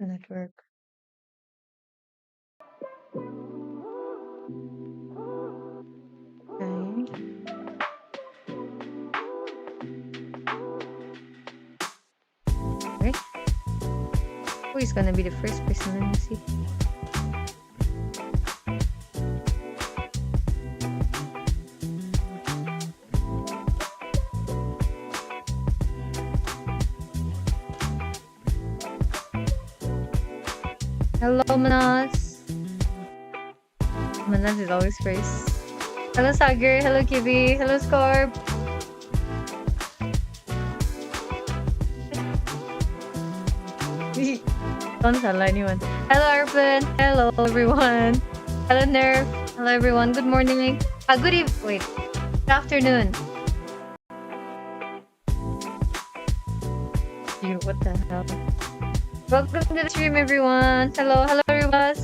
Network. Okay. Right. Who is gonna be the first person? Let me see. Hello, Manas. Manas is always first. Hello, Sagar. Hello, Kibi. Hello, Scorp. Don't tell anyone. Hello, Arpin. Hello, everyone. Hello, Nerf. Hello, everyone. Good morning. Good eve. Wait. Good afternoon. You. What the hell? Welcome to the stream, everyone. Hello, everyone.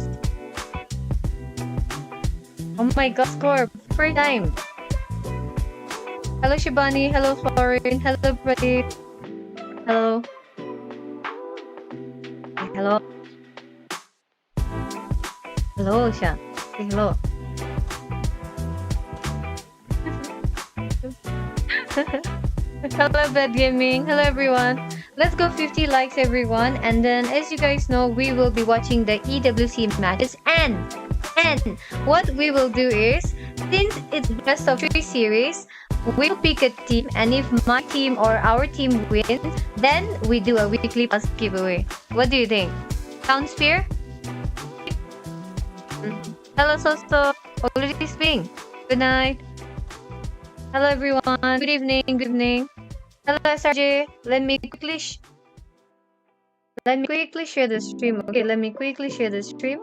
Oh my God, Scorp. First time. Hello, Shibani. Hello, Florin. Hello, Pradeep. Hello. Hello. Hello siya. Say hello. Hello, Bed Gaming. Hello, everyone. Let's go 50 likes, everyone. And then, as you guys know, we will be watching the EWC matches. And what we will do is, since it's best of 3 series, we'll pick a team. And if my team or our team wins, then we do a weekly pass giveaway. What do you think? Sounds fair? Hello, Sosto. Already speaking. Good night. Hello, everyone. Good evening. Good evening. Hello, SRJ. Let me quickly share the stream. Okay, let me quickly share the stream.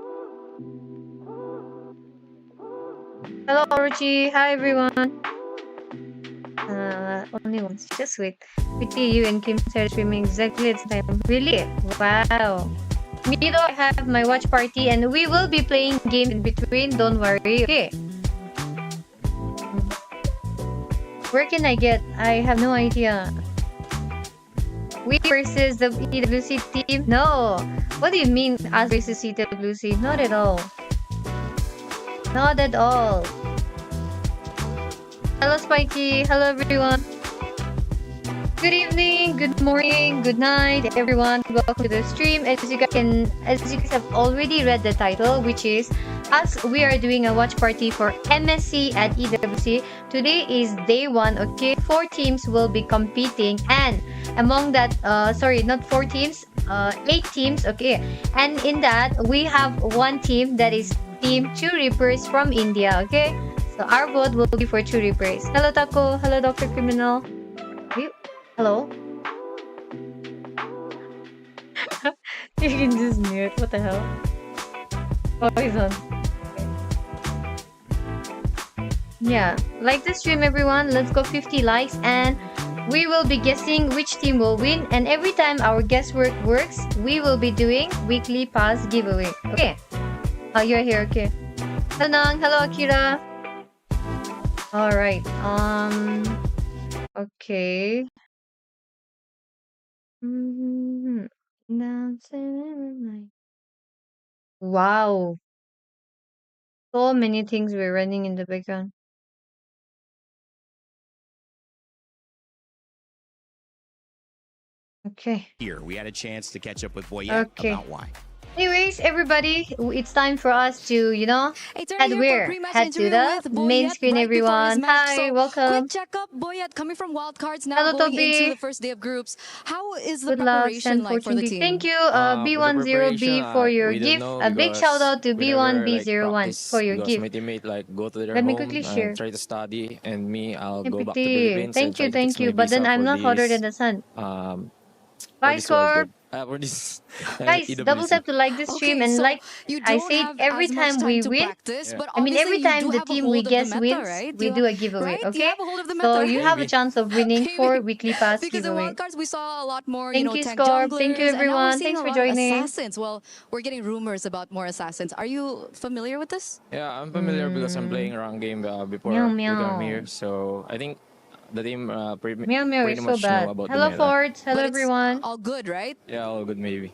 Hello, Orochi. Hi, everyone. Only once. Just wait. Pretty, you and Kim started streaming exactly at the time. Really? Wow. Me though, I have my watch party and we will be playing games in between. Don't worry. Okay. Where can I get? I have no idea. We versus the EWC team? No. What do you mean us versus EWC? Not at all. Not at all. Hello, Spikey. Hello, everyone. Good evening, good morning, good night, everyone. Welcome to the stream. As you guys have already read the title, which is us. We are doing a watch party for MSC at EWC. Today is day 1. Okay, 4 teams will be competing, and among that, sorry, not 4 teams, 8 teams. Okay, and in that we have one team that is Team Two Reapers from India. Okay, so our vote will be for Two Reapers. Hello, Taco. Hello, Dr. Criminal. Hello? You can just mute. What the hell? Oh, he's on. Okay. Yeah. Like the stream, everyone. Let's go 50 likes and we will be guessing which team will win. And every time our guesswork works, we will be doing weekly pass giveaway. Okay. Oh, you're here. Okay. Hello, Nang. Hello, Akira. Alright. Okay. Wow. So many things were running in the background. Okay. Here, we had a chance to catch up with Boyette about why. Anyways, everybody, it's time for us to, head to the main screen, everyone. Hi, welcome. Quick checkup, Boyette, coming from wildcards now, Hello, going Toby. into the first day of groups. How is the Good luck, preparation like for the team? Thank you, B10B for your gift. A big shout out to B1B01 for your gift. My teammate go to their Let me home quickly share. try to study, and me, I'll Hey, go back to Philippines. Thank you. But then I'm not hotter than the sun. Bye, Scorp. For this, Guys, double tap to like this stream, and so like you I don't said, have every as much time we to win, practice, but I mean every obviously time you do the have a team we hold of the guess meta, wins, right? we do a giveaway. Right? You Okay, have a hold of the so meta. you have a chance of winning Maybe. 4 weekly pass Because in giveaway. wildcards we saw a lot more, Thank you, tank Scorp. junglers, Thank you, and now we're everyone. seeing Thanks a for lot joining. of assassins. Well, we're getting rumors about more assassins. Are you familiar with this? Yeah, I'm familiar because I'm playing rank game before Meow, we come meow. here. So I think the team Meow meow pretty is so much bad. know about Hello, the meta. Fort. Hello, But it's everyone. all good, right? Yeah, all good maybe.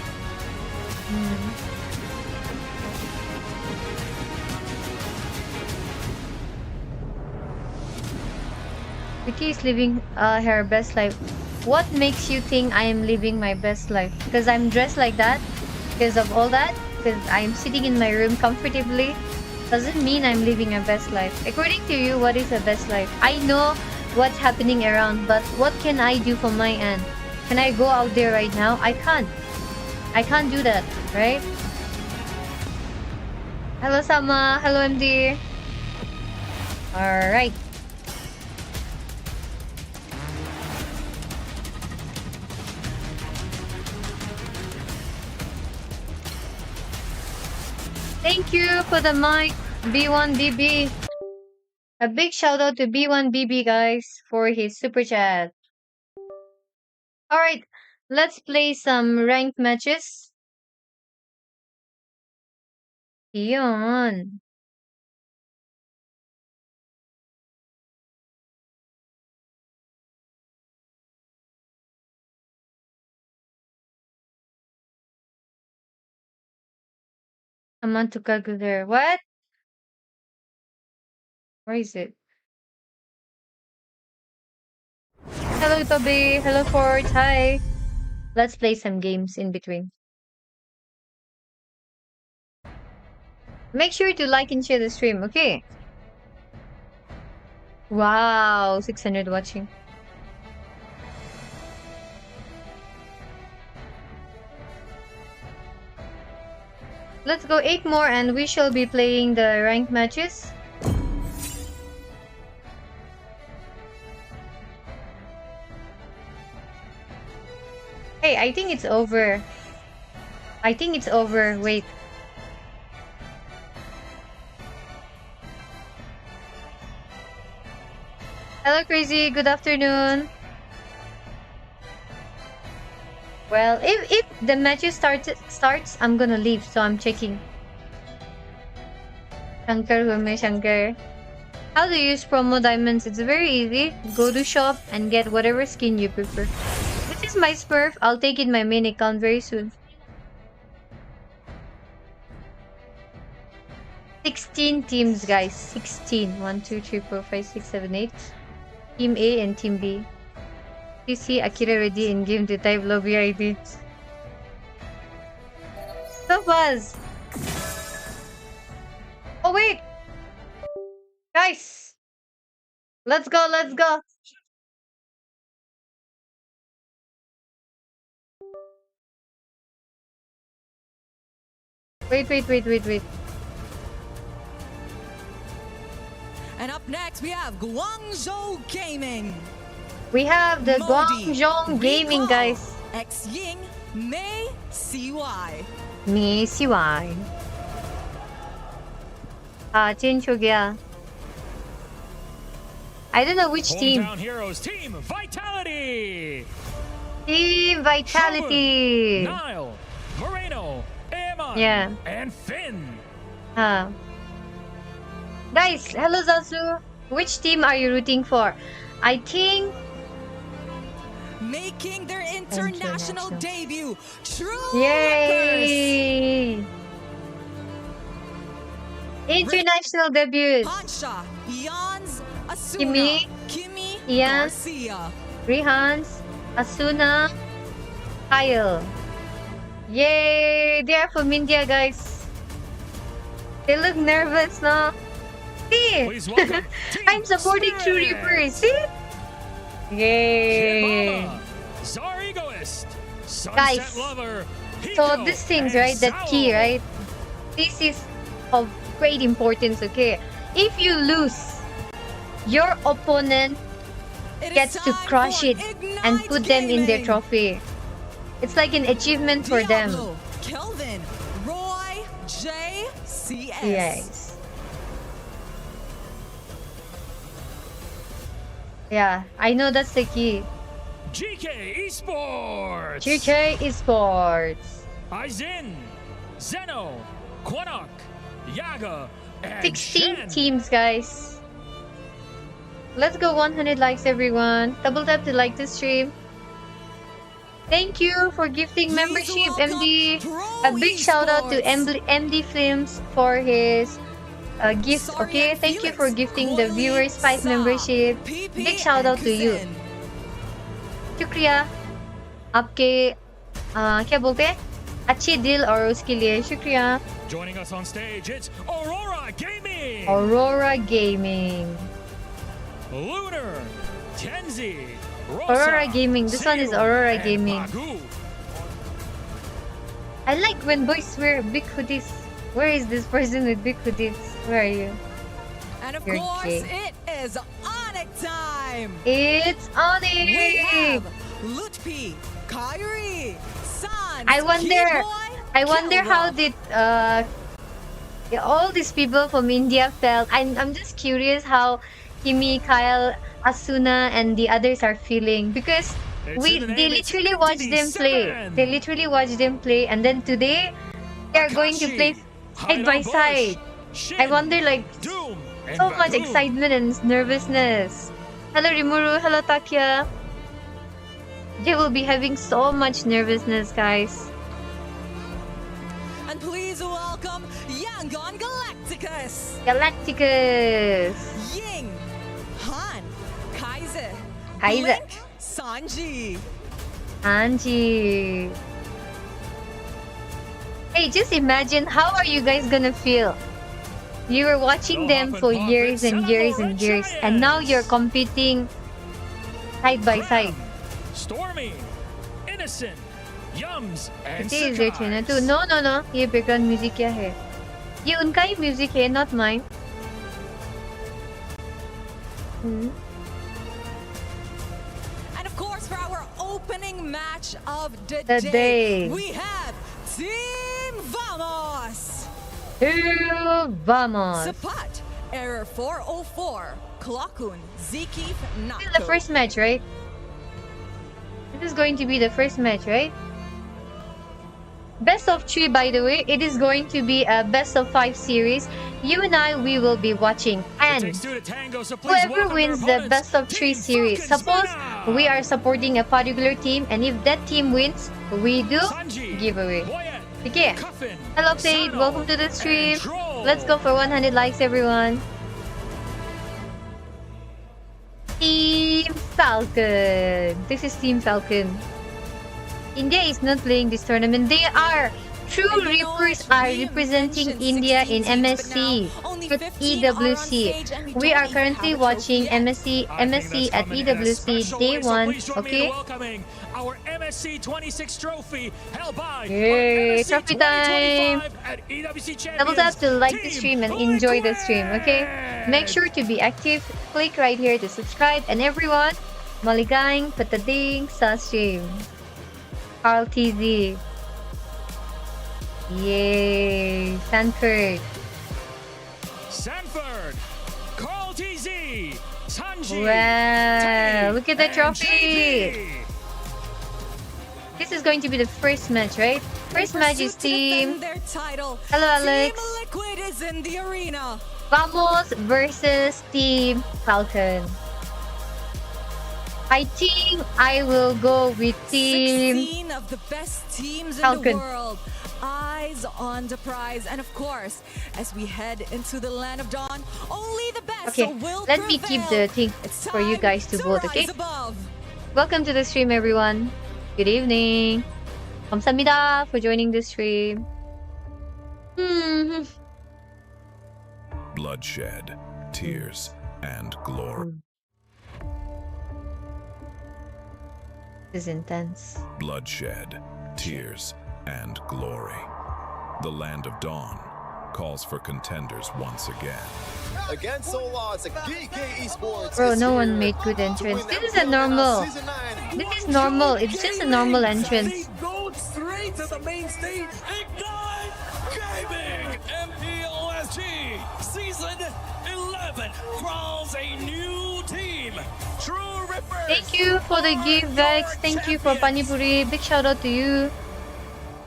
Vicky is living her best life. What makes you think I am living my best life? Because I'm dressed like that? Because of all that? Because I'm sitting in my room comfortably? Doesn't mean I'm living a best life. According to you, what is a best life? I know what's happening around, but what can I do from my end? Can I go out there right now? I can't. I can't do that, right? Hello, Sama. Hello, MD. Alright. Thank you for the mic, B1BB. A big shout out to B1BB, guys, for his super chat. Alright, let's play some ranked matches. Yun. I'm to calculator. What? Where is it? Hello, Toby. Hello, Fort. Hi. Let's play some games in between. Make sure to like and share the stream, okay? Wow, 600 watching. Let's go 8 more and we shall be playing the ranked matches. Hey, I think it's over. I think it's over. Wait. Hello, Crazy. Good afternoon. Well, if the matches starts, I'm gonna leave, so I'm checking. Shankar, Hume, Shankar. How to use promo diamonds? It's very easy. Go to shop and get whatever skin you prefer. This is my Smurf. I'll take it my main account very soon. 16 teams, guys. 16. 1, 2, 3, 4, 5, 6, 7, 8. Team A and Team B. You see Akira ready in game to type lobby ID. So fast. Oh wait, guys, let's go. Let's go. Wait. And up next, we have Guangzhou Gaming. We have the Modi, Guangzhou Gaming, Rico, guys. X-Ying, Mei, CY. Me, CY. 진쪽이야. I don't know which team. Hometown Heroes Team Vitality. Team Vitality. Nile, Moreno, Amon, Yeah. and Finn. Guys, hello Zazu. Which team are you rooting for? I think Making their international debut. True yay! International debut. Hansha, Ians, Asuna, Kimi, Kimi, Ian, Garcia. Rihans, Asuna, Kyle. Yay! They are from India, guys. They look nervous, no? See? Please welcome Team I'm supporting True Spirit. Reapers. See? Yay! Mama, Czar Egoist, Sunset Guys, Lover, So Hiko, these things, and right? That key, Sao. right? This is of great importance, okay? If you lose, your opponent It is gets to time crush for it and Ignite put them in their Gaming. trophy. It's like an achievement for them. Diablo, Kelvin, Roy, J, CS. Yes. Yeah, I know that's the key. GK Esports, GK Esports. Aizen, Zeno, Quanok, Yaga, and 16 Shen. teams, guys. Let's go 100 likes, everyone. Double tap to like the stream. Thank you for gifting Please membership, welcome MD. Pro A big shout out to Esports. MD Films for his gift. Okay, thank you for gifting the viewers 5 membership. Big shout out to you. शुक्रिया आपके क्या बोलते हैं अच्छी दिल और उसके लिए शुक्रिया. Joining us on stage, it's Aurora Gaming. Aurora Gaming. Lunar, Tenzi, Rosa, Aurora Gaming. This one is Aurora and Gaming. Bagu. I like when boys wear big hoodies. Where is this person with big hoodies? Where are you? And of You're course, gay. it is Onyx time. It's We Onyx. have Lutfi, Kyrie, San. I wonder how did all these people from India felt. I'm just curious how Kimi, Kyle, Asuna, and the others are feeling because they literally watched them play. They literally watched them play, and then today they are going to play side by side. I wonder, like, Doom, and so much Bagu. excitement and nervousness. Hello Rimuru, hello Takya. They will be having so much nervousness, guys. And please welcome Yangon Galacticus, Galacticus. Ying, Han, Kaiser, Kaiser. Blink, Sanji. Angie. Hey, just imagine how are you guys gonna feel? You were watching them for years and years and years, and now you're competing side by side. Stormy, Innocent, Yums, and It is their tune too. Sakai's. No. ये background music क्या है? ये उनका ही music है, not mine. And of course, for our opening match of the The day. we have Team Vamos. Vamos. Sapat, Error 404, Klokun, Zikif, This is the first match, right? This is going to be the first match, right? Best of 3, by the way. It is going to be a best of 5 series. You and I, we will be watching. It And takes two to tango, so please whoever welcome wins their the opponents, best of 3 Team series, Falcons suppose Spinner. we are supporting a particular team, and if that team wins, we do Sanji, giveaway. Boyet, Okay. Cuffin, Hello, Fade. Sano, Welcome to the stream. and Troll. Let's go for 100 likes, everyone. Team Falcon. This is Team Falcon. India is not playing this tournament. They are. True And you know Reapers what? are We have representing mentioned India 16 in teams, but MSC now only with 15 are on EWC. stage and we We don't are even currently have a trophy watching yet. MSC I think that's at coming in a EWC special Day way, so 1. please join me in Okay. welcoming our MSC 26 trophy held by Yay, our MSC trophy time. 2025 at EWC Champions. Double tap to like the Team stream and enjoy the stream, okay? Make Liquid. sure to be active. Click right here to subscribe. And everyone, maligang patading sa stream. Carl TZ. Yay! Sanford. Sanford, Carl TZ, Sanji, Wow! Tay, Look at the and trophy! JP. This is going to be the first match, right? First match is Pursuit to defend team their title. Hello, Alex. Team Liquid is in the arena. Vamos versus Team Falcon. I think I will go with Team 16 of the best teams in Falcon. the world. Eyes on the prize. And of course, as we head into the land of dawn, only the best Okay, will let me keep prevail. the thing It's for you time guys to vote, okay? rise above. Welcome to the stream, everyone. Good evening. 감사합니다 for joining the stream. Bloodshed, tears, and glory. This is intense. Bloodshed, tears, and glory. The land of dawn calls for contenders once again. Against all odds, GK Esports. Bro, is no one here made good to entrance. win This is that a normal. Season 9. This is normal. It's just a normal entrance. They go straight to the main stage. Ignite Gaming MPOSG Season 11 crowns a new team. True Rippers. Thank you for the gift, Vex. Thank you for Panipuri. Big shout out to you.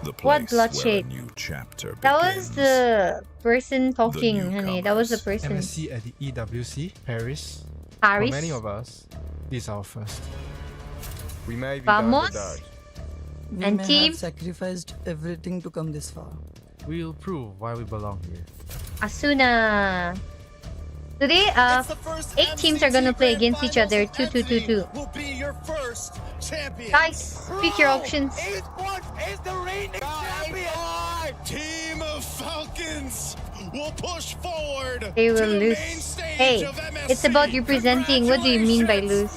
The What place where a bloodshed? new chapter That was begins. the person talking, honey. That was the newcomers. person. MSC at the EWC Paris. Paris. For many of us, this is our first. We may be Vamos. the underdog. We And may team? have sacrificed everything to come this far. We'll prove why we belong here. Asuna. Today, 8 teams are gonna play against each other, 2-2-2-2. Will be your first champion. Guys, pick your options. Esports is the reigning champion. Team of Falcons will push forward. They will to the lose. main stage Hey, of MSC. it's about representing. What do you mean by lose?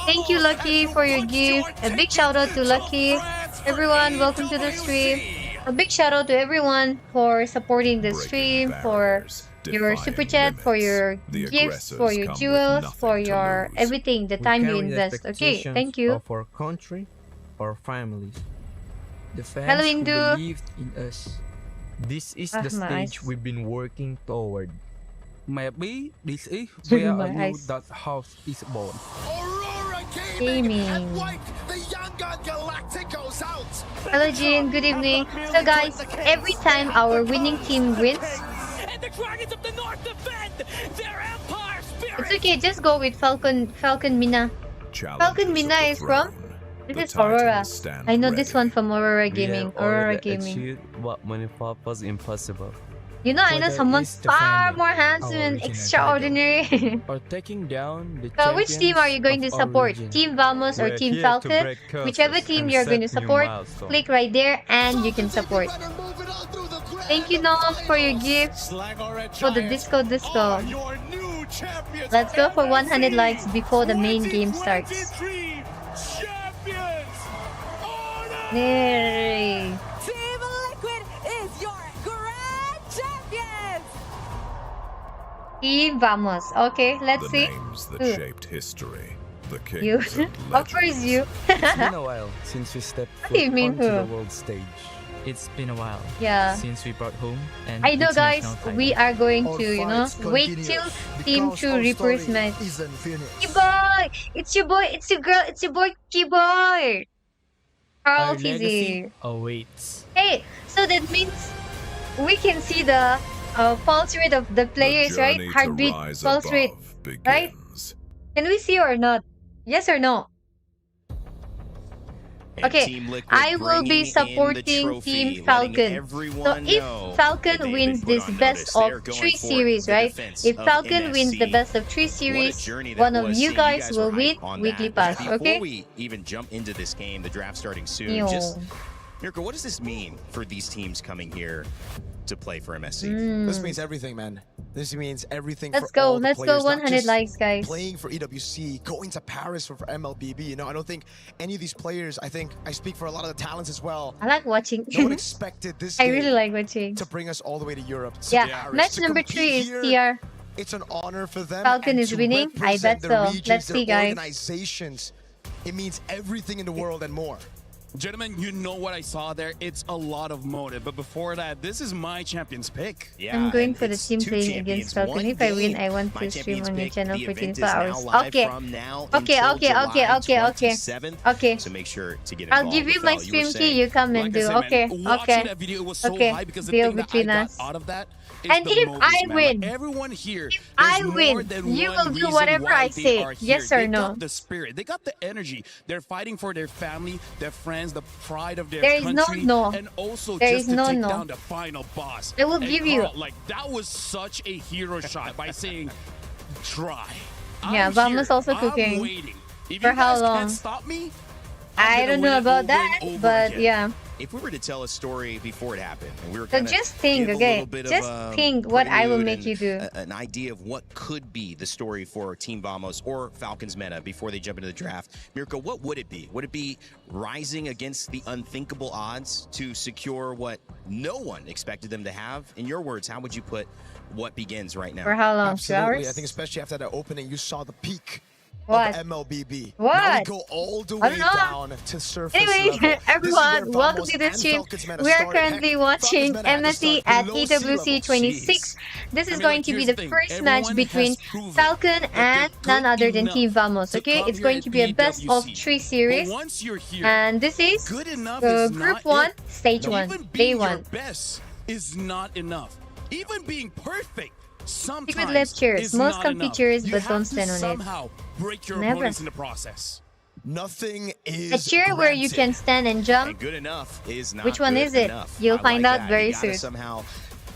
Thank you, Lucky, for your gift. A big shout out to Lucky. Everyone, welcome to the stream. A big shout out to everyone for supporting the stream, for your super chat, for your gifts, for your jewels, for your everything, the time you invest. Okay, thank you. Of our country, our families, the fans Hello, who Indu. believed in us. This is the my stage eyes. we've been working toward. Maybe this is where My I knew eyes. that house is born. Aurora Gaming. and wiped the Young Gun Galacticos out. Hello, Jin. Good evening. So, guys, every time our winning team wins, And the Dragons of the North defend their Empire spirit. it's okay. Just go with Falcon Mina. Falcon Mina is from. This is Aurora. I know this one from Aurora Gaming. Aurora Gaming. What many papas impossible. You know, I know Whether someone's it's far defending more handsome our and original extraordinary. Or taking down the So, which team are you going to champions of our support? region. Team Vamos or We're Team here to Falcon? break curses Whichever team and you're going to set new support, milestones. click right there and you can support. Thank you, Nom, for your gift. For the Disco. Your new champions. Let's go for 100 likes before the main game starts. 23 champions. Yay! Team Liquid is your grand champions. Team Vamos. Okay, let's The see. names that Who? shaped history. The You. kings and Of course, you. It's been a while since we stepped What do you foot mean, onto the who? world stage. It's been a while Yeah. since we brought home and I know, guys. international title. We are going to, you know, wait till Team 2 Reapers match. Keyboy! It's your boy. It's your girl. It's your boy, Keyboy. Our Carl legacy Kizzy. awaits. Hey, so that means we can see the pulse rate of the players, The right? journey to Heartbeat, rise pulse rate, above right? begins. Can we see or not? Yes or no? And Okay, Team Liquid I will bringing be in the supporting trophy, Team letting Falcon. So everyone if know that Falcon they've wins been put this on best notice. They are of going 3 for series, the right? defense If of Falcon wins the MSC. best of 3 What a series, journey that one of was. you See, guys guys will were win hyped on weekly that. pass, Before okay? we even jump into this game, the draft starting soon. Yo. Just Mirko, what does this mean for these teams coming here to play for MSC? This means everything, man. This means everything Let's for go. all the Let's go players, not 100 just likes, guys. Playing for EWC, going to Paris for MLBB. You know, I don't think any of these players, I think I speak for a lot of the talents as well. I like watching. No one expected this I game really like watching. to bring us all the way to Europe. To Yeah, Paris, match to number compete 3 is here. TR. It's an honor for them. Falcon and is to winning? I represent bet their so. regions, Let's their see, guys. organizations. It means everything in the world and more. Gentlemen, you know what I saw there. It's a lot of motive. But before that, this is my champion's pick. Yeah, I'm going and for the it's team 2 playing champions, against Falcon. one If I win, game. I want My to stream champions on your pick. channel The for event 24 is now hours. live Okay. from now Okay, until okay, okay, July okay, okay. 27th. Okay. So make sure to get I'll involved. give you Rafael, my were stream key. saying- You come and Like I do. said, man, Okay, watching okay. that video, it was so Okay. high because the Deal thing that I between got us. out of that is And the if motives, I man. win, Like everyone here, if there's I more win, than you one will do reason whatever why I they say. are here. Yes or they no? got the spirit, they got the energy. They're fighting for their family, their friends, the pride of their There is no country, no. and also There just is to no take no. down the final boss. I will And give you- Carl, like that was such a hero shot by saying, "Try." Yeah, I'm Vamos here. also I'm cooking. waiting. If For you how guys long? can't stop me, I I'm don't gonna know win it about over that, and over but again. yeah. If we were to tell a story before it happened, and we were So kind of just think, give a okay? little bit Just of, think what I will prelude make you do. An idea of what could be the story for Team Vamos or Falcons meta before they jump into the draft. Mirko, what would it be? Would it be rising against the unthinkable odds to secure what no one expected them to have? In your words, how would you put what begins right now? For how long? 2 Absolutely. hours? I think especially after that opening, you saw the peak What? of MLBB. What? Now we go all the I way don't know. down to surface Anyway, level. This is where everyone, welcome Vamos to the and stream. Falcons meta We are started. currently Heck, watching Falcons meta had to MSC start at below sea EWC level. 26. This is I mean, going like, to be here's the the thing. first Everyone match between has proven Falcon that and they're none other than good Team Vamos. enough Okay, to it's come going here to be a at best of EWC. 3 series. But once you're here, And this is good enough the is Group not 1, it. Stage 1, Even Day being 1. your best is not enough. Even being perfect sometimes Stick with left chairs. is Most not comfy enough. chairs, You but have don't to stand on it. somehow break your Never. opponents in the process. Nothing is A chair where you can granted. stand and And jump. good enough is not Which one good is it? enough. You'll I find like out that. very You gotta soon. somehow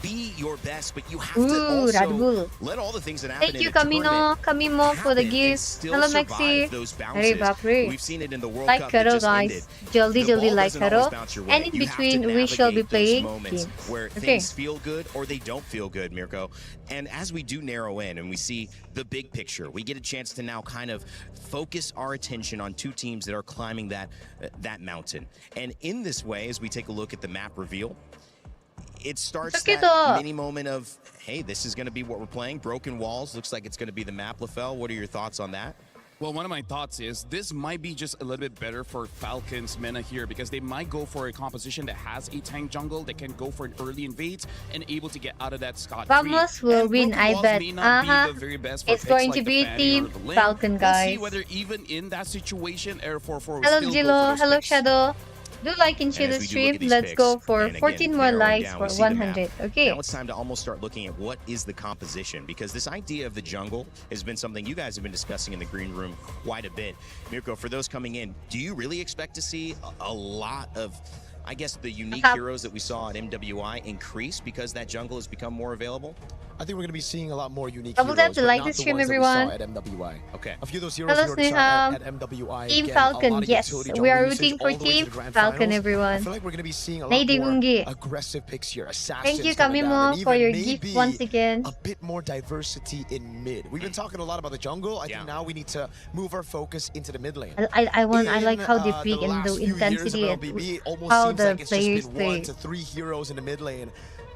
be your best, but you have Ooh, to Red also Bull. let all the things that happen Thank in you, a tournament Camimo, for the happen and gift. still Hello, survive Maxi. those Arey, bounces. bapre. We've seen it in the World Like Cup that karo, just ended. guys. Jaldi, The jaldi, ball like doesn't always karo. bounce your way. And in You have to between, we shall be navigate those playing moments games. where Okay. things feel good or they don't feel good, Mirko. And as we do narrow in and we see the big picture, we get a chance to now kind of focus our attention on two teams that are climbing that mountain. And in this way, as we take a look at the map reveal, it starts that mini moment of, hey, this is going to be what we're playing. Broken walls. Looks like it's going to be the map, LaFell. What are your thoughts on that? Well, one of my thoughts is this might be just a little bit better for Falcons MENA here because they might go for a composition that has a tank jungle that can go for an early invades and able to get out of that scot-free. Vamos will win, I bet. It's going to be Team Falcon, We'll see guys. whether even in that situation, Air 4-4 will Hello, still Jilo. go for Hello, those picks. Shadow. Do like and share And the as we do look stream. at these Let's picks, go for and again, 14 more narrowing likes down, for we see the map. 100. Okay. Now it's time to almost start looking at what is the composition, because this idea of the jungle has been something you guys have been discussing in the green room quite a bit. Mirko, for those coming in, do you really expect to see a lot of, I guess, the unique heroes that we saw at MWI increase because that jungle has become more available? I think we're going to be seeing a lot more unique Double heroes, tap to but like not the the stream, ones that we saw everyone. at MWI. Okay. A few of those heroes Hello, we already saw Sneham. at MWI. Team Again, Falcon, a lot of yes. utility We are jungle usage rooting for all the way to Team the grand Falcon, finals. everyone. I feel like we're going to be seeing a lot Lady more Gungi. aggressive picks here. Assassins Thank you, coming down, and Kamimo, for even your maybe gift once again. a bit more diversity in mid. We've been talking a lot about the jungle. I think now we need to move our focus into the mid lane. I like how they In, peak and last the few years of intensity and LBB, it almost how seems the like it's just players been play. 1 to 3 heroes in the mid lane.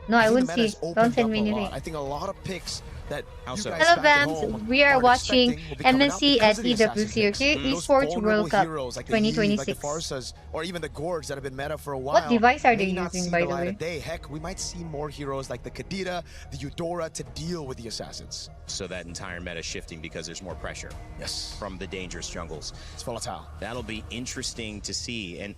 No, I think wouldn't the meta see. has opened Don't send up me a lot. anything. I think a lot of picks that you so? guys Hello, back at Vams. home We are aren't watching expecting will be coming out MSC because at of the assassin EWC, picks. okay? Those Esports vulnerable World Cup heroes like the Yees, like the 2026. Farsas, or even the Gords that have been meta for a while. What device are they may not using, see by the the light way? of day. Heck, we might see more heroes like the Kadira, the Eudora to deal with the assassins. So that entire meta shifting because there's more pressure. Yes. From the dangerous jungles. It's volatile. That'll be interesting to see. And,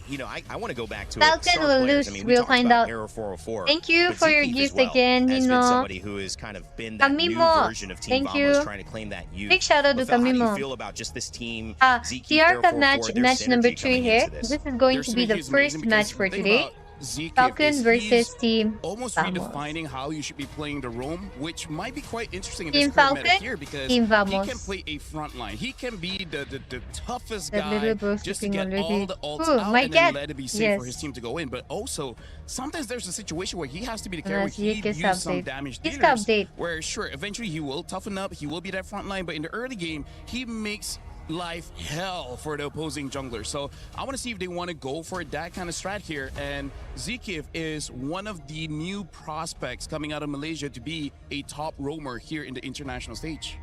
you know, I want to go back to Falcon star will players. lose. I mean, We'll talked find about out. Arrow 404. Thank you but for your Zekeith as gift well again, has been Nino. somebody who has kind of been that new Kamimo. version of Team Thank Vamos, you. trying to claim that youth. Big shout out to LaFell, how do you Kamimo. feel about just this team? Zekeith, TR Arrow Cup 404, their match number synergy 3 coming here. into This this? is going Their to be the synergy is first amazing match because for the thing today. about Zekeith Falcon is versus he's Team almost Vamos. redefining how you should be playing the roam, which might be quite interesting in Team this current meta Falcon, here because Team he Vamos. can play a front line. He can be the toughest That guy little bro just to speaking get already. all the ults Ooh, out my and then cat. let it be safe Yes. for his team to go in. But also, sometimes there's a situation where he has to be the Let's carry where see he his use some update. damage His dealers. update. Where sure, eventually he will toughen up, he will be that front line, but in the early game, he makes life hell for the opposing jungler. So I want to see if they want to go for that kind of strat here. And Zekeith is one of the new prospects coming out of Malaysia to be a top roamer here in the international stage.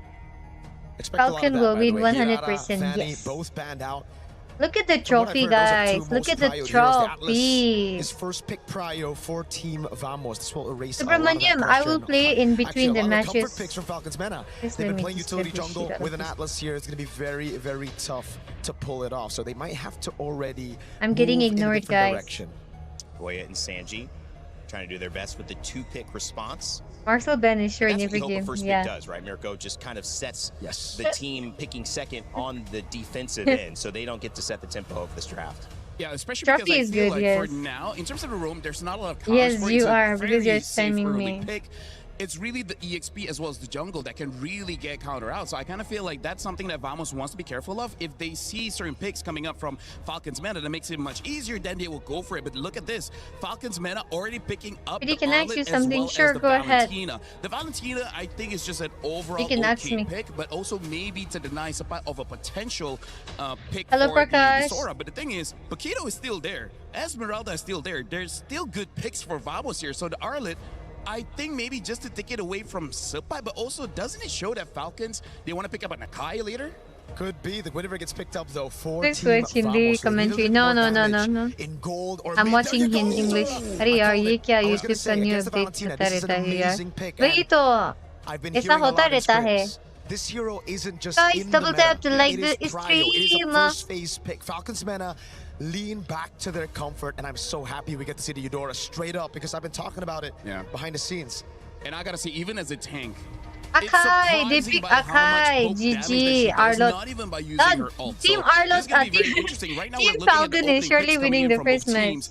Expect a lot of Falcon that, will by the win way. 100%, Hirata, Fanny, yes. both banned out. Look at the From what I've trophy, heard, those are two guys. most Look at the prio heroes. The Atlas trophy. is first pick prio for Team Vamos. This will erase a lot of that Subramaniam, I pressure will and play in actually, between a the lot of matches. comfort picks from Falcons Mena. Just They've let been me playing just utility get the jungle shit out with of an this. Atlas here. It's going to be very, very tough to pull it off. So they might have to already I'm getting move in a ignored, different guys. direction. Goya and Sanji trying to do their best with the 2-pick response. Marcel Ben is sure in That's what every you hope a game. first Yeah. pick does, right, Mirko? Just kind of sets Yes. the team picking second on the defensive end, so they don't get to set the tempo of this draft. Yeah, especially Trophy because I is feel good, like yes. for now, in terms of the roam, there's not a lot of counters Yes, for it. you It's a are, because you're very safe spamming early me. pick. It's really the EXP as well as the jungle that can really get counter out. So I kind of feel like that's something that Vamos wants to be careful of. If they see certain picks coming up from Falcons meta, that makes it much easier, then they will go for it. But look at this. Falcons meta already picking up But you the can ask Arlet you as something. well Sure, as the go ahead. Valentina. The Valentina, I think, is just an overall You can ask okay me. pick, but also maybe to deny supply of a potential pick Hello, for the Prakash. Sora. But the thing is, Paquito is still there. Esmeralda is still there. There's still good picks for Vamos here. So the Arlet, I think maybe just to take it away from Supai, but also doesn't it show that Falcons, they want to pick up a Nakai later? Could be. The Whenever gets picked up though for Please Team switch in the Vamos. They need a commentary. little No, more no, no, no, damage no. in gold or I'm mid. watching There you in go. English. I Aray, called ये it. क्या I was gonna YouTube say, का new against the update Valentina, बता this is an रहता है यार. amazing pick, वही and तो. I've been ऐसा hearing a होता lot in रहता है. scrims. This hero isn't just Guys, in double the meta. tap to like it the is prio. It is a stream. first phase pick. Falcons Mena lean back to their comfort, and I'm so happy we get to see the Eudora straight up because I've been talking about it behind the scenes. And I gotta say, even as a tank, Akai, they pick Akai, GG, Arlot. not even by using her ult. Team So this is Arlot, gonna be very interesting. Right now, we're Team looking at the Falcon is opening surely picks coming winning in the from both first match. teams.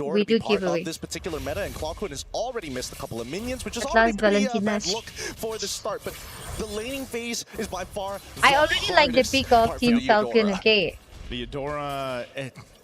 door we to be do part giveaway. of this particular meta, and Clockwood has already missed a couple of minions, which is At already last, pretty bad Valentinas. look for the start. But the laning phase is by far I the already like the hardest pick of part for Team the Falcon, Eudora. okay? The Eudora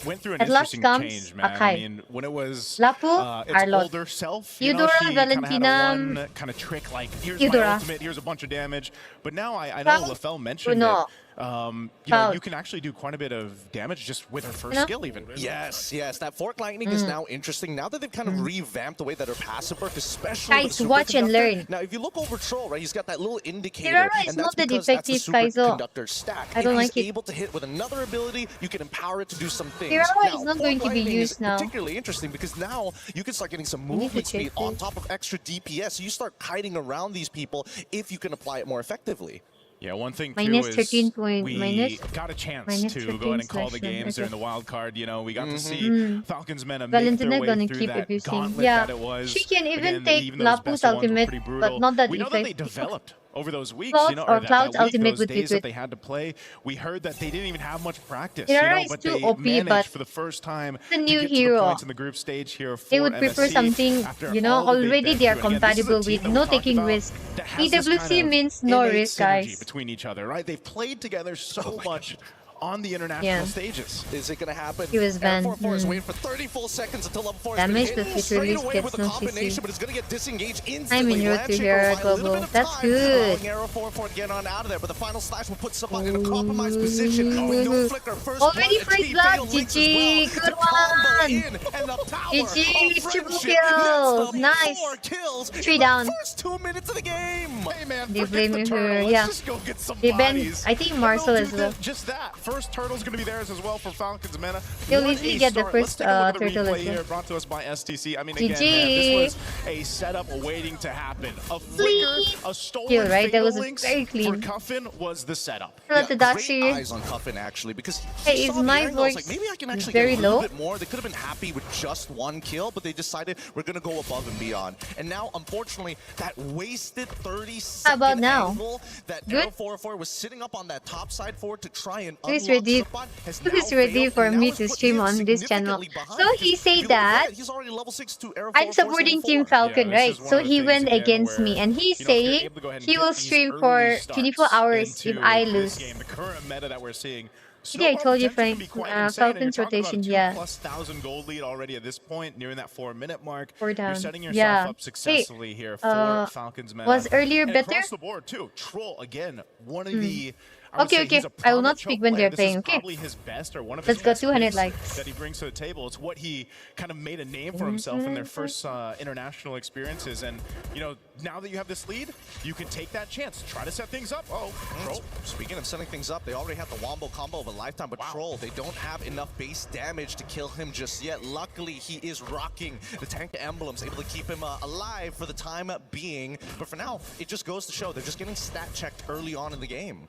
went through an At last interesting comes change, man. Akai. I mean, when it was Lapu, its Arlot. older self, Eudora, she kind of had Valentina, one kind of trick, like, here's Eudora. my ultimate, here's a bunch of damage. But now I know Frank, LaFell mentioned Bruno. you can actually do quite a bit of damage just with her first skill even. Yes, that Fork Lightning is now interesting. Now that they've kind of revamped the way that her passive work, especially Guys, watch and learn. Now, if you look over Troll, right, he's got that little indicator, Kirara is and not that's the because that's the defective superconductor stack. I don't if like he's it. able to hit with another ability, you can empower it to do some things. Kirara now, is not Fork going to be Lightning used is now. particularly interesting because now you can start getting some movement speed on top of extra DPS. So you start kiting around these people if you can apply it more effectively. Yeah, one thing too minus is 13 point, we minus, got a chance minus to go ahead and call the games during the wild card. You know, we got to see Falcons Mena make Valentina their way gonna through keep that abusing. gauntlet Yeah, that it was. she can even Again, take even those Lapu's best ones were ultimate, pretty brutal. but not that we know that they effective. developed over those weeks, Cloud you know, or that Cloud's week, ultimate those would be days that good. they had to play. We heard that they didn't even have much practice, Kirara you is know, but too they OP, managed but for the first time the to new get to hero. the points in the group stage here for They would prefer MSC something, after you know, all that they've already been they are through. And again, this is a compatible team with that we no talked taking about risk. that has this EWC kind of means no innate risk, synergy guys. between each other, right? They've played together so much on the international stages. Is it going to happen? He was banned. 4-4 is waiting for 30 full seconds until level 4 Damage is the hit future straight release away gets with a no combination, CC. but it's going to get disengaged I'm instantly. in road to Lanchik Hera will buy a little Global. bit of That's time, good. allowing Arrow 4-4 to get on out of there, but the final slash will put someone in a compromised position. With no flicker, first Already blood, first blood. GG. Good one. GG. Triple kills. Nice. 3 down. First 2 minutes of the game. Hey man, They forget blame the me turtle. for, Let's yeah. just go get some They banned, bodies. I think, And Marcel they'll as do well. just that. First turtle's going to be theirs as well for Falcons Mena. They'll What easily a get the start. Let's first take a look at the turtle replay as well. here, brought to us by STC. I mean, GG. again, man, this was a setup waiting to happen. A flicker, a stolen Kill, right? That fatal was links very clean. for Cuffin was the setup. Hello to Great Dashi. eyes on Cuffin actually, because Hey, he is saw the my angle. I was voice like, maybe I can actually very get a little low? bit more. They could have been happy with just 1 kill, but they decided we're gonna go above and beyond. And now, unfortunately, that wasted 30-second How about now? angle that Good? Arrow 404 was sitting up on that top side forward to try and Who's unlock ready? Suppot has Who's now ready failed, for and me now to it's put stream him on this channel? significantly behind. So he If said you look that at it, he's already level 6 to Arrow I'm 404's supporting level Team 4. Falcon, this right? is one So of the he things, went again, against me, where, and he's you know, if you're saying able to go ahead and he get will these stream early for starts 24 hours if into I this lose. game, the current meta that we're seeing. Yeah, I told you, Snowball Frank. potential can be quite insane, and Falcon's you're talking rotation, about a yeah. 2,000+ gold lead already at this point, nearing that 4-minute mark. 4 down. You're setting yourself Yeah. up successfully here for Falcons Meta. Was earlier And better? across the board too. Troll again, one of the. I would Okay, say okay. he's a I will not prominent speak choke when player. they're This playing, is okay? probably his best or one of Let's his go best 200 picks likes. that he brings to the table. It's what he kind of made a name for himself in their first international experiences. And you know, now that you have this lead, you can take that chance, try to set things up. Oh, Troll. Speaking of setting things up, they already have the Wombo combo of a lifetime, but Troll, they don't have enough base damage to kill him just yet. Luckily, he is rocking the tank emblems, able to keep him alive for the time being. But for now, it just goes to show they're just getting stat checked early on in the game.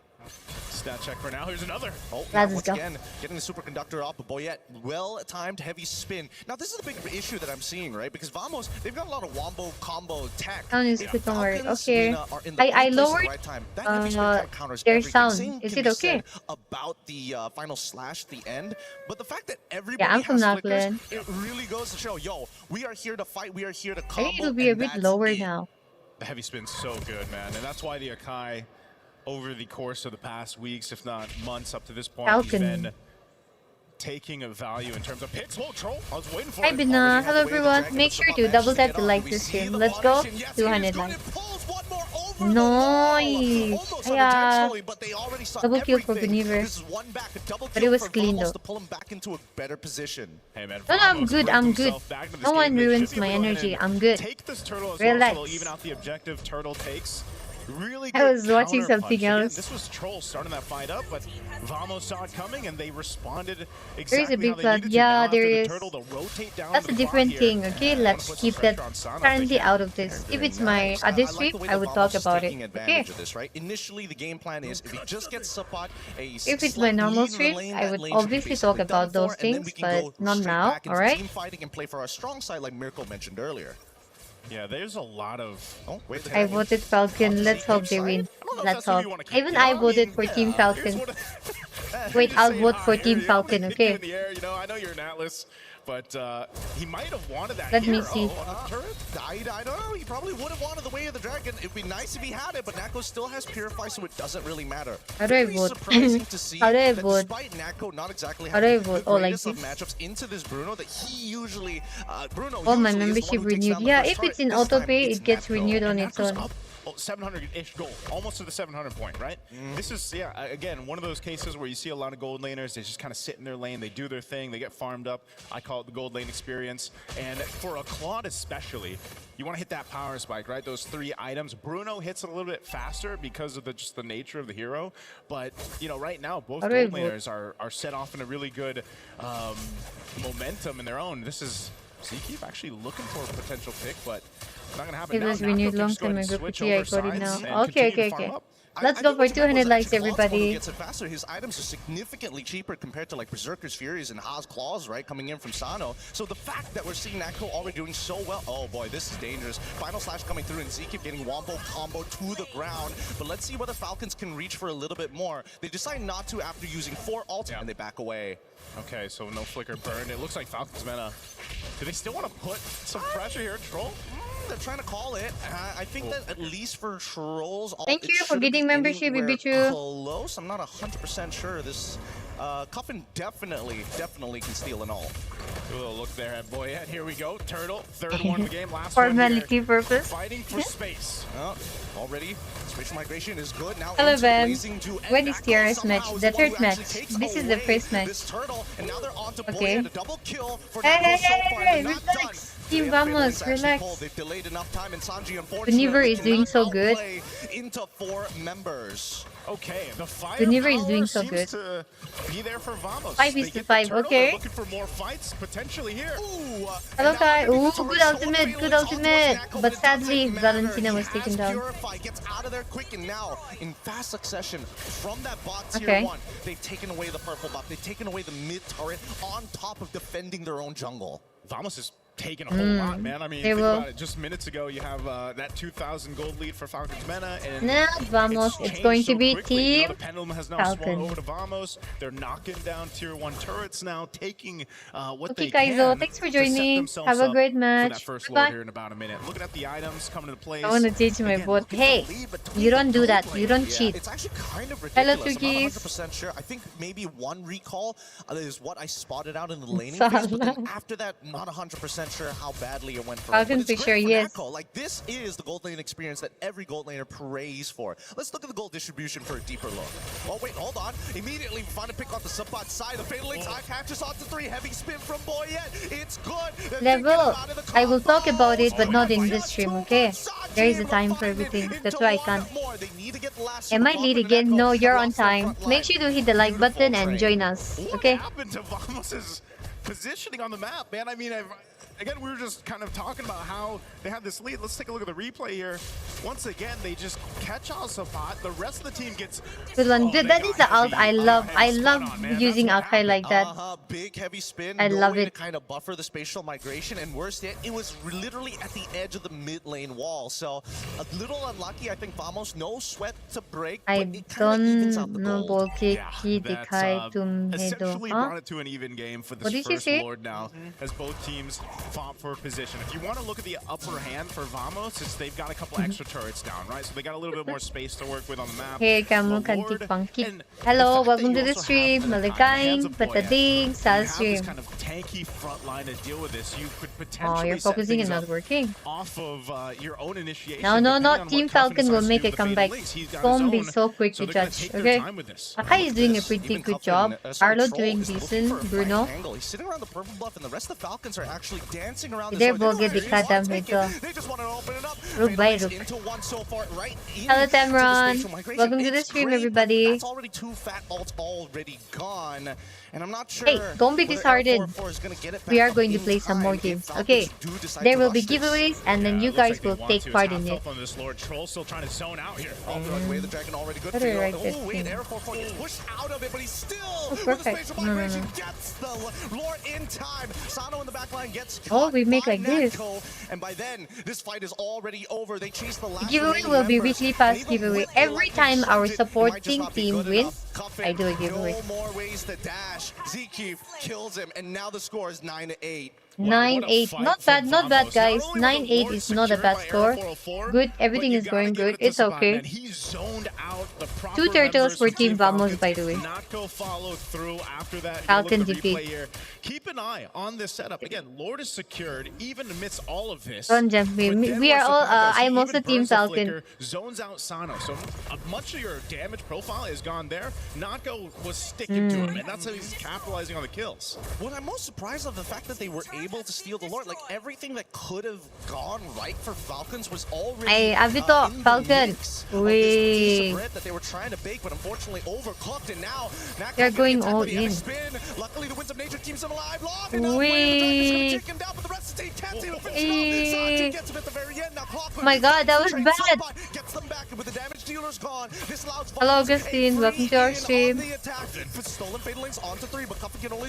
Stat check for now. Here's another. Oh, Let's once go. again, getting the superconductor off, but Boyette, well-timed heavy spin. Now, this is the big issue that I'm seeing, right? Because Vamos, they've got a lot of wombo combo tech. Sound is good, don't worry. Falcons, Okay. Mina are in the I right place at the lowered right time. That heavy spin kind of counters their everything. sound. Same Is can it be okay? said about the final slash at the end, but the fact that everybody Yeah, I'm from has flickers, Auckland. it really goes to show, yo, we are here to fight, we are here to I combo, think it'll be a and bit that's lower it. now. The heavy spin's so good, man. And that's why the Akai, over the course of the past weeks, if not months up to this point, he's Falcon. been taking a value in terms of hits. Whoa, Troll. I was waiting for Hi, it. Bina. Hello, everyone. Make sure to double tap to like this stream. Let's go. 200 likes. Nice. Yeah. Double kill for Ganiver. But it was clean though. To pull him back into a better position. Hey, man, No, no, I'm Vamos good. worked I'm good. himself back into this No game. one They should ruins be my able to go energy. ahead I'm and good. Take this turtle as Relax. well, so even out the objective. Turtle takes. Really I good was watching counter something punch. Again, else. this was Troll starting that fight up, but Vamos saw it coming and they responded There exactly is a big how they flood. needed to. Yeah, Now after there the is. turtle, they'll rotate down That's the a clock different here. thing, okay? And Let's wanna put keep some that pressure on Sana if currently they can. out of this. If it's my other I like stream, the way I that would Vamos talk is about taking it. advantage Okay. of this, right? Initially, the game plan is if he just gets Suppot a If it's my normal stream, I would obviously talk about those things, but not now, alright? Team fighting and play for our strong side, like Mirko mentioned earlier. Yeah, there's a lot of. Oh, wait. I voted Falcon. Let's hope they win. Let's hope. Even I voted for Team Falcon. Wait, I'll vote for Team Falcon, okay? In the air, you know, I know you're an Atlas, but he might have wanted that. Let me here. see. Oh, on the turret? I don't know. He probably would have wanted the way of the dragon. It'd be nice if he had it, but Nako still has Purify, so it doesn't really matter. How do I Pretty vote? surprising to see How do I that vote? Despite Nako not exactly How do I having vote? the Oh, like greatest of this? matchups into this Bruno, that he usually Bruno Oh, my usually is the one membership who takes renewed. down the Yeah, first if turret. it's in This time, auto pay, it's it gets Nako. renewed on And its Nako's own. up 700-ish gold, almost to the 700 point, right? This is, yeah, again, one of those cases where you see a lot of gold laners, they just kind of sit in their lane, they do their thing, they get farmed up. I call it the gold lane experience. And for a Claude especially, you want to hit that power spike, right? Those 3 items. Bruno hits it a little bit faster because of just the nature of the hero. But, you know, right now, both gold laners are set off in a really good momentum in their own. This is Zkeep actually looking for a potential pick, but not going to happen. It was renewed long time ago. I got it now. Okay. Up. Let's go for 200 likes, everybody. Gets it faster. His items are significantly cheaper compared to like Berserker's Furies and Haas Claws, right, coming in from Sano. So the fact that we're seeing Nako already doing so well, oh boy, this is dangerous. Final Slash coming through and Zkeep getting Wombo combo to the ground. But let's see whether Falcons can reach for a little bit more. They decide not to after using 4 ults and they back away. Okay, so no flicker burn. It looks like Falcons meta. Do they still want to put some pressure here, Troll? They're trying to call it. I think that at least for Trolls, thank you for getting membership, Ibichu. Close. I'm not 100% sure. This Cuffin definitely can steal an ult. Oh, look there at Boyette. Here we go. Turtle, third one of the game. Last formality purpose. Fighting for space. Already, spatial migration is good. Now hello, Ben. When is TRS match? The third match. This is the first match. Okay. Hey, relax. Team Vamos, relax. Univer is doing so good. Into 4 members. Okay, the Univer is doing so good. To be there for Vamos. 5-5, okay. Looking for more fights potentially here. Hello, Kai. Ooh, good ultimate. But sadly, Valentina was taken down. Gets out of there quick, and now in fast succession from that bot tier 1, they've taken away the purple buff. They've taken away the mid turret on top of defending their own jungle. Vamos is taking a whole lot, man. I mean, think about it. Just minutes ago, you have that 2,000 gold lead for Falcons meta, and Vamos. It's going to be Team the pendulum has now swung over to Vamos. They're knocking down tier 1 turrets now, taking what they can. Kaizo, thanks for joining. Have a great match. That first lord here in about a minute. Looking at the items coming into place. I want to teach my bot. Hey, you don't do that. You don't cheat. It's actually kind of ridiculous. Hello, I'm not Turkeys. 100% sure. I think maybe 1 recall is what I spotted out in the laning phase, but then after that, not 100% sure how badly it went for Falcon picture, yes. Nako. Like, this is the gold lane experience that every gold laner prays for. Let's look at the gold distribution for a deeper look. Oh, wait, hold on. Immediately, we find a pick off the sub-bot side. The Fatal Links catches onto 3. Heavy spin from Boyette. It's good. Level. I will talk about it, but not in this stream, okay? There is a time for everything. That's why I can't. Am I late again? No, you're on time. Make sure to hit the like button and join us, okay? What happened to Vamos' positioning on the map, man? I mean, again, we were just kind of talking about how they had this lead. Let's take a look at the replay here. Once again, they just catch Alsapot. The rest of the team gets... Good one. Dude, that is the ult I love. I love using Akai like that. Big heavy spin. I love it. To kind of buffer the spatial migration, and worse yet, it was literally at the edge of the mid lane wall. So a little unlucky. I think Vamos, no sweat to break. I don't know Bolke ki dikhai tum hai do. Essentially brought it to an even game for this first Lord now, as both teams fought for position. If you want to look at the upper hand for Vamos, it's they've got a couple extra turrets down, right? So they got a little bit more space to work with on the map. Hey, kamu kantik pangkit. Hello, welcome to the stream. Malikain, patading, sa stream. Kind of tanky front line to deal with this. You could potentially oh, you're focusing and not working. Off of your own initiation. No. Team Falcon will make a comeback. Don't be so quick to judge, okay? Akai is doing a pretty good job. Arlo doing decent. Bruno. He's sitting around the purple buff, and the rest of the Falcons are actually dancing around the zone. They just want to open it up. Into one so far, right? Hello, Tamron. Welcome to the stream, everybody. That's already 2 fat ults already gone. And I'm not sure. Hey, don't be disheartened. We are going to play some more games. Okay, there will be giveaways, and then you guys will take part in it. On this Lord Troll, still trying to zone out here. The dragon already good. Oh wait, Air 4 gets pushed out of it, but he's still perfect. Gets the Lord in time. Sano in the back line gets. Oh, we make like this. And by then, this fight is already over. They chase the last. Giveaway will be weekly pass giveaway. Every time our supporting team wins, I do a giveaway. No more ways to dash. Zkeep kills him, and now the score is 9-8. 9-8. Not bad, guys. 9-8 is not a bad score. Good. Everything is going good. It's okay. Two turtles for Team Vamos, by the way. Falcon defeat. Keep an eye on this setup. Again, Lord is secured even amidst all of this. Don't jump me. We are all. I'm also Team Falcon. Zones out Sano, so much of your damage profile is gone there. Nako was sticking to him, and that's how he's capitalizing on the kills. What I'm most surprised of the fact that they were able to steal the Lord. Like everything that could have gone right for Falcons was already Ay, Avito, Falcon. Wait. That they were trying to bake, but unfortunately overcooked, and now they're going all in. Luckily, the winds of nature keeps them alive. Wait. My God, that was bad. Hello, Augustine. Welcome to our stream.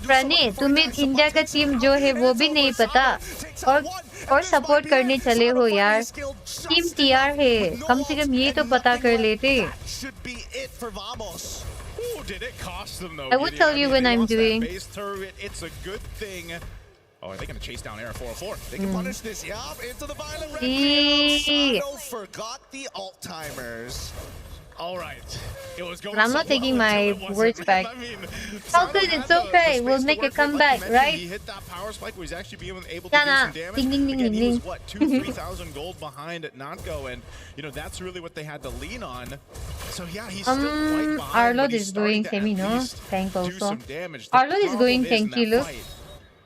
Rani, तुम्हें India का team जो है वो भी नहीं पता और support करने चले हो यार. टीम टीआर है. कम से कम ये तो पता कर लेते. Did it cost them though? I will tell you when I'm doing. It's a good thing. Oh, are they going to chase down Air 404? They can punish this. Yup, into the violent red. Forgot the alt timers. All right. It was going. I'm not taking my words back. Falcon, it's okay. We'll make a comeback, right? He hit that power spike where he's actually being able to do some damage. Ding, ding, ding, Again, ding, he was ding. what 2,000-3,000 gold behind at Notco, and you know that's really what they had to lean on. So yeah, he's still quite behind. Arlod is going semi, no? Tank also. Arlod is going tanky, look.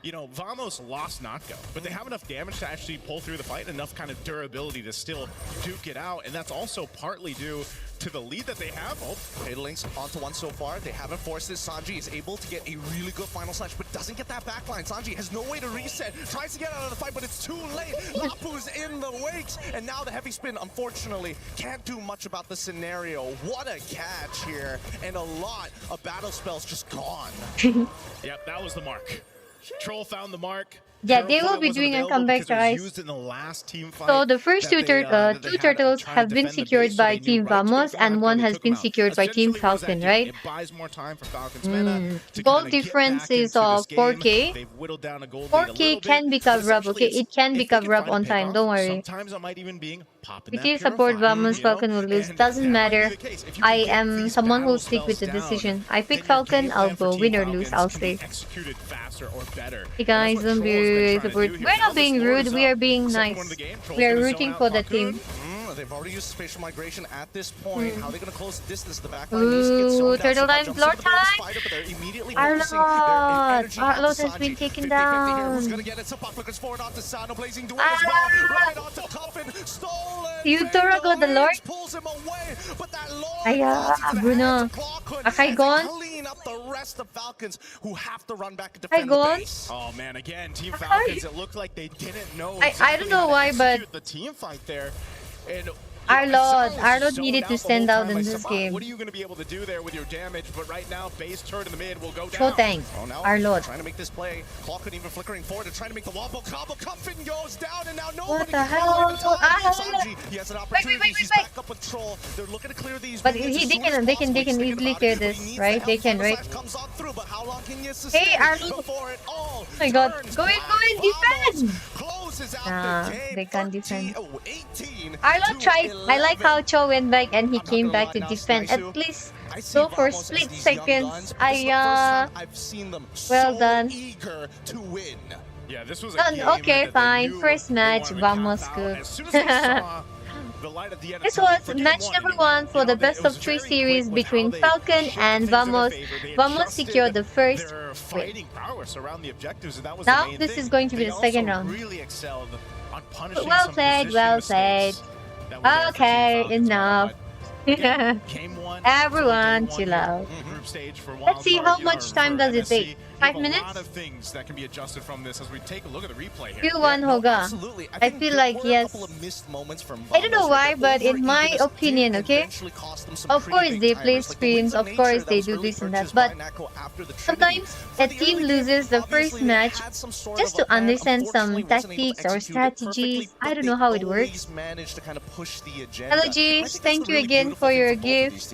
You know, Vamos lost Notco, but they have enough damage to actually pull through the fight, enough kind of durability to still duke it out, and that's also partly due to the lead that they have. Oh, Links onto one so far. They haven't forced this. Sanji is able to get a really good final slash, but doesn't get that backline. Sanji has no way to reset. Tries to get out of the fight, but it's too late. Lapu's in the wakes, and now the heavy spin, unfortunately, can't do much about the scenario. What a catch here, and a lot of battle spells just gone. Yep, that was the mark. Troll found the mark. Yeah, they will be doing a comeback, guys. So the first two turtles have been secured by Team Vamos, and one has been secured by Team Falcon, right? Gold difference is of 4K. 4K can be covered up, okay? It can be covered up on time, don't worry. If you support Vamos, Falcon will lose. Doesn't matter. I am someone who will stick with the decision. I pick Falcon, I'll go. Win or lose, I'll say. Hey guys, don't be rude. We're not being rude, we are being nice. We are rooting for the team. They've already used spatial migration at this point. How are they going to close the distance? The backline Ooh, turtle time, floor time! Arlod has been taken down. Yutora got the Lord. Aya, Bruno. Akay gone? I gone? Oh man, again, Team Falcons, it looked like they didn't know. I don't know why, but the team fight there. And Arlod needed to stand out in this game. What are you going to be able to do there with your damage? But right now, base turret in the mid will go down. Show tank. Arlod. Trying to make this play. Clock couldn't even flickering forward. They're trying to make the wombo combo. Cuffin goes down, and now what the hell? He has an opportunity. He's back up with Troll. They're looking to clear these. But they can easily clear this, right? They can, right? Hey, Arlod. Oh my God. Go in, defend! Nah, they can't defend. Arlod tried. I like how Cho went back and he came back to defend. At least so for split seconds. I've seen them well done. Eager to win. Yeah, this was okay, fine. First match, Vamos good. This was match number 1 for the best of 3 series between Falcon and Vamos. Vamos secured the first win. Now this is going to be the second round. Well played, well played. Okay, enough. Everyone chill out. Let's see how much time does it take. 5 minutes? A lot of things that can be adjusted from this as we take a look at the replay here. 2-1 Hoga. I feel like yes. I don't know why, but in my opinion, okay? Of course they play streams, of course they do this and that, but sometimes a team loses the first match just to understand some tactics or strategies. I don't know how it works. Hello G, thank you again for your gift.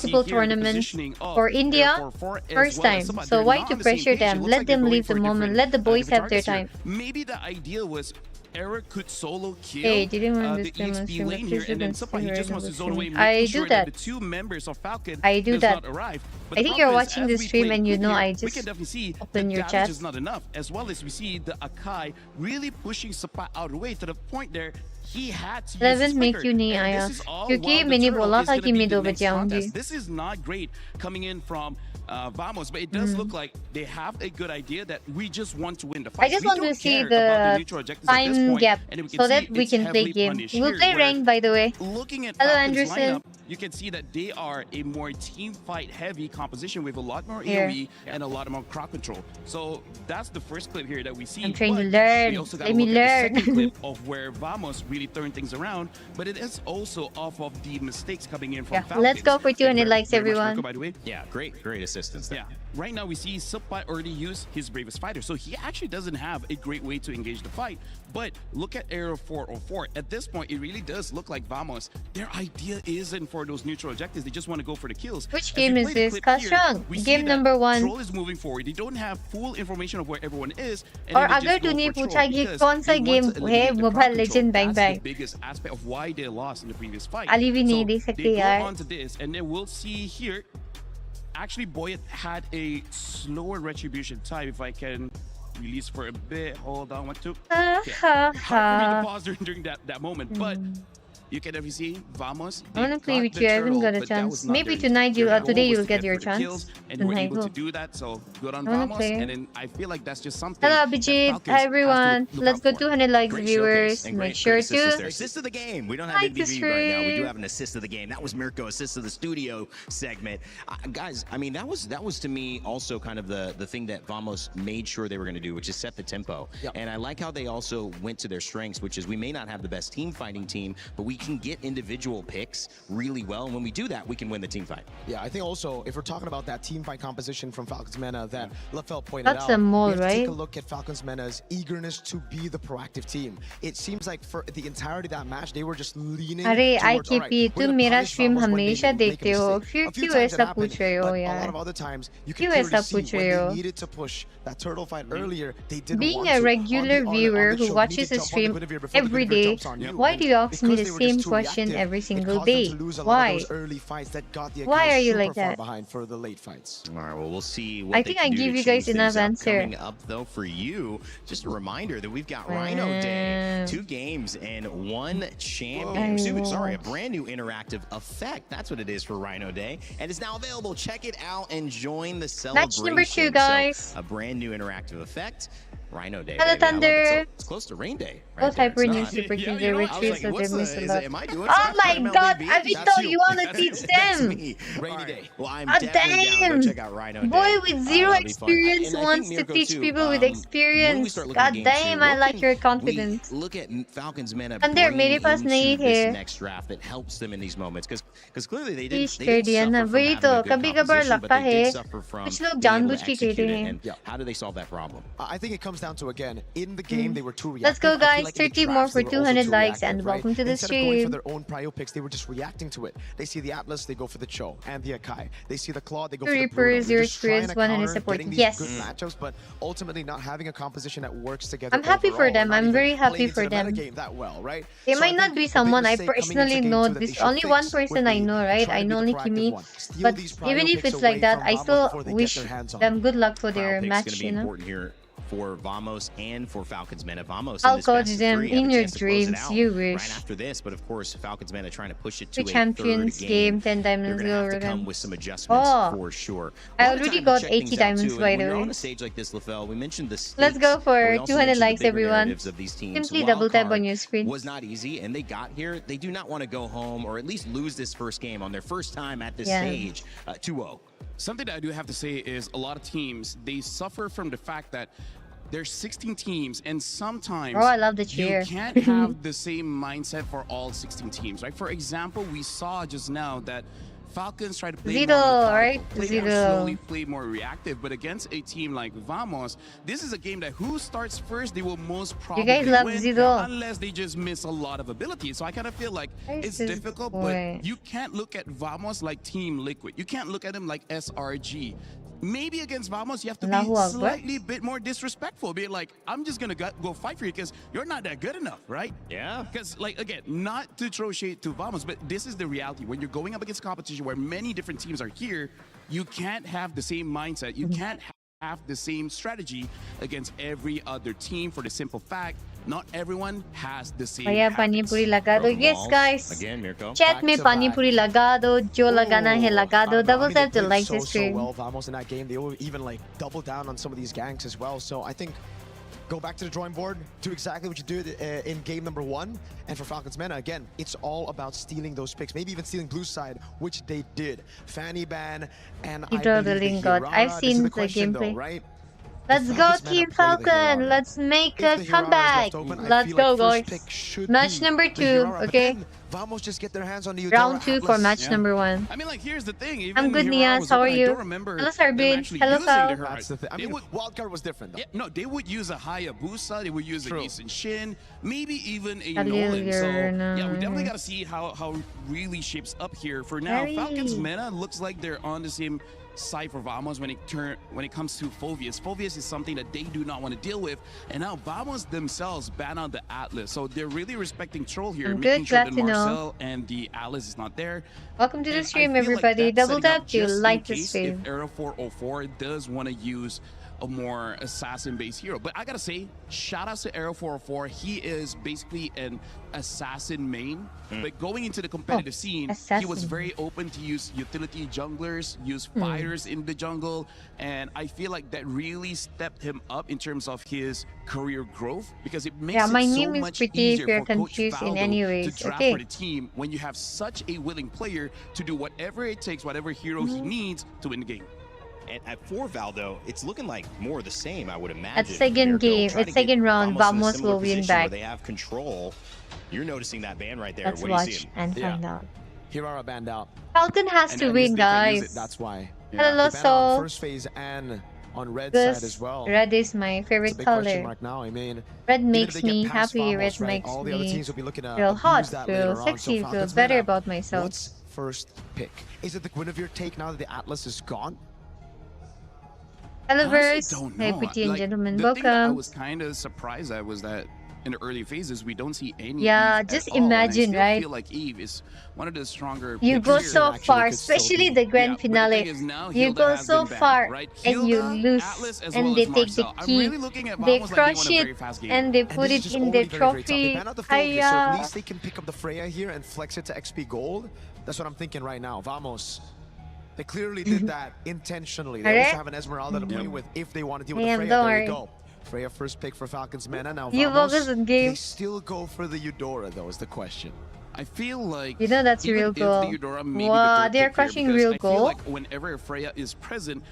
multiple here the tournaments. positioning of For India, Air 4 as first well time. as Sabah. So They're why not to on the same pressure page. It them? looks Let like they're them going leave for the moment. different, Let the boys different have their targets here. time. Maybe the ideal was Error could solo kill Hey, didn't want the this stream on EXP stream, lane but here, please and then don't Supai, he see just her wants in to the zone away, stream. making I sure do that that. the 2 members of Falcon I do does that. not arrive. But I the think you're problem is, watching as the we stream play and you good know here, I we just can definitely see open the your damage chat. is not enough, as well as we see the Akai really pushing Supai out of the way to the point there he had to use his Doesn't make flicker. you नहीं And आया this is all क्योंकि while the मैंने turtle बोला is था gonna कि be मैं the 2 next बजे आऊंगी. contest. This is not great coming in from Vamos, but it does look like they have a good idea that we just want to win the fight. I just We want to don't see care about the neutral objectives at this time point, gap and we can so see that we it's can play heavily game. punished We'll here, play where ranked, by the way. looking at Hello, Falcons Anderson. lineup, you can see that they are a more team fight heavy composition with a lot more Here. AoE and a lot more crowd control. So that's the first clip here that we see. I'm trying to but learn. we also Let gotta me look at learn. the second clip of where Vamos really turned things around, but it is also off of the mistakes coming in from Yeah, Falcons. let's go for Thank you 200 very- likes, very much, everyone. Marco, by the way. Yeah, great assistance there. Yeah, right now we see Supai already use his bravest fighter, so he actually doesn't have a great way to engage the fight. But look at Aero 404. At this point, it really does look like Vamos. Their idea isn't for those neutral objectives. They just want to go for the kills. Which As game we is play the this? clip Cast here, Strong. we see Game that number 1. Troll is moving forward. They don't have full information of where everyone is. And और then they अगर just go तूने for Troll पूछा कि because कौन सा they want game to है eliminate the mobile crowd legend control. Bang That's bang the biggest aspect of why they lost in the previous fight. Ali भी नहीं So देख सकते they go यार. on to this, and then we'll see here. Actually, Boyet had a slower retribution time. If I can release for a bit. Hold on, 1, 2. Okay. Hard for me to pause during that moment, but you can definitely see Vamos. I want to play with you. I haven't got a chance. Maybe tonight today you'll get your chance. And you were Tonight, able to do that, so good on I wanna Vamos. play. And then I feel like that's just something. Hello, that Abhijit. Falcons Hi, has to everyone. look Let's out go for. 200 likes, Great viewers. showcase and Make great sure assist there. to. Assist of the game. We don't have like the NBB right now. We do stream. have an assist of the game. That was Mirko, assist of the studio segment. Guys, I mean, that was to me also kind of the thing that Vamos made sure they were going to do, which is set the tempo. Yep. And I like how they also went to their strengths, which is we may not have the best team fighting team, but we can get individual picks really well. And when we do that, we can win the team fight. Yeah, I think also if we're talking about that team fight composition from Falcons Mena that Lafelt pointed That's out, a mole, we have to take right? a look at Falcons Mena's eagerness to be the proactive team. It seems like for the entirety of that match, they were just leaning अरे towards, all right, IKP, we're तुम gonna मेरा punish stream Vamos when they हमेशा make a देखते हो, mistake. फिर A few क्यों times it ऐसा happened, पूछ रहे हो but a lot यार? of other times you can क्यों clearly ऐसा see पूछ when रहे they हो? needed to push that turtle fight earlier, they didn't Being want a to. regular On the viewer who show, watches needed the to jump on stream Guinevere before the every Guinevere day, jumps on you. why do you ask me Because the they were same just too question reactive, every it single caused them day? to lose a lot Why? of those early fights that got the Why Akai are you super like far that? behind for the late fights. All right, well, we'll see what I they think can I do give to you guys change enough things up. answer. Coming up, though, for you, just a reminder that we've got Rhino Day. 2 games and 1 champion. Sorry, a brand new interactive effect. That's what it is for Rhino Day. And it's now available. Check it out and join the celebration. Match number 2, So, guys. a brand new interactive effect. Rhino Day. Hello, baby. I love it. Thunder. So it's close to rain day. Both there. hyper It's new not- super Yeah, teams you are know, I was retreats like, that what's they miss the- a lot. am I doing Oh something my on god, MLB? Avito, That's you want to That's- teach that's them? me. Rainy All right. day. Well, I'm Ah, definitely down. damn. Go check out Rhino Day. Boy with zero That'll be fun. experience And I think wants to Mirko, teach too, people with when we experience. start looking God at game damn, two, I what like can your we confidence. Look at Falcons men Thunder, मेरे पास नहीं this है. next draft that helps them in these moments because clearly they Please didn't कर दिया suffer ना from वही having तो a good कभी कभार composition, but लगता they did है suffer from कुछ लोग being able to जानबूझ के execute कहते it. हैं. And how do they solve that problem? I think it comes down to, again, in the game, they were too reactive. Let's go, I feel guys. like in the 30 more drafts, for they were also 200 too likes, reactive, and right? welcome to the Instead of going for stream. their own prio picks, they were just reacting to it. They see the Atlas, they go for the Cho and the Akai. They see the Claw, they go for the Reaper, Bruno. zero They're just trying experience, to 100 counter, support. getting these Yes. good matchups, but ultimately not having a composition that works together. I'm happy for overall, them. not I'm even very happy playing into for the meta them. game that well, right? They So might I not think be a big someone I mistake coming into personally game know. two that they This should only one fix would person I be know, right? try I to know be only the Kimi. proactive one. Steal But these prio even if picks it's like away that, from I Vamos still before they get wish their hands on them good luck for their Crowd pick's match, going to you be know. important here for Vamos and for Falcons Men. Vamos I'll in this coach best of them 3 have in a your chance to close it dreams, out you wish. right after this, but of course Falcons Men are trying to push it to The a Champions third game, 10 They're diamonds going to have to over come them. with some adjustments Oh, for sure. I A lot of already time to got check 80 things out, diamonds, too, by and the when you're way. on a stage like this, LaFell, we mentioned the stakes, Let's go for but we also 200 mentioned the likes, bigger everyone. narratives of these teams. Simply Wild double tap card on your screen. was not easy, and they got here. They do not want to go home or at least lose this first game on their first time at this Yeah. stage 2-0. Something that I do have to say is a lot of teams, they suffer from the fact that there's 16 teams, and sometimes Oh, I love the cheer. you can't have the same mindset for all 16 teams, right? For example, we saw just now that Falcons try to play Zero, more methodical, right? play Zero. more slowly, play more reactive. But against a team like Vamos, this is a game that who starts first, they will most probably guys love win Zero. unless they just miss a lot of ability. So I kind of feel like it's is difficult, boy. but you can't look at Vamos like Team Liquid. You can't look at them like SRG. Maybe against Vamos, you have to be Allahu Akbar. slightly bit more disrespectful. Be like, I'm just going to go fight for you because you're not that good enough, right? Yeah. Because, like, again, not to throw shade to Vamos, but this is the reality. When you're going up against competition where many different teams are here, you can't have the same mindset. You can't have the same strategy against every other team for the simple fact not everyone has the same Kaya habits. Pani Puri Lagado. Broken Yes, walls. guys. Again, Mirko. Chat me Pani Puri Lagado. Jo Lagana Hai Lagado. Double tap to like this so stream. well, Vamos in that game. They will even like double down on some of these ganks as well. So I think go back to the drawing board, do exactly what you did in game number 1. And for Falcons Mena, again, it's all about stealing those picks. Maybe even stealing blue side, which they did. Fanny Ban and You I draw the believe link, God. Hirara. I've This seen is the question, gameplay. though, right? Let's go, Falcons Mena Team play the Falcon. Hirara. Let's make If a the Hirara is comeback. left open, I Let's feel go, like first guys. pick should Match be number the 2, Hirara, but okay? then Vamos just get their hands on the Round Eudora 2 for Atlas. match number 1. I mean, like, here's the thing. Even I'm good, Hirara Nias. was How are open, I you? don't remember Hello, them Sarbin. actually Hello, using Kyle. the Hirara. That's the thing. I They mean, would- Wildcard was different, though. Yeah, no, they would use a Hayabusa, they would use a East and Shin, maybe even a Halil Nolan. So, Yurna. yeah, we definitely got to see how really shapes up here. For now, Very. Falcons Meta looks like they're on the same side for Vamos when it comes to Phoveus. Phoveus is something that they do not want to deal with, and now Vamos themselves ban out the Atlas. So they're really respecting Troll here, I'm making good, sure glad that to know. Marcel and the Atlas is not there. Welcome to the And I stream, feel like everybody. that's Double setting up tap to just in like this case stream. If Aero 404 does want to use a more assassin-based hero. But I gotta say, shout outs to Aero 404. He is basically an assassin main. But going into the competitive scene, he was assassin. very open to use utility junglers, use fighters in the jungle, and I feel like that really stepped him up in terms of his career growth because it makes Yeah, my it so name is much pretty easier if you're for Coach confused in Faldo any to ways. draft Okay. for the team when you have such a willing player to do whatever it takes, whatever hero he needs to win the game. And for Valdo, it's looking like more of the same, I would imagine. At second Mirko. game, Try at to second get round, Vamos in a Vamos similar will win position where back. they have control. You're noticing that ban right there. Let's What do you watch see? and find out. Hirara banned out. Falcon has to And win, they can use guys. it, That's why. Hello, They banned out on so first phase and on red side this as well. red is my It's a favorite big question color. mark now. I mean, Red even if makes they get me past happy. Vamos, Red right, makes all the other me teams will be looking to feel abuse hot, that feel later on. sexy, So feel Falcons better Meta, about myself. What's first pick? Is it the Guinevere take now that the Atlas is gone? I Hello, honestly don't Hey, know. pretty and Like, gentlemen, the thing that I welcome. was kind of surprised at was that in the early phases we don't see any. Yeah, Eve just at all, and imagine, I still right? feel like Eve is one of the stronger. You go picks so here. far, could still especially be. the grand Yeah, but the finale. thing is now You Hilda go has so been banned, far right? and you Hilda, lose, Atlas, as and well they as take the Marcel. I'm key. really looking at They Vamos like they crush want a very it fast game. and they And put this is it just in already their very, very tough. They trophy. banned out the Phoveus, so at Hiya. least they can pick up the Freya here and flex it to XP Gold. That's what I'm thinking right now. Vamos. They clearly did that intentionally. They Alright. also have an Esmeralda to play with if they want to deal with Damn, the Freya. don't There worry. you go. Freya first pick for Falcons Mena. Now You Vamos, focus on game. they still go for the Eudora though is the question. I feel like You know that's even real if goal. the Eudora may be the Wow, third they're pick here, crushing because real I feel goal. like whenever Freya is present,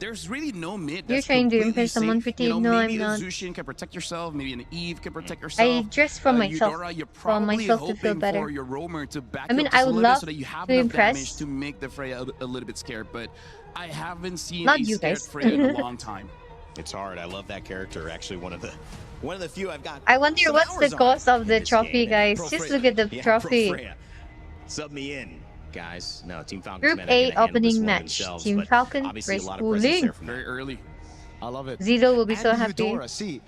there's really no mid. You're That's trying to completely impress someone safe. pretty. You know, No, maybe I'm a not. Zushin can protect yourself. Maybe an Eve can protect yourself. I dress for myself, Eudora, you're for probably myself to feel hoping better. for your roamer to back I mean, you up just I a would little bit love so that you have to enough damage impress. to make the Freya a little bit scared. But I haven't seen Not a you scared guys. Freya in a long time. It's hard. I love that character. Actually, one of the few I've got. I wonder some what's the hours on cost of in the this trophy, game. guys. Pro Just Freya. look at the Yeah, trophy. Pro Freya. Sub me in, guys. No, Team Falcons. Group Meta A gonna handle this opening one match. themselves, Team but Falcon obviously a versus lot of presence Wuling. there from Very early. I love it. Zero will be And so happy. Eudora, see,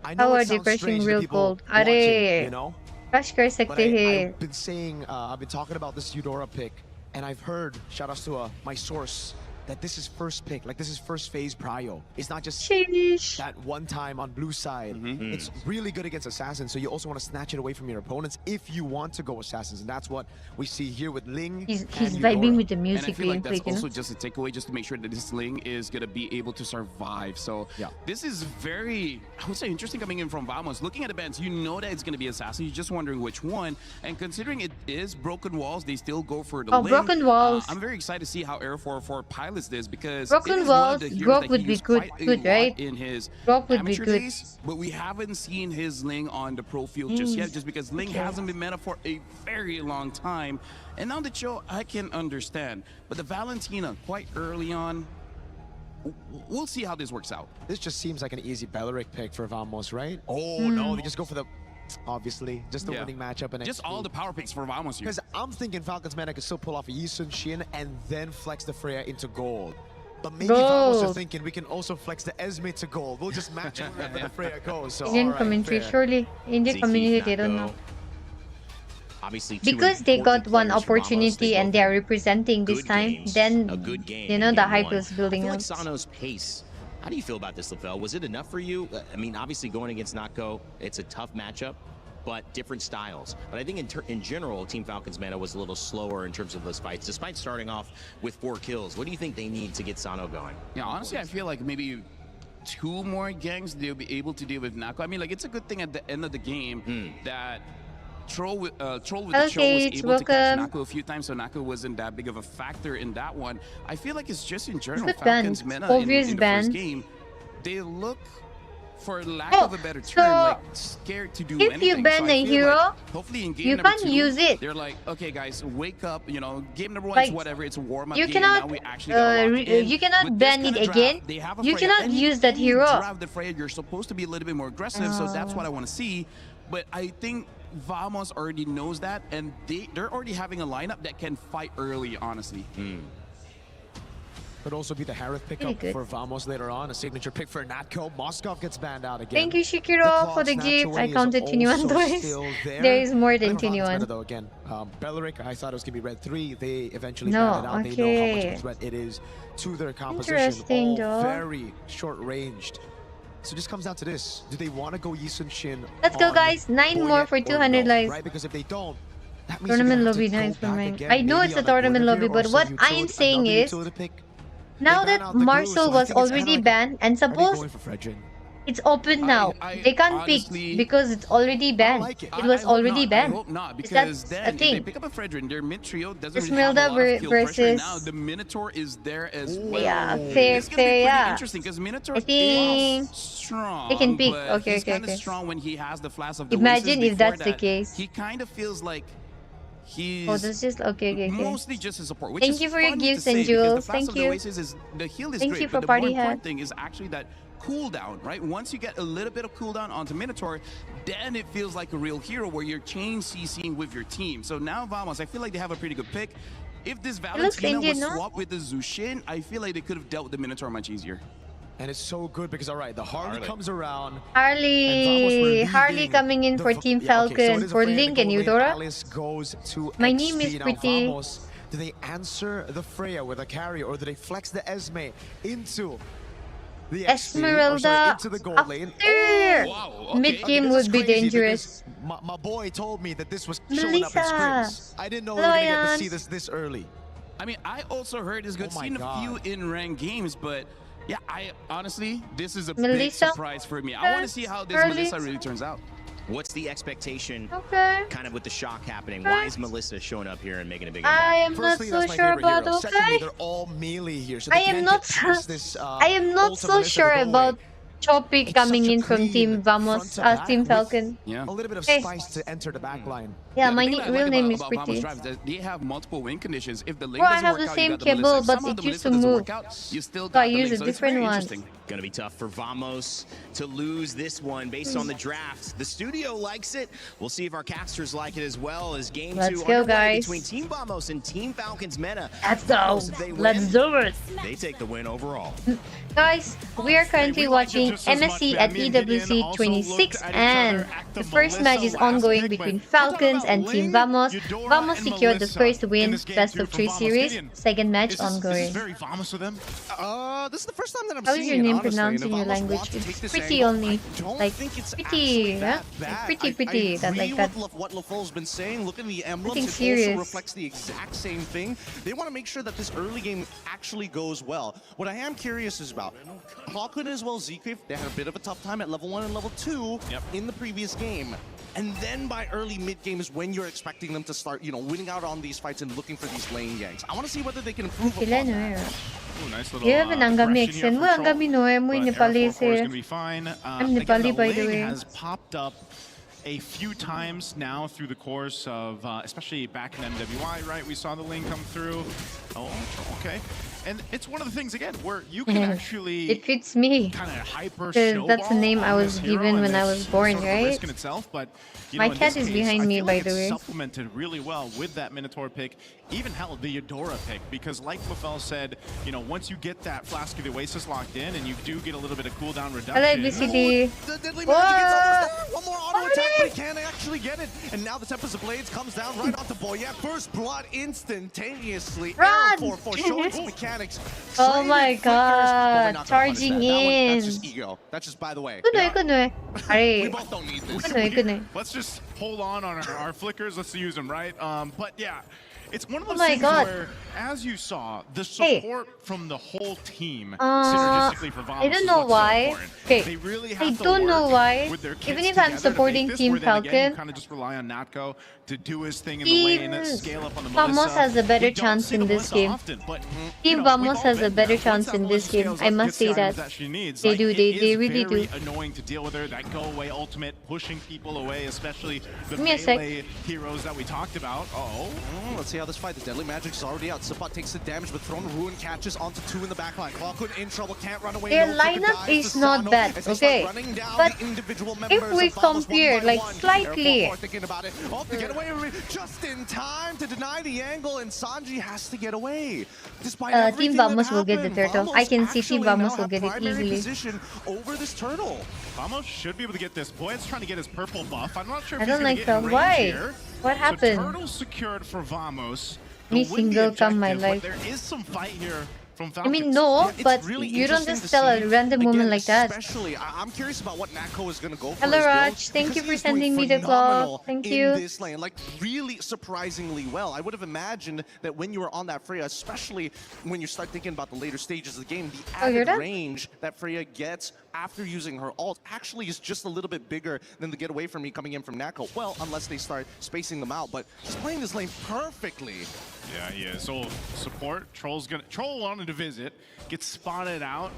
I know How it are they sounds crushing strange to real people gold? watching, Are you know? Crush कर But सकते हैं. I've been saying, I've been talking about this Eudora pick, and I've heard, shout outs to my source, that this is first pick, like this is first phase prio. It's not just Sheesh. that one time on blue side. It's really good against assassins, so you also want to snatch it away from your opponents if you want to go assassins, and that's what we see here with Ling. He's and vibing Eudora. with the And I music feel like being that's played, you also know? just a takeaway, just to make sure that this Ling is going to be able to survive. So Yeah. this is very, I would say, interesting coming in from Vamos. Looking at the bands, you know that it's going to be Assassin. You're just wondering which one. And considering it is Broken Walls, they still go for the Oh, Ling. Broken Walls. I'm very excited to see how Air 404 pilots whitelist this because Broken it is one walls, of the heroes Grok that would he be used good, quite a lot right? in his Grok would be amateur good. days, but we haven't seen his Ling on the pro field just yet, just because Ling Okay. hasn't been meta for a very long time. And now the Cho, I can understand, but the Valentina quite early on. We'll see how this works out. This just seems like an easy Belleric pick for Vamos, right? Oh, no, they just go for the, obviously, just the winning matchup. And just all the power picks for Vamos here. Because I'm thinking Falcons Meta could still pull off a Yi Sun Shin and then flex the Freya into gold. But maybe Vamos are thinking we can also flex the Esme to gold. We'll just match it wherever the Freya goes. So, Indian alright, commentary, fair. surely. Indian community, they don't know. Obviously, Because they got one opportunity and they are representing this time, then, you know, the hype is building I up. feel like Sano's pace. How do you feel about this, LaFell? Was it enough for you? I mean, obviously going against Nako, it's a tough matchup, but different styles. But I think in general, Team Falcons Meta was a little slower in terms of those fights, despite starting off with 4 kills. What do you think they need to get Sano going? Yeah, honestly, I feel like maybe 2 more gangs they'll be able to deal with Nako. I mean, like, it's a good thing at the end of the game that Troll with the Cho was able to catch Nako a few times, so Nako wasn't that big of a factor in that one. I feel like it's just in general, Good Falcons ban. Meta Obvious in the ban. first game, they look, for lack of a better term, like scared to do if anything. you ban so I a feel hero, like hopefully in game you number can't 2, use it. they're like, okay, guys, wake up. You know, game number 1 Like, is whatever. It's a warm-up you game. cannot, Now we actually gotta lock in. you cannot With this ban kind it of draft, again. they have a You Freya. cannot Any- use that any hero. Draft the Freya, you're supposed to be a little bit more aggressive, so that's what I want to see. But I think Vamos already knows that, and they're already having a lineup that can fight early, honestly. Could also be the Harith pickup for Vamos later on. A signature pick for Natko. Moskov gets banned out again. Thank you, Shikiro, for the gift. I counted 21 twice. There is more than 21. Though, again, Belleric, I thought it was going to be red 3. They eventually No, banned it out. They know how much of okay. a threat it is to their composition. Interesting, All though. very short-ranged. So it just comes down to this. Do they want to go Yi Sun Shin? Let's go, on guys. 9 Porte more for or 200 no, likes. Right? Because if they don't, that means Tournament they're gonna lobby, have to nice go for back mine. again, I know maybe it's a on a tournament lobby, Guinevere or but what some I am saying another is, utility pick. now ban that out the glue, Marcel so I was think it's kinda already like banned, and Are they suppose going for Fredrin? it's open now. They can't honestly- pick because it's already banned. like it. It was I hope already not. banned. I hope not, Is because that then a if they thing? pick up a Fredrin, their mid trio doesn't It's really have a lot Milda of kill pressure. versus- Now the Minotaur is there as well. Yeah, fair, It's gonna be pretty yeah. interesting because Minotaur I think is strong. they can pick. but Okay, he's okay, kind of okay. strong when he has the flash of the Imagine Oasis. if that's Before the case. He kind of feels like he's Oh, that's just okay. mostly just a support. Which Thank is you for your funny to gifts and say because jewels. The flash Thank of you. the Oasis is the heal is Thank great, you for but the party more important hat. thing is actually that cooldown, right? Once you get a little bit of cooldown onto Minotaur, then it feels like a real hero where you're chain CCing with your team. So now Vamos, I feel like they have a pretty good pick. If this looks Valentina was Indian, no? swapped with the Zushin, I feel like they could have dealt with the Minotaur much easier. And it's so good because, all right, the Harley comes around. Harley coming in for Team Falcon for Link and Eudora. Alice goes to My name is XP. Now, pretty. Vamos, do they answer the Freya with a carry, or do they flex the Esme into the XP, or Esmeralda sorry, into the gold lane? after mid-game would be dangerous. dangerous. My boy told me that this was showing up in Melissa. scrims. I didn't know we were Hello, going to get to Jan. see this early. I mean, I also heard it's good Oh my seeing a God. few in-ranked games, but yeah, I honestly, this is a big Melissa? surprise for me. I want to see how this Early. Melissa really turns out. What's the expectation Okay. kind of with the shock happening? Why is Melissa showing up here and making a big I impact? am not Firstly, so that's my sure favorite about hero. Secondly, okay. they're all melee here, so I they am can't not get past this, I am not ult of so Melissa to sure go about away. Chopic It's coming such a in from clean Team Vamos, front to back Team with Falcon. Yeah. A little bit of Okay. spice to enter the back line. Yeah, the my thing that I real like name about, is about Pretty. Vamos Drive is that they have multiple win conditions. If the link Bro, I doesn't have work the out, same you got the cable, Melissa. If but somehow it the used Melissa to doesn't move. work out, you still So got I the use link. a So it's different very one. interesting. Going to be tough for Vamos to lose this one based on the draft. The studio likes it. We'll see if our casters like it as well as game Let's 2 go, underway guys. between Team Vamos and Team Falcons Meta. Let's go. Vamos, if they Let's win, do it. They take the win overall. Guys, we are currently watching MSC at EWC 26 and the first match is ongoing between Falcons and Team Vamos. Vamos secured the first win, best of 3 series. Second match Is ongoing. this very Vamos of them? This is the first time that I'm How is seeing your it, name honestly. pronounced And in if your Vamos language? want to take It's this pretty angle, only. I don't Like, think it's pretty, actually yeah? that bad. Pretty, I that agree like that. with what LaFell's been saying. Look at the emblems. Nothing It serious. also reflects the exact same thing. They want to make sure that this early game actually goes well. What I am curious is about Hawkwood as well as Zekrief. They had a bit of a tough time at level 1 and level 2 in the previous game. And then by early mid-game is when you're expecting them to start, winning out on these fights and looking for these lane ganks. I want to see whether they can improve Sila upon no that. eh. Ooh, nice little Yeah, benangami aggression here accent mo, from ang Troll. gami no, mo But Nepali Air 4-4 is se. gonna be fine. I'm Again, Nepali, the by the Ling way. has popped up a few times now through the course of, especially back in MWI, right? We saw the Ling come through. Oh, okay. And it's one of the things, again, where you can actually It fits me. kind of hyper Because that's the name snowball I on was this hero, given and when I it's was born, sort of a right? risk in itself, but, you My know, in cat this is case, behind I me, feel by like the it's way. supplemented really well with that Minotaur pick, even hell, the Eudora pick, because like Mafel said, you know, once you get that Flask of the Oasis locked in and you do get a little bit of cooldown reduction. Hello, BCD. The Deadly Whoa! Magic is almost there. One more auto attack, but he can't actually get it. And now the Tempest of Blades comes down right onto Boyette. First blood instantaneously. Run! Arrow for showing some mechanics. Oh my Traded flickers. god, But we're not gonna punish charging that. That one, that's in. just ego. That's just by the way. Kunoy, kunoy. We Are. both don't need this. Kunoy, kunoy. Let's just hold on our flickers. Let's use them, right? But yeah, it's one of Oh those my things God. where, as you saw, the Hey. support from the whole team synergistically for Vamos I don't is know what's so why. important. Okay, They really I have to don't know work why. with their kits Even if I'm together to supporting make this, Team where then again, Falcon, you kind of just rely on Natko to do his thing in Team the lane, scale up on the Vamos Melissa. has a better We don't chance see in the this Melissa game. often, but, you Team know, Vamos we've all has a been better there. chance Once that in this Melissa game. scales I up, must gets the say items that. she needs, They like, do, it they is really very do. annoying to deal with her. That go away ultimate, pushing people away, especially the Give me a sec. melee heroes that we talked about. Let's see how this fight. The Deadly Magic's already out. Sapat takes the damage, but Throne of Ruin catches onto two in the backline. Clockwood in trouble, can't run away. Their No flicker lineup dies is to not Sano bad, as they start okay? running down But the individual if members we of Vamos compare, one by like, one. slightly- Air 4-4 thinking about it. Oh, to get away with it just in time to deny the angle, and Sanji has to get away. Despite Team everything that Vamos will get the happened, turtle. I can see Team actually Vamos now will have get it primary easily. position over this turtle. Vamos should be able to get this. Boyd's trying to get his purple buff. I'm not sure if I he's don't going like to get in that. range Why? here. What So happened? turtle secured for Vamos. Me It wouldn't be single come my objective, life. but there is some fight here from I Falcons. mean, no, It's but really you don't interesting just to tell a see. random woman Again, like that. Especially, I'm curious about what Natko is going to go for. Hello, his build, Raj. Thank because you he for is doing sending me the phenomenal clock. Thank in you. this lane, like really surprisingly well. I would have imagined that when you were on that Freya, especially when you start thinking about the later stages of the game, the Oh, you're added done? range that Freya gets after using her ult actually is just a little bit bigger than the get away from me coming in from Natko. Well, unless they start spacing them out, but he's playing this lane perfectly. Yeah, he is. So support, Troll wanted to visit, gets spotted out.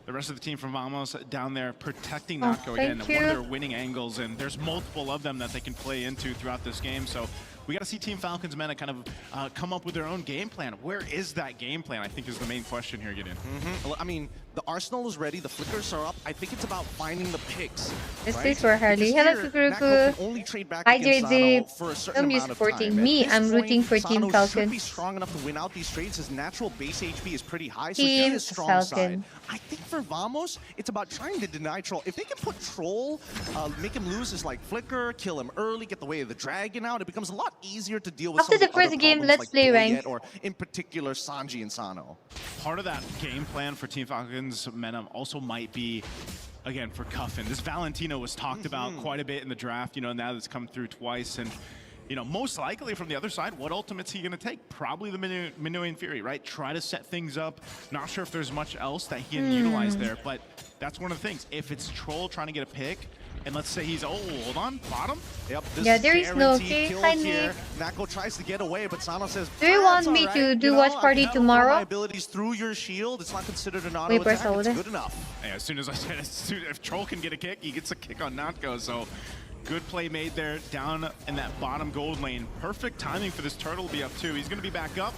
The rest of the team from Vamos down there protecting Oh, Natko again. thank One of you. their winning angles, and there's multiple of them that they can play into throughout this game. So we got to see Team Falcons Meta kind of come up with their own game plan. Where is that game plan, I think, is the main question here, Gideon. I mean, the arsenal is ready, the flickers are up. I think it's about finding the picks. This right? is for Harley. Because Hello, here, Kukuruku. Natko can only trade back Hi, against JJ. Sano for a certain Don't be amount of supporting time. me. At this I'm rooting point, for Team Sano Falcon. should be strong enough to win out these trades. His natural base HP is pretty high, so Team he is strong Falcon. side. I think for Vamos, it's about trying to deny Troll. If they can put Troll, make him lose his like flicker, kill him early, get the way of the dragon out, it becomes a lot easier to deal with After some of the first other game, problems let's like play Boyette ranked. or in particular Sanji and Sano. Part of that game plan for Team Falcons Meta also might be, again, for Cuffin. This Valentino was talked about quite a bit in the draft, you know, now that's come through twice. And, you know, most likely from the other side, what ultimate's he going to take? Probably the Minuan Fury, right? Try to set things up. Not sure if there's much else that he can utilize there, but that's one of the things. If it's Troll trying to get a pick, and let's say he's, oh, hold on, bottom? Yep, this Yeah, there is no guaranteed kill Hi, here. Nick. Nako tries to get away, but Sano says, Do you "That's want me all to right. do You know, watch I party can have tomorrow?" my abilities through your shield. It's not considered an auto Wait, attack. press It's hold. good enough." Yeah, as soon as I said, if Troll can get a kick, he gets a kick on Natko. So good play made there down in that bottom gold lane. Perfect timing for this turtle to be up too. He's going to be back up,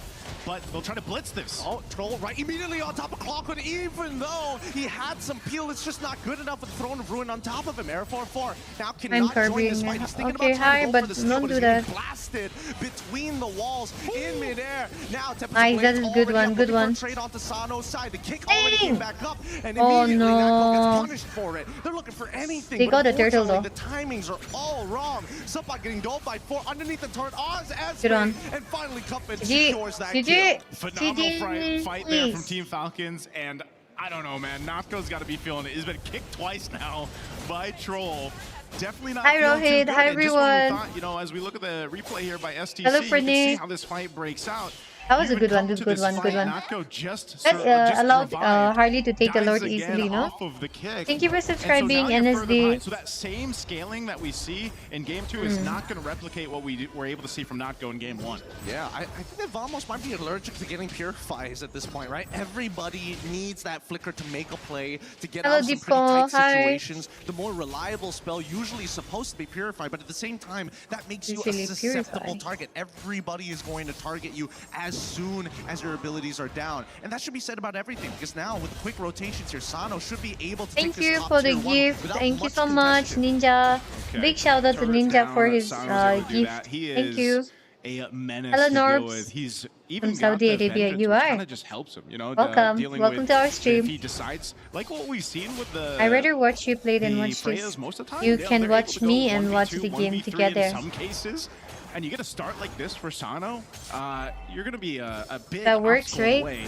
but they'll try to blitz this. Oh, Troll right immediately on top of Clockwood, even though he had some peel, it's just not good enough with Throne of Ruin on top of him. Air 4-4 now cannot join this fight. He's thinking Okay, about trying hi, to go but for the steal, don't but do he's getting that. blasted between the walls in midair. Now Tempest Nice, that Blades is good already one, up, good looking for a one. trade onto Sano's side. The kick already Dang. came back up, and Oh, immediately Natko gets no. punished for it. They're looking for anything. They but got a turtle, unfortunately, though. The timings are all wrong. Suppot getting doled by 4 underneath the turret. Oz as Good one. and finally Cuphead GG. secures that GG. kill. Phenomenal fight there from please. Team Falcons, and I don't know, man. Natko's got to be feeling it. He's been kicked twice now by Troll. Definitely not Hi, feeling too Rohit. good. Hi, And just when we everyone. thought, you know, as we look at the replay here by STC, Hello, you can see Fernie. how this fight breaks out. That was a Even good one, come to good this one, good fight, one. Natko just That allowed revived, Harley to take the dies Lord again easily, no? off of the kick. Thank you for And so subscribing, now you're further NSD. behind. So that same scaling that we see in Game 2 is not going to replicate what we were able to see from Natko in Game 1. Yeah, I think that Vamos might be allergic to getting purifies at this point, right? Everybody needs that flicker to make a play, to get Hello, out of some pretty Deepo. tight Hi. situations. The more reliable spell usually is supposed to be purified, but at the same time, that makes you a Usually susceptible Purify. target. Everybody is going to target you as soon as your abilities are down. And that should be said about everything, because now with quick rotations here, Sano should be able to Thank take you this top for the tier one gift. without Thank you much so much, contention. Ninja. Okay. Big shout out to Turret's Ninja down, for his Sano's able to do gift. that. He Thank is you. a menace Hello, to deal Norbs. with. He's even From got Saudi the Arabia. vengeance, You which are. kind of just helps him, you know, Welcome. dealing Welcome with to our if stream. he decides, like what we've seen with the I rather watch you play than the watch Freya's this. most of the time. You they're can able watch to go me and watch 1v2, the game 1v3 together. in some cases. And you get a start like this for Sano, you're going to be a big That works, obstacle right? away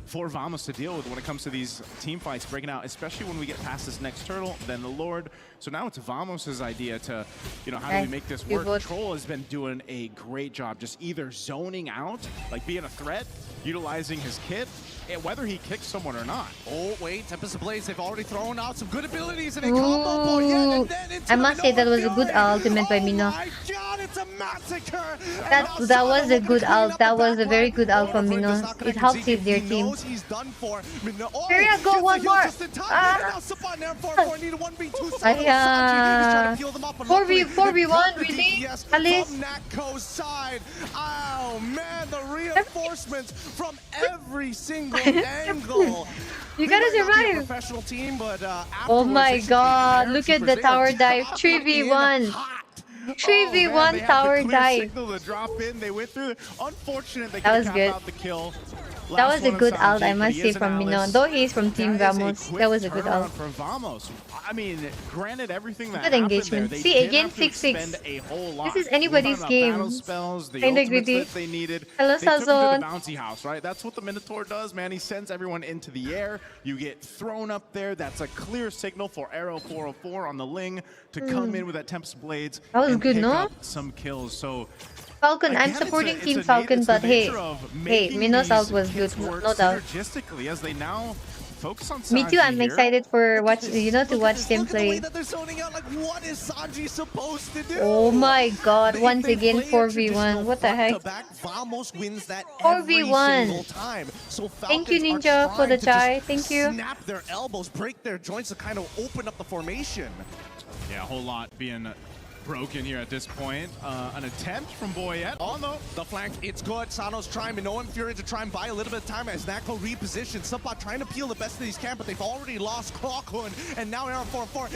for Vamos to deal with when it comes to these team fights breaking out, especially when we get past this next turtle, then the Lord. So now it's Vamos' idea to, you know, how do we make this You work? vote. Troll has been doing a great job just either zoning out, like being a threat, utilizing his kit, and whether he kicks someone or not. Oh, wait, Tempest Ablaze, they've already thrown out some good abilities, and a combo point, yeah, and then into I must say that was a good ultimate by Oh Mino. my god, it's a massacre! That was a good ult. That was a very good ult from Mino. It helped save their team. He's done for. Oh, Here you go, one more. I 4v1 really? Yes, Alice? from Natko's side. Oh man, the reinforcements from every single angle. You gotta They might not be a survive. professional team, but Oh my afterwards, god, they look came at the prepared. tower They dive. are 3v1. hot. 3v1 they had tower the clear dive. signal to drop in. They went through. Unfortunate they That was couldn't cap good. out the kill. That was Last a one of good Sanji, ult, I but must he say, is an from Mino. Alice. Though he's from Team That is a Ramos, quick that was a good turnaround ult. for Vamos. I mean, granted everything that Good happened engagement. there, they See, did again, have to 6-6. expend a whole lot. This is anybody's The game. battle spells, the Kinda ultimates greedy. that they needed. Hello, they took them to Sazon. the bouncy house, right? That's what the Minotaur does, man. He sends everyone into the air. You get thrown up there. That's a clear signal for Arrow 404 on the Ling to come in with that Tempest Blades That was and good, pick no? up some kills. So Falcon, I'm again, supporting it's Team a Falcon, it's the but hey, nature of hey, making Mino's ult these was good, kits work no doubt. synergistically as they now focus on Me too, Sanji I'm here. excited for watch, you know, to watch them Look at the way play. that they're zoning out. Like, what is Sanji supposed to do? Oh my god, They once again play a 4v1. traditional What the heck? front-to-back. Vamos wins that 4v1. every single time. So Thank you, Falcons Ninja, are for the trying to chai. just Thank you. Snap their elbows, break their joints to kind of open up the formation. Yeah, a whole lot being broken here at this point. An attempt from Boyette. Oh no, the flank, it's good. Sano's trying, Mino and Fury to try and buy a little bit of time as Natko repositions. Subot trying to peel the best of these camp, but they've already lost Clockhood, and now Arrow 404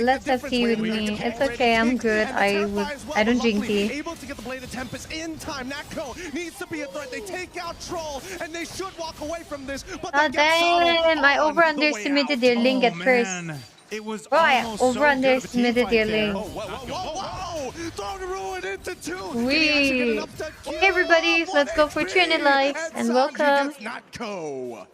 Let's have tea with me. It's okay, I'm good. I don't drink tea. Able to get the Blade of Tempest in time. Natko needs to be a threat. They take out Troll, and they should walk away from this, but Oh they get Sano damn, I on the way over-underestimated out. their Link at first. Man, it was Bro, I almost so good of a team over-underestimated fight their there. Link. Oh, whoa! Throw the ruin into two. Wee. Okay, everybody, let's go for 300 likes and welcome. Natko.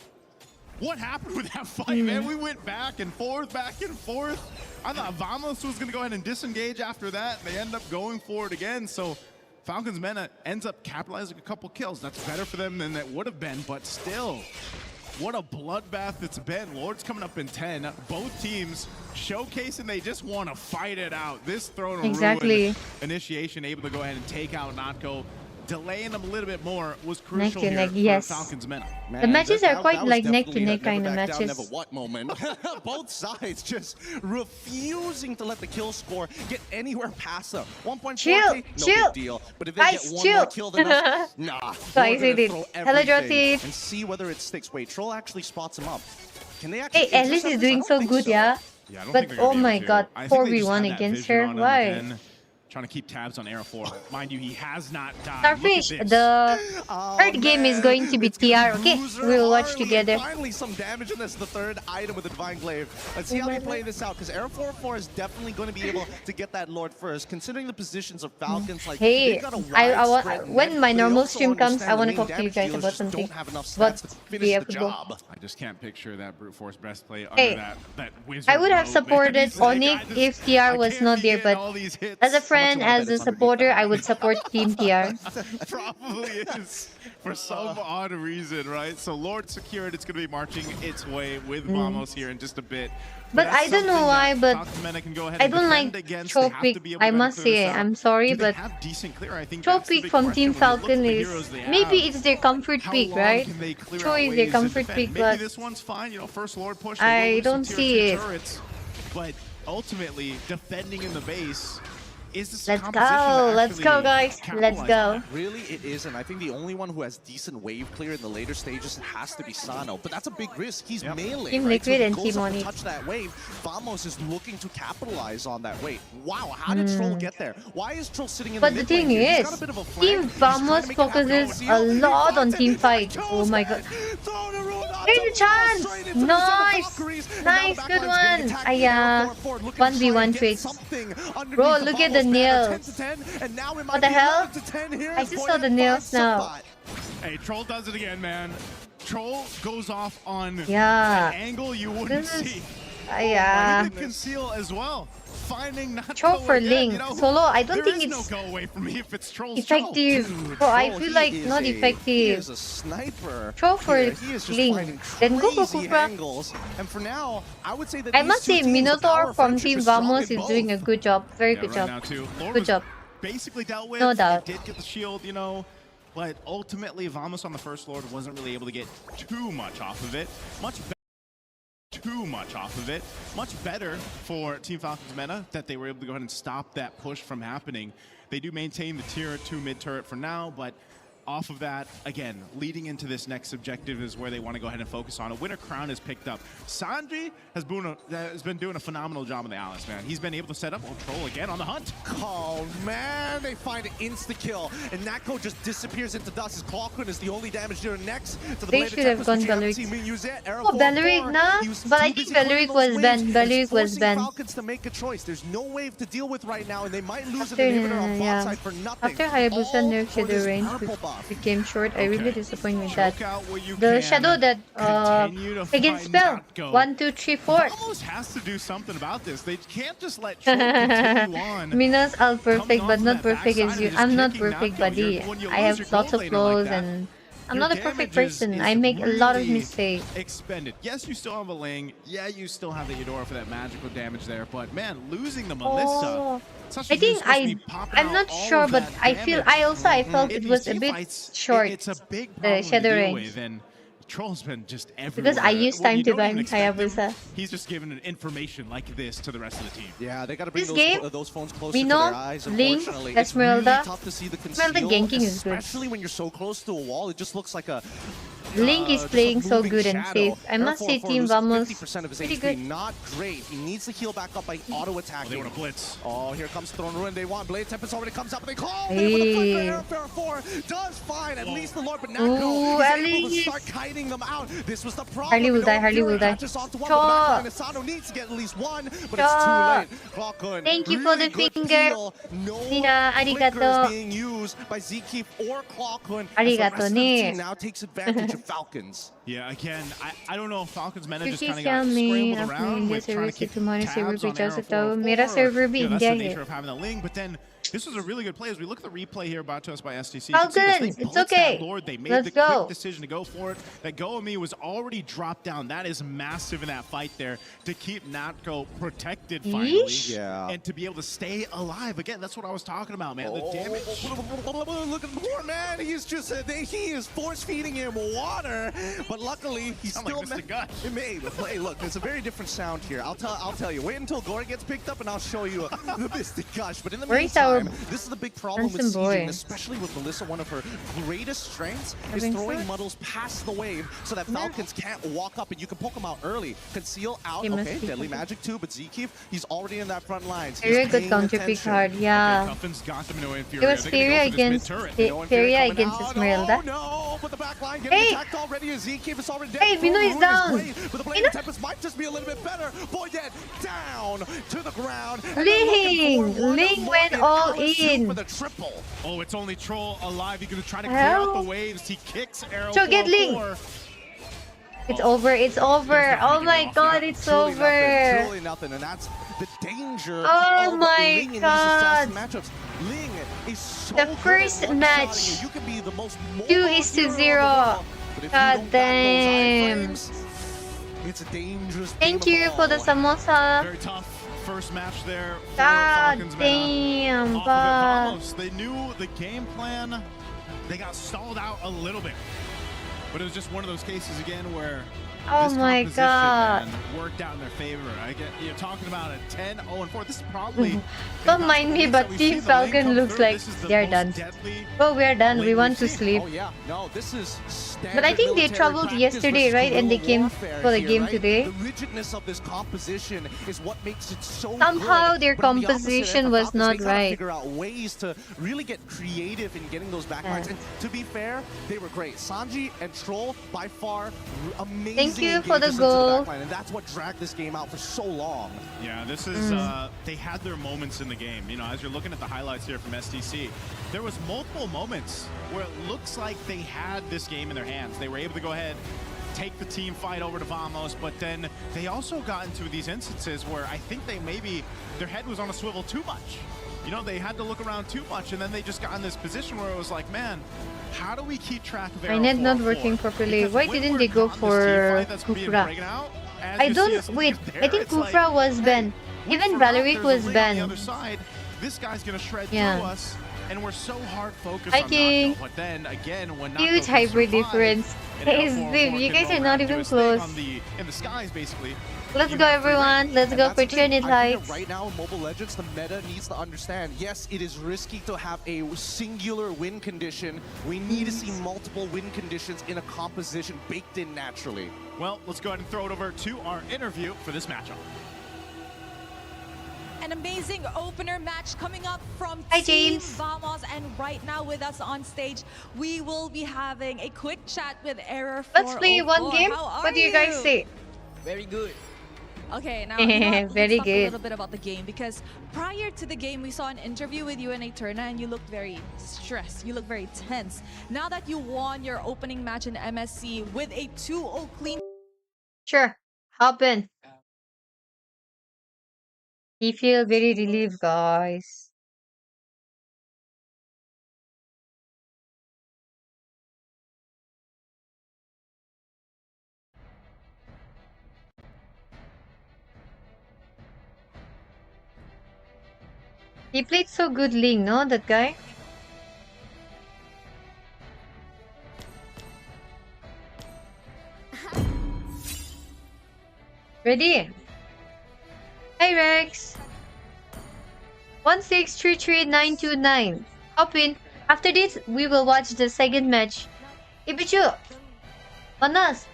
What happened with that fight, man? We went back and forth, back and forth. I thought Vamos was going to go ahead and disengage after that. They end up going for it again. So Falcons Mena ends up capitalizing a couple kills. That's better for them than that would have been, but still, what a bloodbath it's been. Lord's coming up in 10. Both teams showcasing they just want to fight it out. This throne Exactly. initiation able to go ahead and take out Natko. Delaying them a little bit more was Neck crucial to here neck, for yes. Falcons Mena. The matches are quite that was like neck to definitely a neck kind of never back down, matches. never what moment. Both sides just refusing to let the kill score get anywhere past them. 1.4, Chill, no chill. big deal. But if they Guys, get one chill. more kill, then that's, nah. So I we're said gonna it. throw Hello, everything Jotty. and see whether it sticks. Wait, Troll actually spots him up. Can they actually? Hey, at least he's intercept this? I doing don't so think good, so. yeah? Yeah, I don't But think they're gonna oh be my able to. god, I think they just 4v1 had that against vision her. on him Why? again. Trying to keep tabs on Arrow 4. Mind you, he has not died. Starfish, Look at this. the third game is going to be TR, okay? Loser We'll watch Harley. together. Finally, some damage, and that's the third item with the Divine Glaive. Let's see how they play this out, because Arrow 404 is definitely going to be able to get that Lord first, considering the positions of Falcons. Like, Hey, they've got a I want widespread when net, my but they normal also stream comes, I understand want the to main talk to you damage guys dealers about just something. don't have enough But stats to we finish have the to go. job. I just can't picture that brute force breastplate Hey, under that wizard I would have mode, man. supported He's like, Onyx I just- if TR I was can't not be there, getting but all these hits. as a friend friend, as a supporter, I would support Team TR. Probably is for some odd reason, right? So Lord secured. It's going to be marching its way with Vamos here in just a bit. But I don't know why, but I don't like troll pick. I must say, I'm sorry, but troll pick from Team Falcon is maybe it's their comfort pick, right? Troll is their comfort pick, but this one's fine. You know, first Lord push. I don't see it. Turrets, but ultimately, defending in the base is this Let's go. Let's go, guys. Let's go. Really, it is, and I think the only one who has decent wave clear in the later stages has to be Sano. But that's a big risk. He's melee. Team right? Liquid so and he Team goes up to Onyx. touch that wave. Vamos is looking to capitalize on that wave. Wow, how did Troll get there? Why is Troll sitting in But the the thing mid-lane? is, Team Vamos focuses a lot on team fight. Oh my god. There's a chance! Nice! Nice, good one! 1v1 trades. Bro, look at the nails. What the hell? I just saw the nails now. Hey, Troll does it again, man. Troll goes off on an angle you wouldn't see. Conceal as well. Finding not Troll for Ling. Solo, I don't think it's no go away from me if it's effective. Bro, I feel like not effective. He is a sniper. Troll for Ling. Then go. And for now, I would say that I must say, Minotaur from Team Vamos is doing a good job. Very good job. Good job. Basically dealt with. No doubt. Did get the shield, you know. But ultimately, Vamos on the first Lord wasn't really able to get too much off of it. Much better for Team Falcon's meta that they were able to go ahead and stop that push from happening. They do maintain the tier 2 mid turret for now, but off of that, again, leading into this next objective is where they want to go ahead and focus on. A winner crown is picked up. Sandri has been doing a phenomenal job in the Alice, man. He's been able to set up Troll again on the hunt. Oh, man, they find an insta-kill, and Nako just disappears into dust. His Clockwood is the only damage dealer next to the They should have gone Valeric. Oh, Valeric, nah? But I think Valeric was banned. Valeric was banned. Falcons to make a choice. There's no wave to deal with right now, and they might lose an inhibitor on bot side for nothing. After Hayabusa nerfed Shadow range became short, I really disappointed with that. The Shadow that against spell 1, 2, 3, 4. Almost has to do something about this. They can't just let Troll continue on. Minos all perfect, but not perfect as you. I'm not perfect, buddy. I have lots of flaws and I'm not a perfect person. I make a lot of mistakes. Expended. Yes, you still have a Ling. Yeah, you still have the Eudora for that magical damage there. But man, losing the Melissa. I think I'm not sure, but I felt it was a bit short. It's a big the Shadow range. Troll's been just everywhere. Because I used time to ban Hayabusa. He's just given an information like this to the rest of the team. Yeah, they gotta bring those phones closer we to know their eyes. Link, It's really Esmeralda. tough to see the conceal, Esmeralda ganking is good. especially when you're so close to a wall. It just looks like a Link is playing so good and safe. I must say Team Vamos 50% of his pretty HP, good. not great. He needs to heal back up by auto-attacking. They want to blitz. Oh, here comes Throne Ruin. They want Blade Tempest already comes up. They call. Hey. They want to fight for 4. Does fine. At least the Lord, but Ooh, Nako is able to start kiting them out. This was the problem. Harley will die. Harley will die. Sano needs to get at least one, but it's too late. Clockwood, Thank you for the really finger. No Arigato. being used by Zkeep or Clockwood. Arigato ne. Now takes advantage of Falcons. Yeah, again, I don't know if Falcons meta just क्योंकि kind of got मैं scrambled अपने around India with trying server to से keep तुम्हारे server tabs पे on जा Arrow सकता हूँ 404. मेरा सर्वर भी That's इंडिया the है nature of having the Ling, but then this was a really good play. As we look at the replay here brought to us by STC. Falcon, it's okay. Lord, they made Let's the go. quick decision to go for it. That Goemi was already dropped down. That is massive in that fight there to keep Natko protected finally. Yeesh. Yeah. And to be able to stay alive. Again, that's what I was talking about, man. The damage. Look at the poor man. He's just he is force feeding him water, but luckily he's still it may play. Look, there's a very different sound here. I'll tell you. Wait until Gore gets picked up, and I'll show you the Mystic Gush. But in the meantime, this is the big problem with Siege, especially with Melissa. One of her greatest strengths is throwing muddles past the wave, so that Falcons can't walk up, and you can poke them out early. Conceal out. Okay, Deadly Magic too, but Zkeep, he's already in that front lines. Very good counter pick hard, yeah. It was Furia against Esmeralda. Oh no, but the back line getting attacked already. Zkeep is already dead. Hey, Mino is down. But the Blade Tempest might just be a little bit better. Boy dead, down to the ground. Ling went all in. For the triple. Oh, it's only Troll alive. He's gonna try to clear out the waves. He kicks Arrow. So get Ling. It's over. It's over. Oh my god, it's over. Truly nothing, and that's the danger Oh of my Ling in these god. assassin matchups. Ling is so The good first at one-shotting match, you. You can be the most 2-0. but if you God don't back those damn. iframes, it's a dangerous Thank game you of for the ball. samosa. Very tough first match there for God Falcons damn, off of it. but Almost. They knew the game plan. They got stalled out a little bit. But it was just one of those cases again where oh this my composition, god. man, worked out in their favor. You're talking about a 10-0-4. This is probably Don't mind me, but Team Falcon looks like they're done. Oh, we're done. We want to sleep. Oh yeah, no, this is But I think they standard traveled military yesterday, practice right? And they versus came guerrilla for the warfare game here, today. The rigidness of this composition is what makes it so Somehow good. their But on the opposite composition end, was Falcons, not they gotta right. figure out ways to really get creative in getting those backlines. And to be fair, they were great. Sanji and Troll, by far, amazing. Thank you for the engagers into goal. backline, and that's what dragged this game out for so long. Yeah, this is, they had their moments in the game. You know, as you're looking at the highlights here from STC, there was multiple moments where it looks like they had this game in their hands. They were able to go ahead, take the team fight over to Vamos, but then they also got into these instances where I think their head was on a swivel too much. You know, they had to look around too much, and then they just got in this position where it was like, man, how do we keep track of My net not working properly. Why didn't they go for Kufra? I don't. Wait, I think Kufra was banned. Even Valeric was banned. This guy's gonna shred Yeah. through us, and we're so hard focused Hi, on King. Nocto. But then again, when Huge hybrid difference. Hey, Steve, you guys are not even close. In the skies, basically. Let's go, everyone. Let's go for 200 likes. Right now in Mobile Legends, the meta needs to understand, yes, it is risky to have a singular win condition. We need to see multiple win conditions in a composition baked in naturally. Well, let's go ahead and throw it over to our interview for this matchup. An amazing opener match coming up from Hi, Team James. Vamos, and right now with us on stage, we will be having a quick chat with Error 404. Let's play one game. How are What do you guys say? Very good. Okay, now you know what? Very Let's talk a good. little bit about the game, because prior to the game, we saw an interview with you and Eterna, and you looked very stressed. You looked very tense. Now that you won your opening match in MSC with a 2-0 clean. Sure. Hop in. You feel very relieved, guys. He played so good Ling, no? That guy? Ready? Hi, Rex. 1633929. Hop in. After this, we will watch the second match. Hey, Pichu. Manas.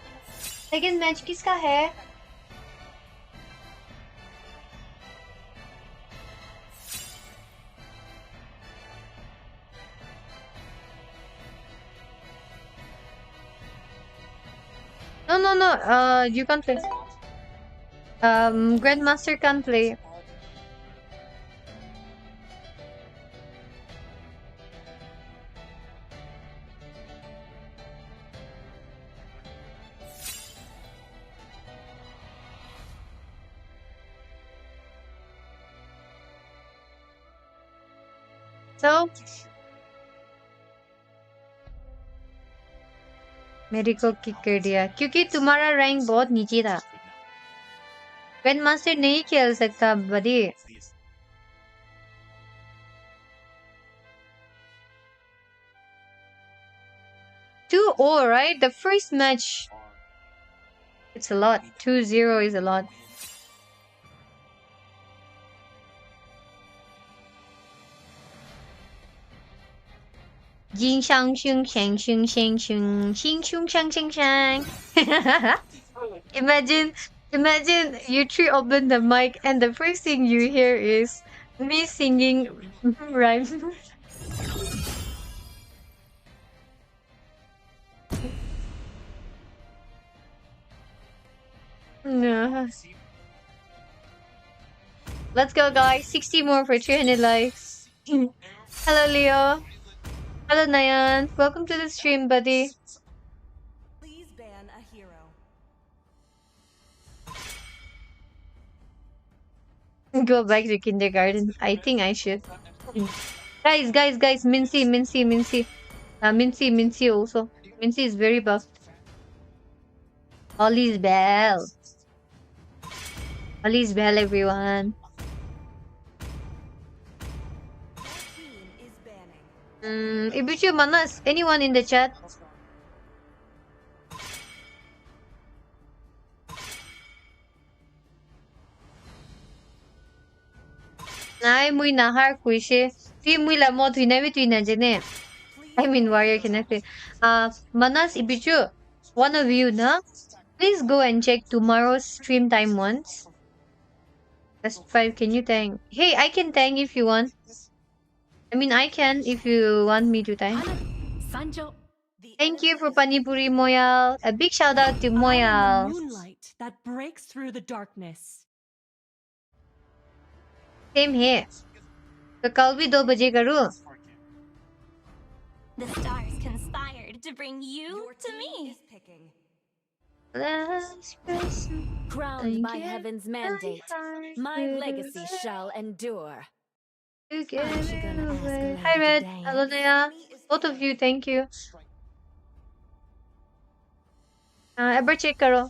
Second match किसका है? No. You can't play. Grandmaster can't play. So, मेरे को kick कर दिया क्योंकि तुम्हारा rank बहुत नीचे था. ग्रैंडमास्टर नहीं खेल सकता बड़ी. Two all right. The first match. It's a lot. 2-0 is a lot. Jing shang shung shang shung shang shung shing shung shang shang shang. Imagine you three open the mic and the first thing you hear is me singing rhyme. No. Let's go, guys. 60 more for 300 likes. Hello, Leo. Hello, Nayan. Welcome to the stream, buddy. Please ban a hero. Go back to kindergarten. I think I should. Guys, Mincy, Mincy also. Mincy is very buff. Ollie's Bell. Ollie's Bell, everyone. Ibichu, Manas, anyone in the chat? Ay, muy nahar kuishe. Si muy la mo tuina bi tuina jene. I mean warrior connected. Manas Ibichu, one of you na. Please go and check tomorrow's stream time once. Best 5, can you thank? Hey, I can thank if you want. I mean, I can if you want me to thank. Thank you for Panipuri Moyal. A big shout out to Moyal. Moonlight that breaks through the darkness. Same here. So कल भी 2 बजे करूँ. The stars conspired to bring you to me. Crowned by heaven's mandate, my legacy shall endure. Hi Red, hello Naya. Both of you, thank you. Ever check karo.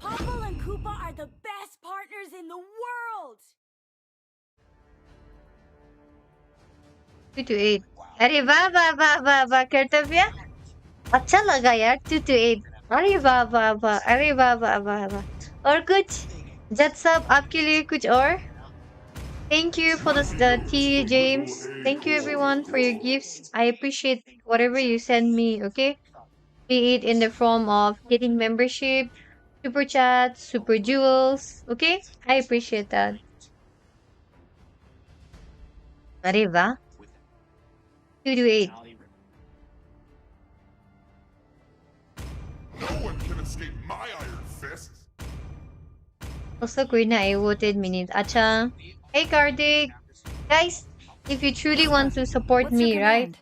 Popple and Koopa are the best partners in the world. 2 to 8. अरे वाह वाह वाह वाह वाह कर्तव्य. अच्छा लगा यार 2 to 8. अरे वाह वाह वाह. अरे वाह वाह वाह वाह. और कुछ? जज साहब आपके लिए कुछ और? Thank you for the tea, James. Thank you everyone for your gifts. I appreciate whatever you send me, okay? Be it in the form of getting membership, super chats, super jewels, okay? I appreciate that. अरे वाह. 2 to 8. No one can escape my iron fist. Also, Queen, I voted minutes. Acha. Hey, Kartik. Guys, if you truly want to support me, right?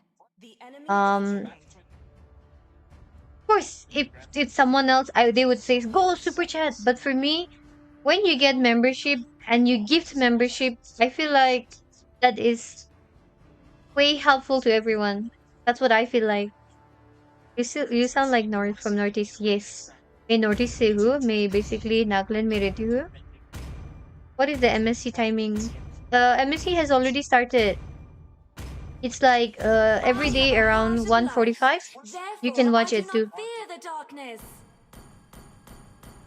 Of course, if it's someone else, they would say go super chat. But for me, when you get membership and you gift membership, I feel like that is way helpful to everyone. That's what I feel like. You sound like North from Northeast. Yes. मैं Northeast से हूँ. मैं basically Nagaland में रहती हूँ. What is the MSC timing? The MSC has already started. It's like every day around 1:45. You can watch it too.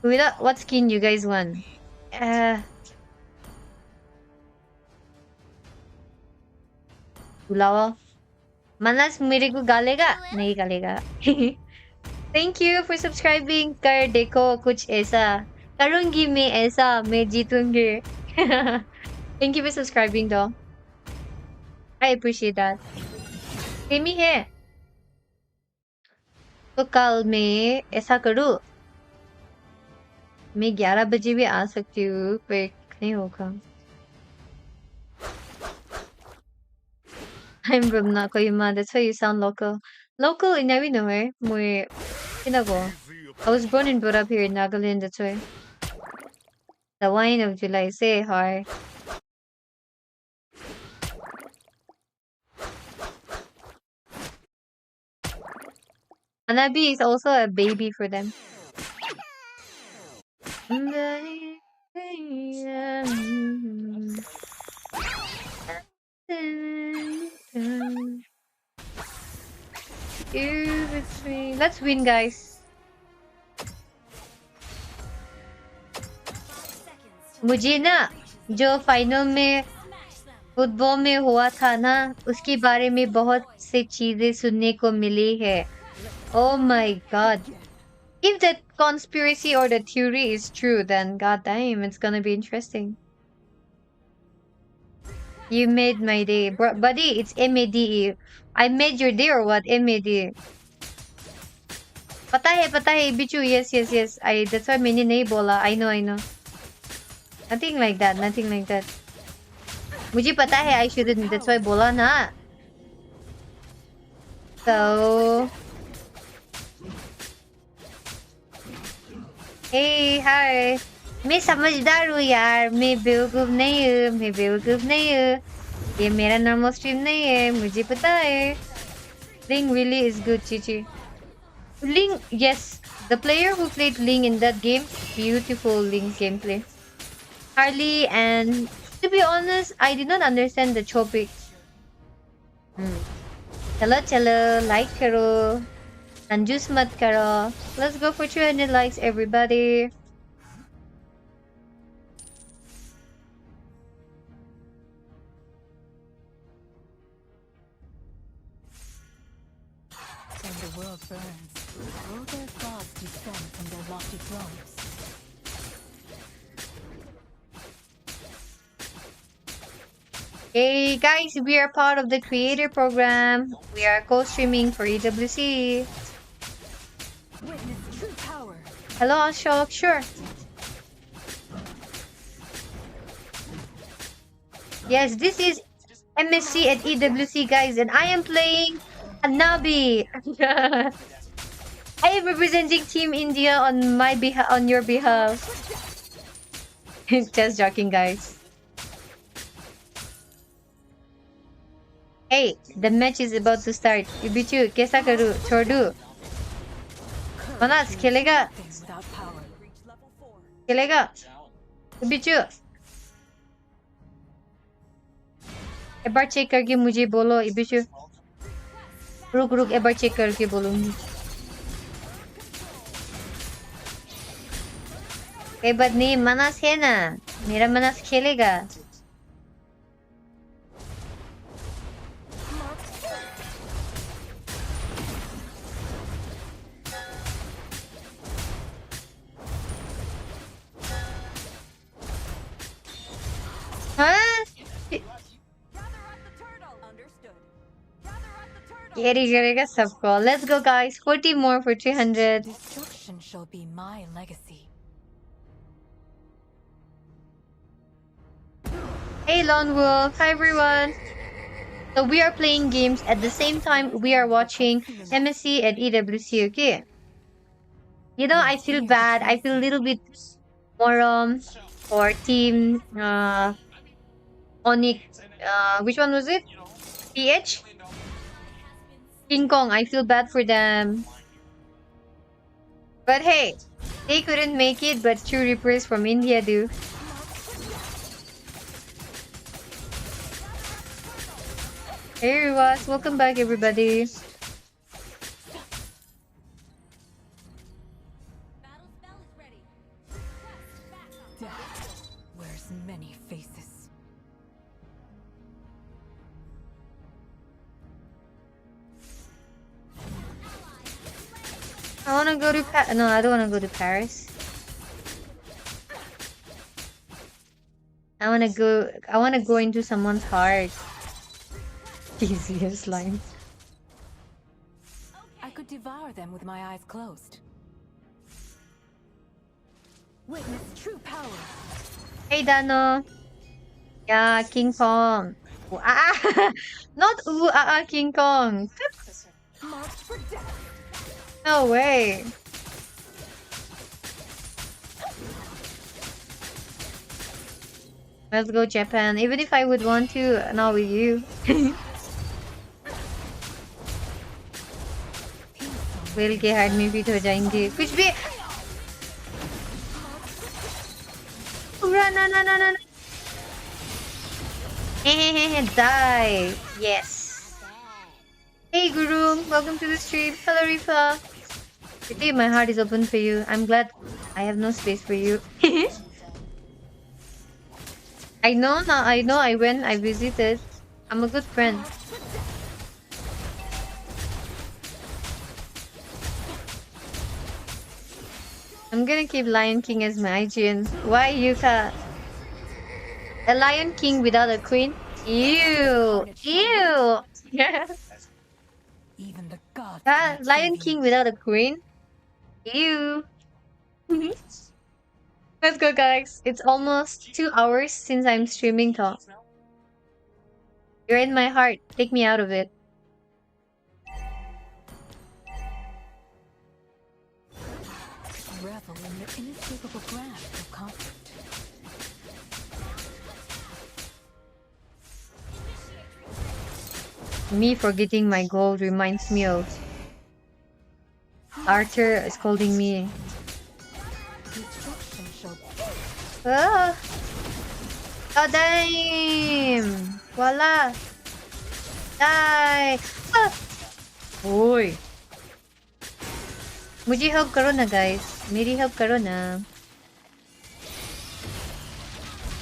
What skin you guys want? बुलाओ. Manas मेरे को गालेगा? नहीं गालेगा. Thank you for subscribing. कर देखो कुछ ऐसा. करूँगी मैं ऐसा. मैं जीतूंगी. Thank you for subscribing though. I appreciate that. Same ही है. तो कल मैं ऐसा करूँ. मैं 11 बजे भी आ सकती हूँ. पर नहीं होगा. I'm from Nakoyama. That's why you sound local. Local in Navino, muy Pinago. I was born and brought up here in Nagaland. That's why. The wine of July. Say hi. Anabi is also a baby for them. Let's win, guys. मुझे ना जो final में football में हुआ था ना उसके बारे में बहुत से चीजें सुनने को मिली है. Oh my god. If that conspiracy or the theory is true, then goddamn, it's gonna be interesting. You made my day. Buddy, it's MADE. I made your day or what? MAD. पता है, Bichu. Yes. That's why मैंने नहीं बोला. I know. Nothing like that. मुझे पता है I shouldn't. That's why बोला ना. So Hey, hi. मैं समझदार हूँ यार, मैं बेवकूफ नहीं हूँ। ये मेरा normal stream नहीं है, मुझे पता है. Ling really is good, Chichi. Ling, yes, the player who played Ling in that game, beautiful Ling gameplay. Harley, and to be honest, I did not understand the topic. Chalo, like karo, anjus mat karo. Let's go for 200 likes, everybody. When the world burns, will their gods descend from their lofty thrones? Hey guys, we are part of the creator program. We are co-streaming for EWC. Witness true power. Hello, Ashok. Sure. Yes, this is MSC at EWC, guys, and I am playing Anabi. I am representing Team India on my on your behalf. Just joking, guys. Hey, the match is about to start. Ibichu, kaisa karu? Chhod do. Manas, खेलेगा? खेलेगा? Ibichu. एक बार check करके मुझे बोलो, Ibichu. रुक एक बार check करके बोलूंगी. कोई बात नहीं, मनास है ना. मेरा मनास खेलेगा. हाँ? Carry करेगा सबको. Let's go, guys. 40 more for 300. Destruction shall be my legacy. Hey, Lone Wolf. Hi, everyone. So we are playing games at the same time we are watching MSC at EWC. Okay. You know, I feel bad. I feel a little bit more for team Onyx. Which one was it? PH? King Kong. I feel bad for them. But hey, they couldn't make it, but true Reapers from India do. Hey Ruas, welcome back everybody. Death wears many faces. I wanna go to No, I don't wanna go to Paris. I wanna go into someone's heart. Easiest line. I could devour them with my eyes closed. Witness true power. Hey Dano. Yeah, King Kong. Ooh, not King Kong. Marked for death. No way. Let's go Japan. Even if I would want to, not with you. Whale के hard में fit हो जाएंगे कुछ भी no die. Yes. Hey Guru, welcome to the stream. Hello Rifa. Today my heart is open for you. I'm glad I have no space for you. I know now. I visited. I'm a good friend. I'm gonna keep Lion King as my IGN. Why Yuka? A Lion King without a queen? Ew! Ew! Yeah. Even the gods. Lion King without a queen? Ew! Let's go, guys. It's almost 2 hours since I'm streaming talk. You're in my heart. Take me out of it. Breath revel in the inescapable grasp of conflict. Me forgetting my gold reminds me of Arthur scolding me. Destruction shall Ah! Oh, damn! Voila! Die! Ah! Uy! मुझे help करो ना guys. मेरी help करो ना.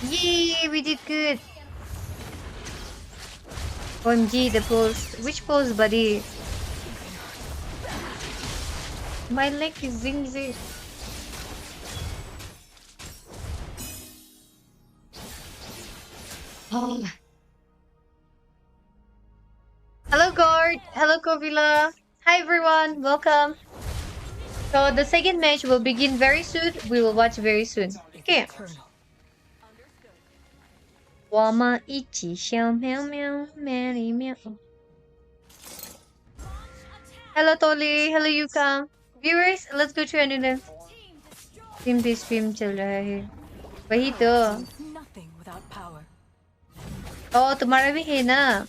Yay! We did good. OMG, the pose. Which pose, buddy? My leg is zing. Oh. Hello, Gord. Hello, Kovila. Hi, everyone. Welcome. So the second match will begin very soon. We will watch very soon. Okay. 我们一起小喵喵，merry 喵。Hello, Toli. Hello, Yuka. Viewers, let's go to another. Stream पे stream चल रहा है. वही तो. nothing without power. Oh, तुम्हारा भी है ना.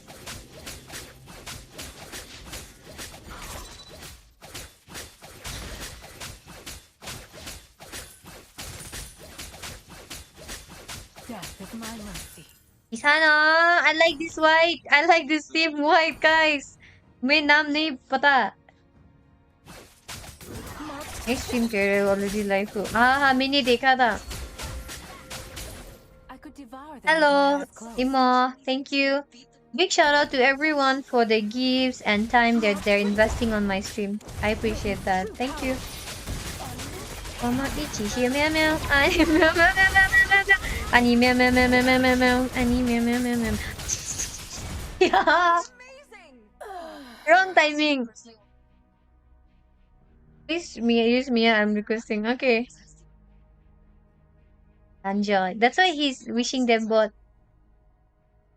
Death is my mercy. Isana, I like this white. I like this team white, guys. मैं नाम नहीं पता. Next stream कर already live हो. हाँ मैंने देखा था. I could devour them. Hello, Imo. Thank you. Big shout out to everyone for the gifts and time that they're investing on my stream. I appreciate that. Thank you. Mama ichi shi meow meow. Ani meow meow meow meow meow meow. Ani meow meow meow meow meow meow. Ani meow meow meow meow. Yeah. Wrong timing. Please, Mia, use Mia. I'm requesting. Okay. Enjoy. That's why he's wishing them both.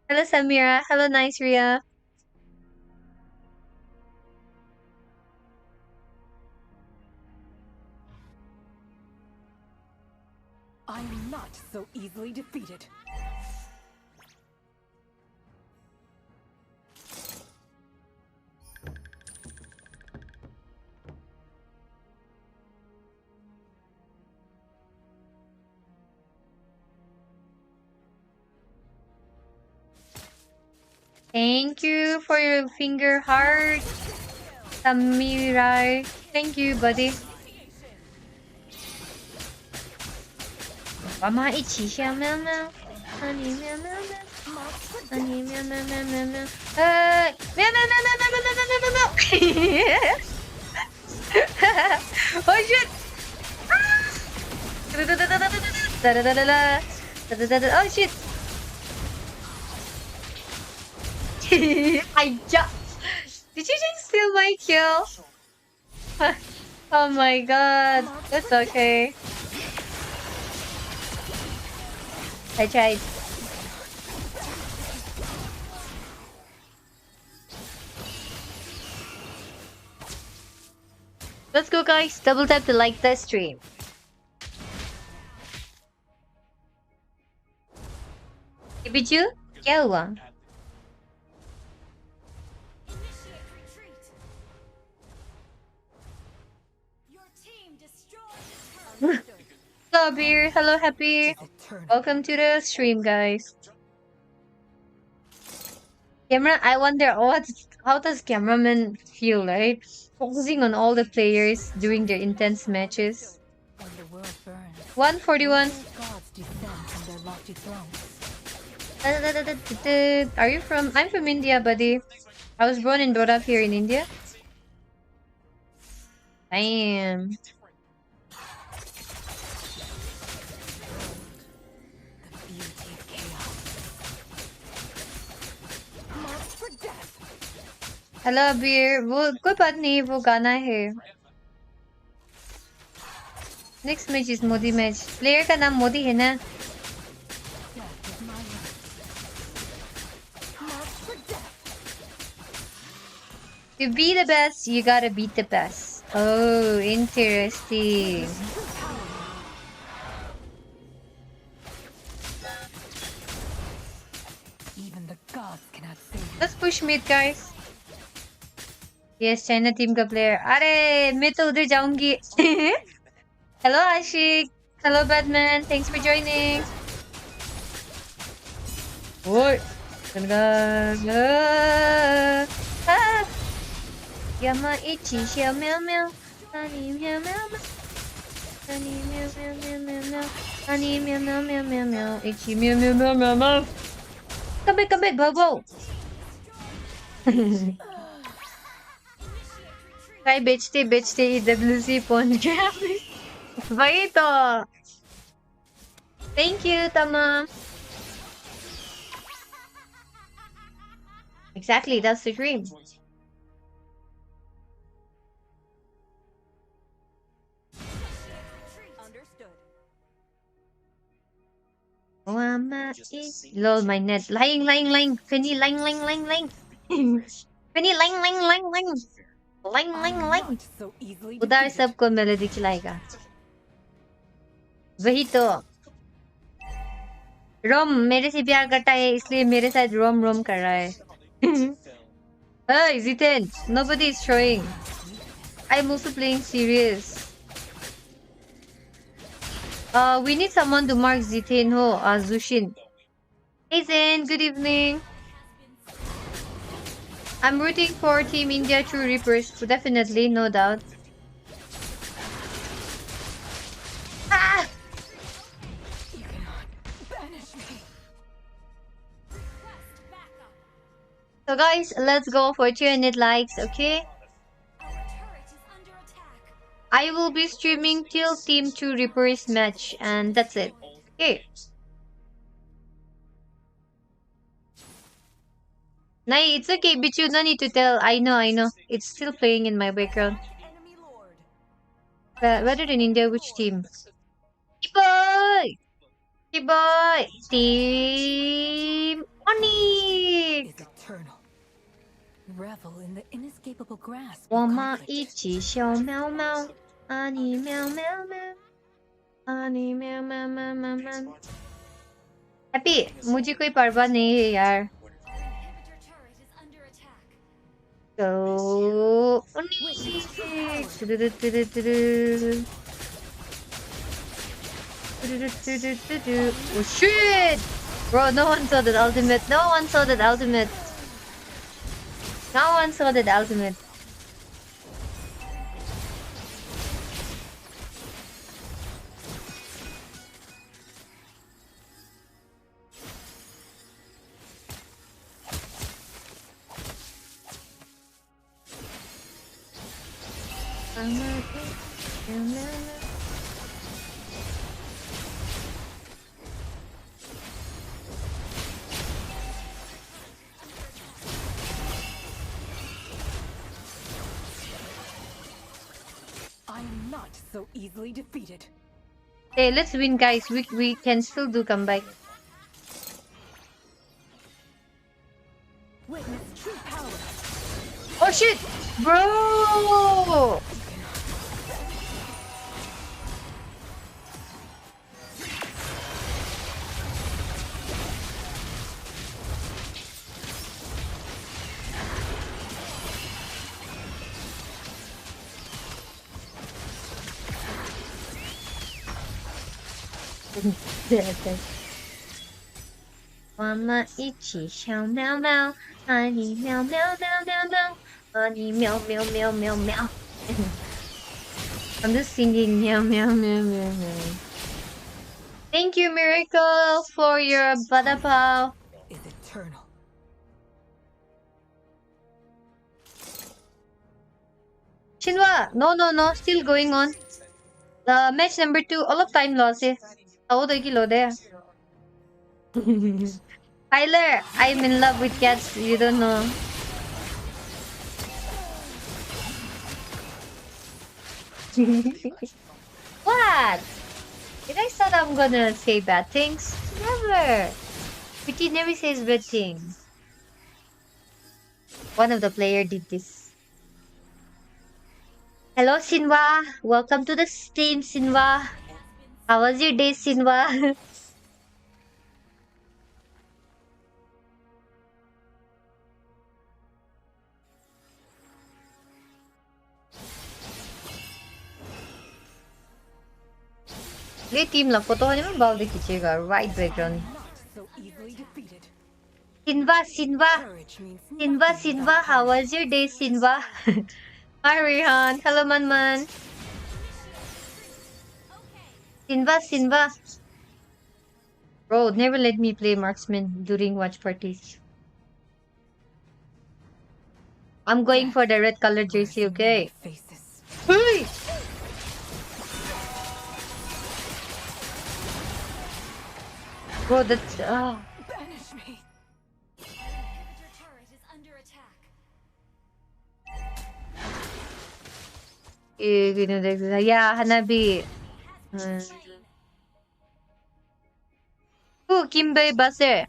Hello, Samira. Hello, nice Ria. I am not so easily defeated. Thank you for your finger heart, Samira. Thank you, buddy. Mama ichi xiao meow meow. Honey meow meow meow. Honey meow meow meow meow meow. Meow meow meow meow meow meow meow meow meow. Oh shit! Oh shit! I just. Did you just steal my kill? Oh my god. That's okay. I tried. Let's go, guys. Double tap to like the stream. Biju क्या हुआ? Hello, Beer. Hello, Happy. Welcome to the stream, guys. Camera, I wonder how does cameraman feel, right? Focusing on all the players during their intense matches. 141. Are you from? I'm from India, buddy. I was born and brought up here in India. Damn. Hello अबीर वो कोई बात नहीं वो गाना है next match is Modi match player का नाम मोदी है ना To be the best you gotta beat the best oh interesting push mid, guys. Yes, China team का player. अरे मैं तो उधर जाऊंगी. Hello Ashik. Hello Batman. Thanks for joining. Oi. Yama ichi xiao meow meow. Honey meow meow meow. Honey meow meow meow meow meow. Honey meow meow meow meow meow. Ichi meow meow meow meow meow. Come back, go go. भाई बेचते EWC पहुंच गया. वही तो. Thank you, Tama. Exactly, that's the dream. Lol, my net. Lying. Penny, lying. Penny, lying. Lying. उधर सबको melody खिलाएगा. वही तो. रोम मेरे से प्यार करता है इसलिए मेरे साथ रोम कर रहा है. Hey, Zitan, nobody is showing. I'm also playing serious. We need someone to mark Zitan ho, Zushin. Hey Zen, good evening. I'm rooting for Team India True Reapers, definitely, no doubt. Ah! So guys, let's go for 200 likes, okay? I will be streaming till Team 2 Reapers match, and that's it. Okay. Nah, it's okay, Bichu, no need to tell. I know. It's still playing in my background. Whether in India, which team? Boy! Team Onyx! Revel in the inescapable grasp. 我们一起小喵喵，啊你喵喵喵，啊你喵喵喵喵喵。Happy, मुझे कोई परवाह नहीं है यार. Go Onyx! Oh shit! Bro, no one saw that ultimate. I'm not so easily defeated. Hey, let's win, guys. We can still do comeback. Witness true power. Oh shit, bro! Mama ichi xiao meow meow, honey meow meow meow meow meow, honey meow meow meow meow meow. I'm just singing meow meow meow meow meow. Thank you, Miracle, for your bada pao. Is eternal. Shinwa, no, still going on. Match number 2, all of time loss eh. How the kilo there? Tyler, I'm in love with cats, you don't know. What? Did I thought I'm gonna say bad things? Never. Vicky never says bad things. One of the player did this. Hello, Sinwa. Welcome to the stream, Sinwa. How was your day, Sinwa? ये team lang fotohan naman balde kichiga right background. Sinva, how was your day, Sinva? Hi, Rihan. Hello, Man. Sinva. Bro, never let me play marksman during watch parties. I'm going for the red color jersey, okay? Hey! Bro, that's... Yeah, Hanabi. Kimbei Base.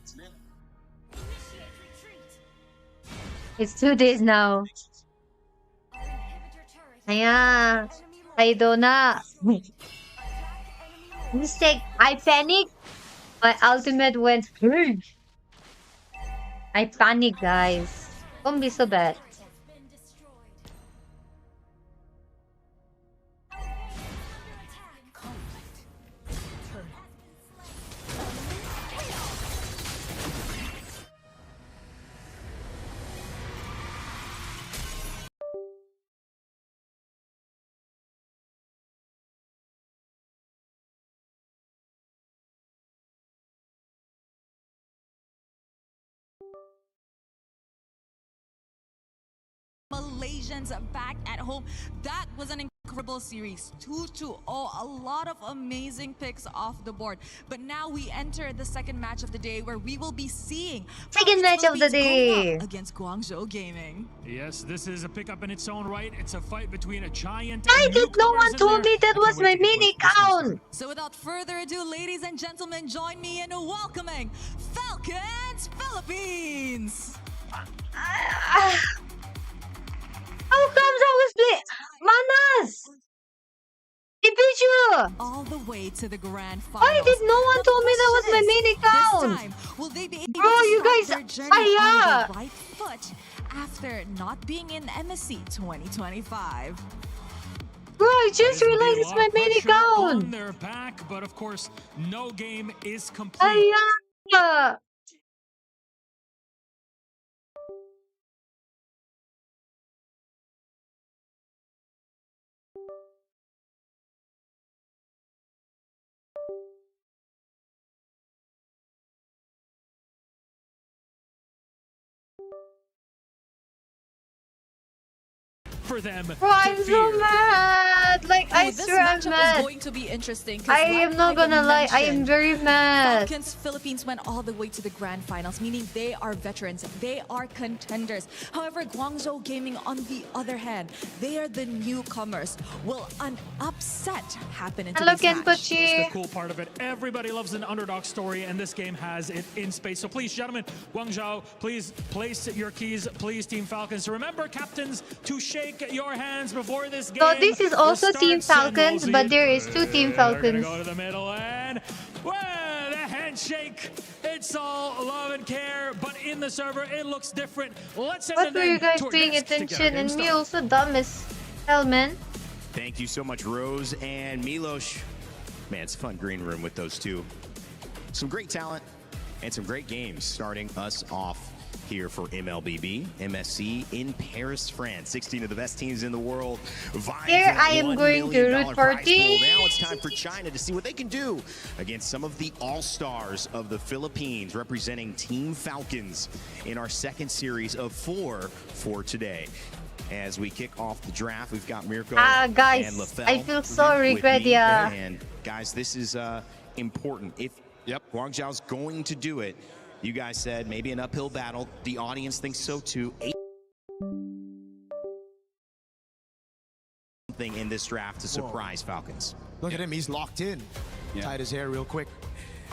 It's 2 days now. Yeah, I don't know. Mistake. I panicked. My ultimate went. I panic, guys. Don't be so bad. Malaysians back at home. That was an incredible series. 2-2. Oh, a lot of amazing picks off the board. But now we enter the second match of the day where we will be seeing second match of the day against Guangzhou Gaming. Yes, this is a pickup in its own right. It's a fight between a giant. Why did no one told me that was my mini count? So without further ado, ladies and gentlemen, join me in welcoming Falcons Philippines. How comes I was Manas? Ibichu! All the way to the grand finals. Why did no one told me that was my mini count? This time, will they be able Bro, to you start guys, their journey on the right foot after not being in MSC 2025? Bro, I just realized it's my mini count. On their back, but of course, no game is complete. For them. Bro, I'm so mad. Like, I this swear I'm matchup mad. is going to be interesting. I am not gonna lie, I am very mad. Falcons Philippines went all the way to the grand finals, meaning they are veterans, they are contenders. However, Guangzhou Gaming, on the other hand, they are the newcomers. Will an upset happen in today's match? That's the cool part of it. Everybody loves an underdog story, and this game has it in space. So please, gentlemen, Guangzhou, please place your keys. Please, Team Falcons. Remember, captains, to shake your hands before this game. So this is also Team Falcons, but there is 2 Team Falcons. Go to the middle and well, the handshake. It's all love and care, but in the server it looks different. Let's send What were you guys to our paying guests to get our attention? game And me started. also dumb as hell, man. Thank you so much, Rose and Milos. Man, it's a fun green room with those two. Some great talent and some great games starting us off here for MLBB, MSC in Paris, France. 16 of the best teams in the world. Here I am going to root for team. Now it's time for China to see what they can do against some of the all-stars of the Philippines representing Team Falcons in our second series of 4 for today. As we kick off the draft, we've got Mirko guys, and LaFell. I feel so regret, yeah. And guys, this is important. If Guangzhou's going to do it, you guys said maybe an uphill battle. The audience thinks so too. Something in this draft to surprise Falcons. Look at him, he's locked in. Tied his hair real quick.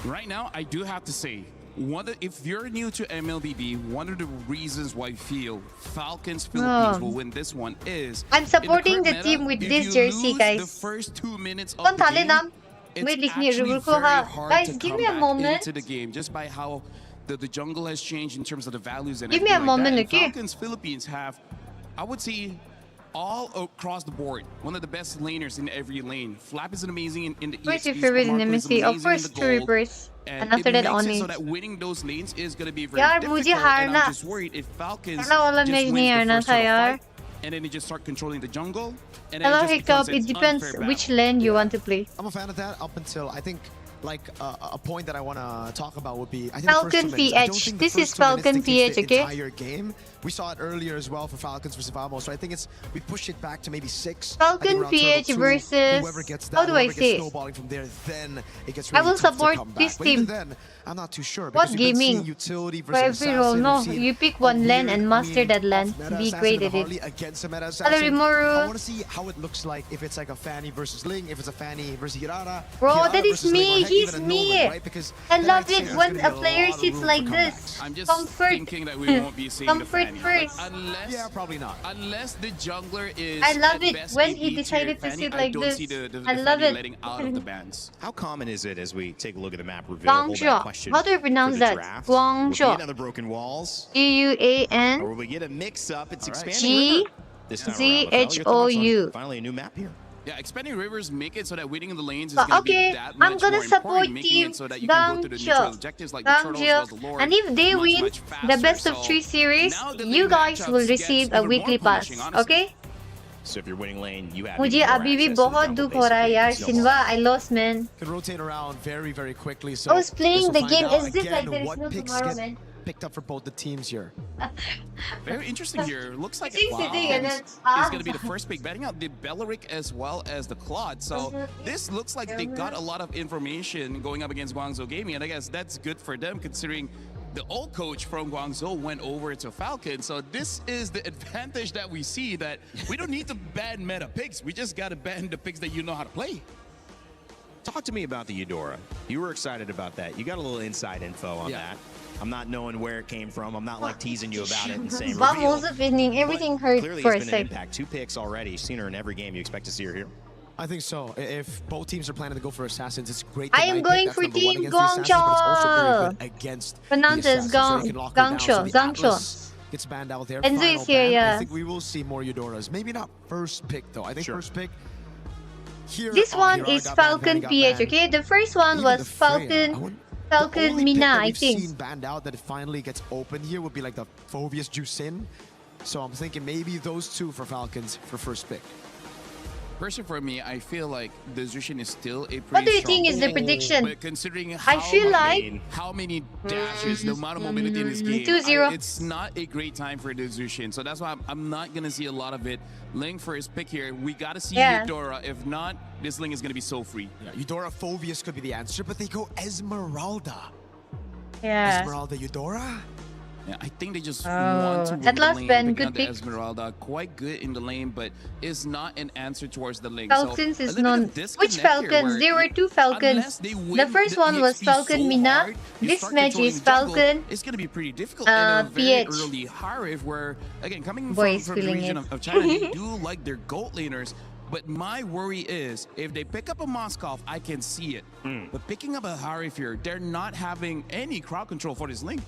Right now, I do have to say, if you're new to MLBB, one of the reasons why I feel Falcons Philippines will win this one is I'm supporting in the current team meta, with if this you jersey, lose guys. The first 2 minutes of Don't the tell game, them. it's Wait, actually very hard guys, to give me come a back moment. into the game just by how the jungle has changed in terms of the values and Give me a everything like moment, that. And okay? Falcons Philippines have, I would say, all across the board. One of the best laners in every lane. Flap is amazing in the Where's your EXP. favorite in Marco is MSC? Of amazing in course, the two gold. reapers. And And after it that, makes it Oni. so that winning those lanes is going to be very यार difficult. मुझे And हारना I'm just worried if Falcons पहला वाला just match wins नहीं the हारना first था sort of यार fight, and then they just start controlling the jungle. And then Hello it just becomes Hiccup, it an depends unfair which battle. lane you want to play. I'm a fan of that up until I think like a point that I want to talk about would be I think Falcon the first 2 minutes. I don't PH. think the This first is 2 minutes Falcon dictates PH, the okay? entire game. We saw it earlier as well for Falcons versus Vamos. So I think it's we push it back to maybe 6. Falcon around PH turtle 2, versus whoever gets that, how do I whoever say gets it? snowballing from there, then it gets I really will tough to support come this back. But even team. then, I'm not too sure. What because we've been seeing gaming? utility For versus every role, assassin. no. We've seen You pick a one lane weird, and master that lane. off-meta Be assassin great and a at it. Harley against a meta Hello, assassin. Rimuru. I want to see how it looks like if it's like a Fanny versus Ling, if it's a Fanny versus Hirara. Bro, Hirara that is versus Ling, or me. heck, He's even a me. Nolan, right? Because I then love I'd say it there's when gonna a be player lot of sits room like for this. comebacks. I'm just Comfort. thinking that we won't be seeing the Comfort Fanny. first. Unless, Yeah, probably not. Unless the jungler is I love at it best when a he B decided tier to Fanny, sit I like don't this. see the I love Fanny it. letting out of the bans. How common is it as we take a look at the map reveal? Hold that Guangzhou. question How do you pronounce for the that? draft. Will it be Guangzhou. another broken walls? Or Guan will we get a mix-up? It's expanding G river this time around. Rafael, your thoughts on ZHOU. finally a new map here. Yeah, expanding rivers make it so that winning in the lanes is But going to okay, be that I'm much gonna more support important, making team it so that you can go to the neutral Guangzhou. objectives like the turtles as well as the lord. And if they much, win much the faster. best of So 3 series, now the you lane guys will matchups receive gets a even weekly more pass. punishing, honestly. Okay? So if you're winning lane, you have मुझे even more अभी भी access to the बहुत jungle, दुख हो रहा है basically. यार So सिन्वा I lost man. Can rotate around very, very quickly. So I was playing guess the we'll game find out as if like again there is what no picks tomorrow, get man. picked up for both the teams here. Very interesting here. Looks like Sitting and then is going to be the first pick, betting out the Belleric as well as the Claude. So this looks like they got a lot of information going up against Guangzhou Gaming, and I guess that's good for them considering the old coach from Guangzhou went over to Falcon. So this is the advantage that we see, that we don't need to ban meta picks. We just got to ban the picks that you know how to play. Talk to me about the Eudora. You were excited about that. You got a little inside info on that. I'm not knowing where it came from. I'm not like teasing you about it and saying reveal. Vamos opening, everything hurt Clearly for a it's been an sec. impact. 2 picks already. Seen her in every game. You expect to see her here? I think so. If both teams are planning to go for Assassins, it's great. I am going for Team Guangzhou. Against Pronounce as Guangzhou. Guangzhou. Gets banned out there. Enzo Final is here, ban. yeah. I think we will see more Eudoras. Maybe not first pick though. I think first pick. Here, This one Hirara is got banned, Falcon Fanny got PH, banned. okay? The first one Even was the Freya. Falcon The only pick Mina, that I we've think. seen banned out that it finally gets open here would be like the Phobius Jusin. So I'm thinking maybe those two for Falcons for first pick. Personally, for me, I feel like the Zushin is still a pretty What do you strong think is the pick, prediction? But considering how I feel like how many dashes, the amount of mobility in this game, 2-0. it's not a great time for the Zushin. So that's why I'm not going to see a lot of it. Ling for his pick here. We got to see Eudora. If not, this Ling is going to be so free. Yeah, Eudora Phobius could be the answer, but they go Esmeralda. Yeah. Esmeralda Eudora? Yeah, I think they just want to win At the last lane, Ben, picking good out the pick. Esmeralda. Quite good in the lane, but is not an answer towards the Ling. Falcons so is known. Which Falcons? There were 2 Falcons. The first one was Falcon Mina. This match is Falcon. It's going to be pretty difficult in a very PH. early Harif, where, again, coming Boys from the feeling region it. of China, they do like their GOAT laners. But my worry is, if they pick up a Moskov, I can see it. But picking up a Harif here, they're not having any crowd control for this Ling.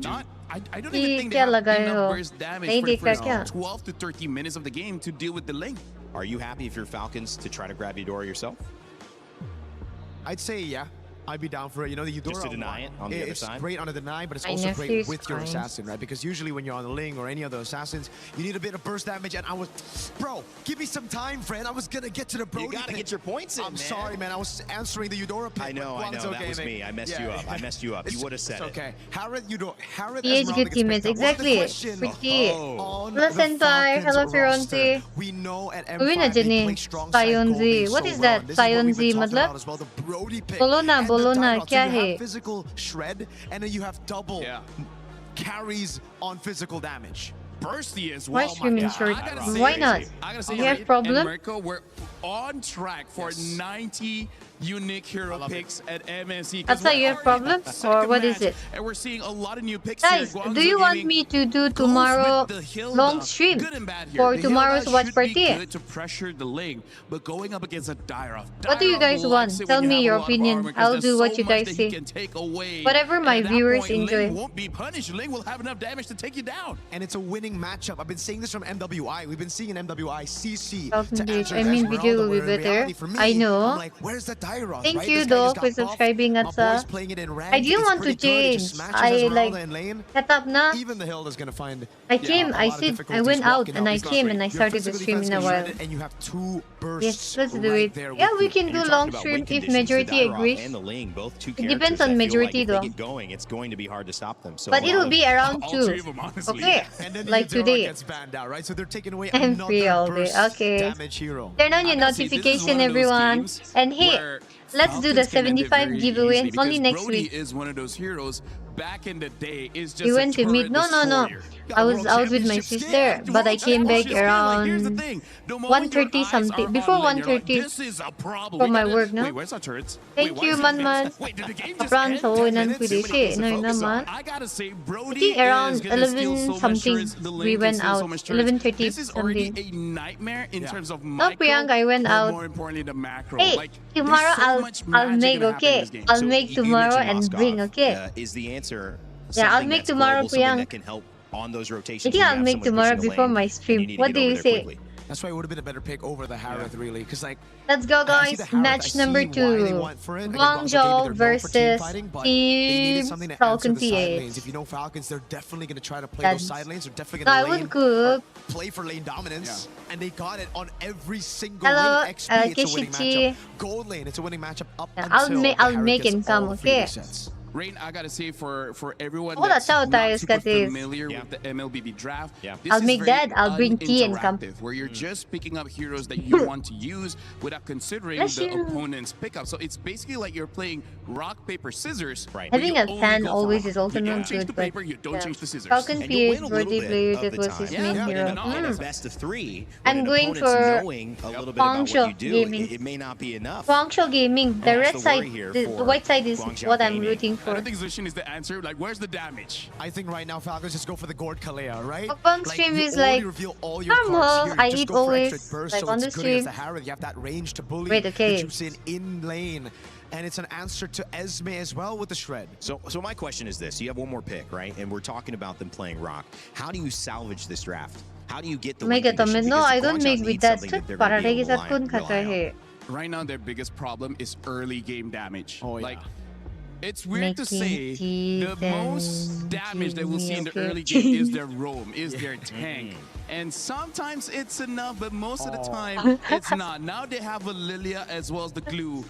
I don't even think they have enough burst damage for the first 12 to 13 minutes of the game to deal with the Ling. Are you happy if you're Falcons to try to grab Eudora yourself? I'd say yeah. I'd be down for it. You know, the Eudora Just to deny it on the other side? It's great on the deny, but it's My also great nephew's with your fine. assassin, right? Because usually when you're on the Ling or any other assassins, you need a bit of burst damage. And I was, bro, give me some time, friend. I was gonna get to the Brody. You gotta pick. get your points in, I'm sorry, man. I was answering the Eudora pick. I know. That was me. I messed you up. I messed you up. You would have said it's it. okay. Harrod, Eudora, Harrod, PH Esmeralda good gets teammates, picked up. What's the exactly. question Pretty. on Hello the Senpai, Falcons hello roster? Fironzi. We know at Uwi na M5 dyan they eh. play strong side Sayonzi. goalie What so is well, that? and this is what we've been Sayonzi, talking matlab? about as well, the Brody pick. Bolona, And the Bolona, timeout. So kya you hai? have physical shred, and then you have double carries on physical damage. Bursty as Why well. screaming short? I gotta say, Why not? I gotta say, You have Red problem? and Mirko, we're on track for 90 unique hero picks at MSC. That's why you have problems, or what is it? And we're seeing a lot of new picks Guys, here. do you want me to do tomorrow long stream for tomorrow's watch party? Good to pressure the lane, but going up against a Dyrov. What do you guys want? Tell me your opinion. I'll do what you guys say. Whatever my viewers enjoy. Ling won't be punished. Ling will have enough damage to take you down. And it's a winning matchup. I've been saying this from MWI. We've been seeing an MWI CC. I mean, video will be better. I know. I'm like, where's the Dyrov? Thank you, though, for subscribing at sa. I didn't want to change. I like set up na. Even the Hilda's gonna find. I came. I said I went out and I came and I started the stream in a while. And you have 2 bursts. Yes, let's do it. Yeah, we can do long stream if majority agrees. It depends on majority though. It's going to be hard to stop them. So but it'll be around 2. Okay, like today. Gets banned out, right? So they're taking away I'm free all day. Okay. Damage hero. Turn on your notification, everyone. And hey, let's do the 75 giveaway only next week. Is one of those heroes. Back in the day, is just we went to meet. No. I was out with my sister, but I came back around 1:30 something. Before 1:30 for my work, no? Thank you, man. Around sa unan ko dito. No, naman. I think around 11 something we went out. 11:30 something. A nightmare in terms of no, Priyanka, I went out. More importantly, the macro. Hey, tomorrow I'll make, okay? I'll make tomorrow and bring, okay? Is the answer? Yeah, I'll make tomorrow, Priyanka. That can help on those I rotations. think I'll make tomorrow before my stream. What do you say? That's why it would have been a better pick over the Harith, really, because like. Let's go, guys. Match number 2. Guangzhou versus Team Falcon TH. If you know Falcons, they're definitely going to try to play those side lanes. They're definitely going to play for lane dominance, and they got it on every single lane. XP, it's a winning matchup. Gold lane, it's a winning matchup up until I'll make income, okay? Rain, I gotta say for everyone Oh, that's how not tayo super Skatis. familiar with the MLBB draft, this I'll is make very that. I'll bring tea and come. uninteractive, where you're just picking up heroes that you want to use without considering the opponent's pickup. So it's basically like you're playing rock, paper, scissors. Right. Having a fan always is also not good, but paper, you don't change the scissors. Falcon TH worthy player that was his main hero. Best of 3. I'm going for Guangzhou Gaming. It may not be enough. Guangzhou Gaming. The red side, the white side is what I'm rooting for. I don't think Zushin is the answer. Like, where's the damage? I think right now Falcons just go for the Gord Kalea, right? On stream is like normal. I eat always like on the stream. You have that range to bully. Wait, okay. In lane. And it's an answer to Esme as well with the shred. So my question is this. You have one more pick, right? And we're talking about them playing rock. How do you salvage this draft? How do you get the make it no, I don't make with that. Right now, their biggest problem is early game damage. Oh, yeah. Like, it's weird to say the most damage that we'll see in the early game is their roam, is their tank. And sometimes it's enough, but most of the time, it's not. Now they have a Lilia as well as the glue.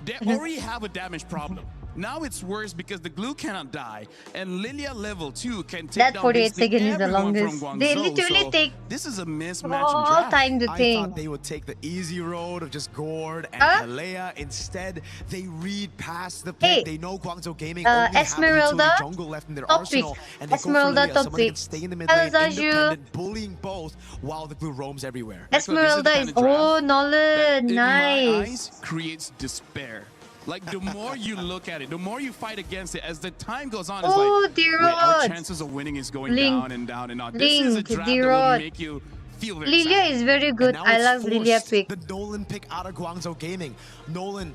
They already have a damage problem. Now it's worse because the glue cannot die, and Lilia level 2 can take that down 48 seconds is the everyone longest. from They Guangzhou. literally So take this is a mismatch all in draft. time to I think. thought they would take the easy road of just Gord and Kalea. Instead, they read past the pick. They know Guangzhou Gaming only Esmeralda, have a jungle left in their arsenal, and they Esmeralda go for Lilia. top Somebody pick. can stay in the mid lane, independent, bullying both while the glue roams everywhere. Esmeralda is Nolan, In nice. my eyes, creates despair. Like, the more you look at it, the more you fight against it, as the time goes on, it's like, dear wait, our Rod. chances of winning is going Link. down and down and down. This is a draft dear that will Rod. make you feel very Lilia sad. is very good. And now I it's love Lilia forced pick. The Nolan pick out of Guangzhou Gaming. Nolan,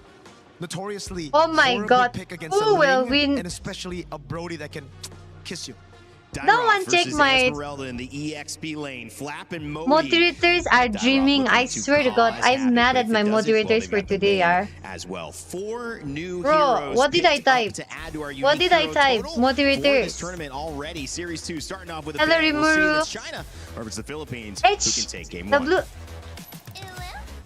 notoriously, Oh my horribly God. pick against Who a will Ling, win? and especially a Brody that can kiss you. No one check my Esmeralda in the EXP lane. Flap and Modi. moderators are dreaming. I swear to God, I'm mad at my moderators for today. As well, 4 new Bro, heroes. what did I picked up type? To add to our What unique did I hero type? total Moderators. for this tournament already. Series 2 starting off with a Hello, bang. We'll see if Rimuru. it's China or if it's the Philippines who can take game the 1. blue.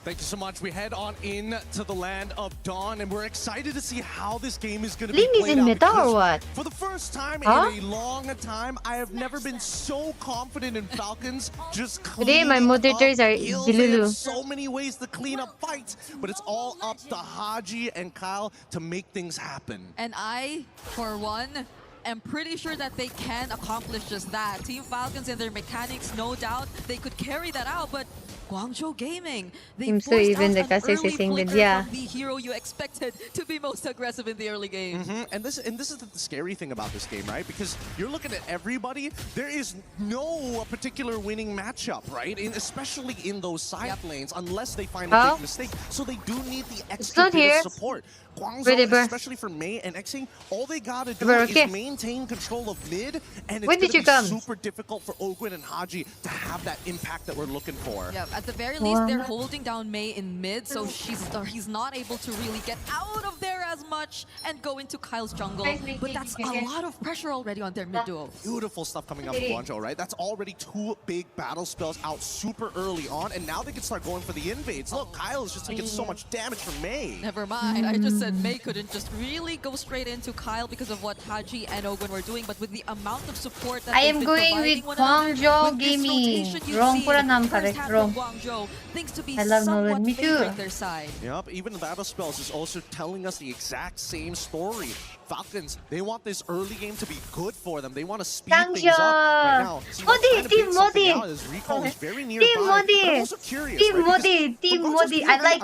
Thank you so much. We head on in to the land of Dawn, and we're excited to see how this game is going to be Ling is played in out. meta or because what? For the first time Huh? in a long time, I have never been so confident in Falcons just Today, my cleaning moderators up are kills. They Dilulu. have so many ways to clean up fights, but it's all up to Haji and Kyle to make things happen. And I, for one, am pretty sure that they can accomplish just that. Team Falcons and their mechanics, no doubt, they could carry that out, but Guangzhou Gaming. They Team Su forced even out the an kasi early sising flicker dia. from the hero you expected to be most aggressive in the early game. And this is the scary thing about this game, right? Because you're looking at everybody. There is no particular winning matchup, right? Especially in those side lanes, unless they find a big mistake. So they do need the extra not bit here. of support. Guangzhou, Wait, bro. especially for Mei and Xing, all they gotta do Bro, is okay. maintain control of mid, and it's When did gonna you be come? super difficult for Ogwin and Haji to have that impact that we're looking for. Yeah, at the very least, they're holding down Mei in mid, so he's not able to really get out of there as much and go into Kyle's jungle. But that's a lot of pressure already on their mid duo. Beautiful stuff coming out from Guangzhou, right? That's already 2 big battle spells out super early on, and now they can start going for the invades. Look, Kyle is just taking so much damage from Mei. Never mind, I just said Mei couldn't just really go straight into Kyle because of what Haji and Ogwen were doing, but with the amount of support that I they've am been going providing with one another, Guangzhou with this Gaming. rotation you've Wrong seen, pura naam first correct. half Wrong. from Guangzhou, things to be I love somewhat Nolan. Me too. favored their side. Yep, even the battle spells is also telling us the exact same story. Falcons, they want this early game to be good for them. They want to speed things up right now. See, what's Modi, kind of Team big something Modi. out is Recall is very nearby. Team But I'm Modi. also curious, Team right? Modi. Team Modi. I like.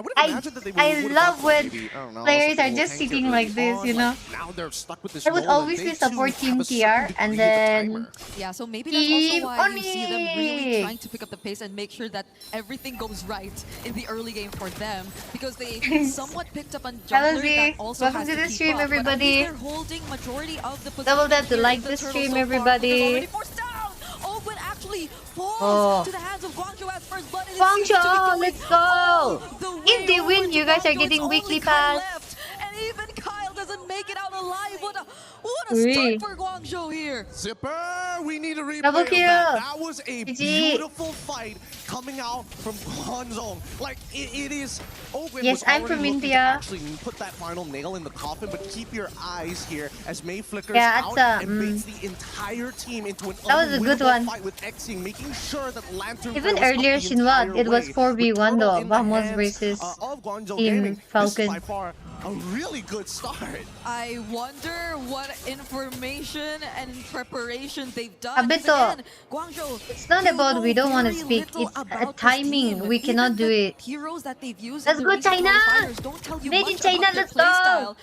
I love when players are just sitting like this, you know. Now they're stuck with this I would Nolan. always They be too support have Team a certain TR degree and of then timer. Yeah, so maybe Team that's also why you see them really Oni. trying to pick up the pace and make sure that everything goes right in the early game for them, because they somewhat picked up on Hello, jungler Z. that also Welcome has to to the keep stream, up, but at least everybody. they're holding majority of the position Double tap to here like in the turtle stream, so far. everybody. They're already forced down. Ogwen actually falls Oh. to the hands of Guangzhou at first, but it seems to be Guangzhou, going let's go. all the If way they over win, to you guys are Guangzhou. getting It's weekly only Kyle pass. left, and even Kyle doesn't make it out alive. What a Ui. start for Guangzhou here. Zipper, we need a replay Double of kill. that. That was a GG. beautiful fight coming out from Guangzhou. Like, it is... Ogwen Yes, was I'm already from looking to India. actually put that final nail in the coffin, but keep your eyes here as Mei flickers Yeah, out that's and baits the entire team into an That was a good unwinnable one. fight with Xing, making sure that Lantern Even Flare was earlier up the Shinwat, entire it was way. 4v1 With though. Turtle in the Vamos hands, versus of Guangzhou Team Gaming. This is by Falcon. far a really good start. I wonder what information and preparation they've done. Abito, Again, Guangzhou, it's not you about know we don't want to very speak. little It's a about this timing. team. We cannot Even do the it. Heroes that they've used Let's in go, the recent China! qualifiers don't tell you Made much in China, about their let's go! playstyle.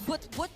But what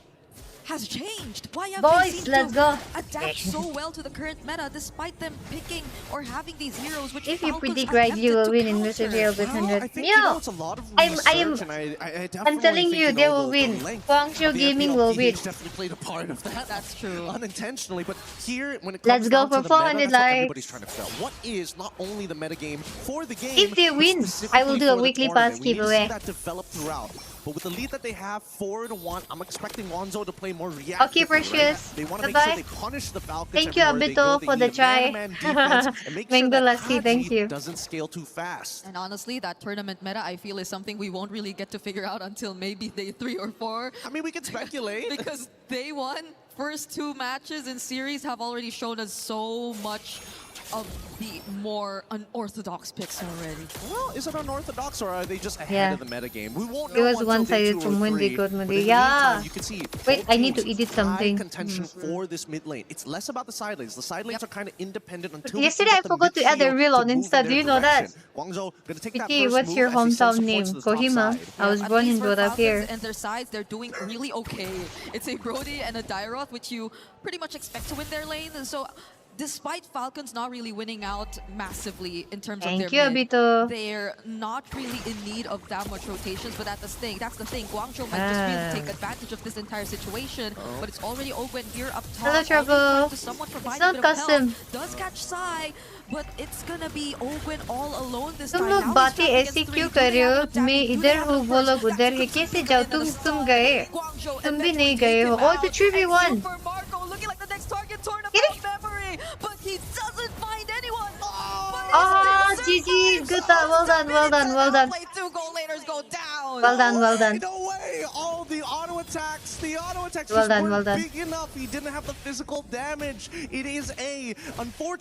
has changed? Why have they Boys, seemed let's to go. adapt so well to the current meta, despite them picking or having these heroes which If you Falcons predict attempted right, you will to win in counter? Versus 100. I think, you know, it's a lot of research, I am. and I I'm definitely telling think, you, they know, will the win. length Guangzhou of the Gaming FPL will PH win. definitely played a part of that. That's true. Unintentionally, but here, when it Let's comes go down for to the 400 meta, that's what likes. everybody's trying to figure out. What is not only the meta game for the game, If they but win, I will specifically do a for the weekly tournament. pass We need to see giveaway. that develop throughout. But with the lead that they have, 4-1, I'm expecting Guangzhou to play more reactive. Okay, Precious. They want to make Bye-bye. sure they punish the Falcons. Thank you, everywhere they go. Abito, They for need the a try. man-to-man defense and make sure Mango that Lassi, thank Haji you. doesn't scale too fast. And honestly, that tournament meta, I feel, is something we won't really get to figure out until maybe day 3 or 4. I mean, we can speculate. Because day 1, first 2 matches in series have already shown us so much of the more unorthodox picks already. Well, is it unorthodox or are they just ahead Yeah. of the meta game? We won't It know was until one-sided day 2 from or Wendy 3. Godmody. But in the Yeah. meantime, you can see Wait, both I need to teams edit high something. contention for this mid lane. It's less about the side lanes. The side lanes are kind of independent until Yesterday we I can get the forgot to mid add a trio reel on to move Insta. in Do their you know that? direction. Guangzhou gonna take that Vicky, first what's move your as they send hometown supports name? to the top Kohima. side. I was At born least and for brought up Falcons here. and their sides, they're doing really okay. It's a Brody and a Dairoth, which you pretty much expect to win their lane. And so, despite Falcons not really winning out massively in terms Thank of you, their mid, Abito. they're not really in need of that much rotations. But that's the thing. Guangzhou might just really take advantage of this entire situation. But it's already Ogwen here up top. Hello, Trouble. To somewhat provide It's a not bit of custom. help. Does catch Sai, but it's gonna be Ogwen all alone this तुम time. लोग Now he's बातें trapped against ऐसी 3. क्यों Do कर they रहे have हो? enough damage? मैं Do they इधर have हूँ, enough वो लोग first? उधर है. That's कैसे complete जाओ? in the तुम stall. गए. Guangzhou तुम भी eventually नहीं गए take हो. him Oh, out. it's a 3v1. And Super Marco looking like the next target tournament of memory, but he doesn't find anyone. Oh, GG. Good job. Well done, well done, well done. Play 2 goal laners go down. Well done, well done. No way! All the auto attacks. The auto attacks Well just done, weren't well done. big enough. He didn't have the physical damage. It is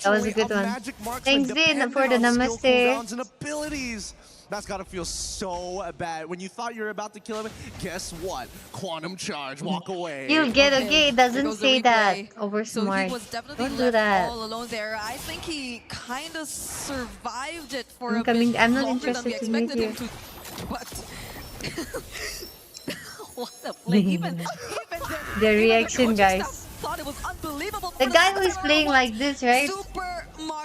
That was unfortunately, a good one. magic marksman Thanks, Din, dependent for the on skill namaste. cooldowns and abilities. That's gotta feel so bad. When you thought you were about to kill him, guess what? Quantum charge, walk away. You'll get okay. It There doesn't goes the say that. replay. Over So he smart. was definitely Don't do left that. all alone there. I think he kind of survived it for a Incoming. bit I'm not longer than we interested to meet expected him you. to. But what a play! Even The reaction, guys. thought it was unbelievable. The guy who is playing like this, right?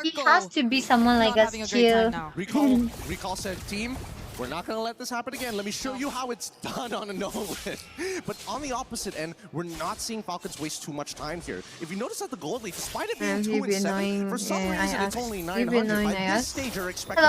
He has to be someone like us, chill. Recall said, team, we're not going to let this happen again. Let me show you how it's done on a Nolan. But on the opposite end, we're not seeing Falcons waste too much time here. If you notice that the gold lead, despite it being 2 and 7, for some reason it's only 900. By this stage, you're expecting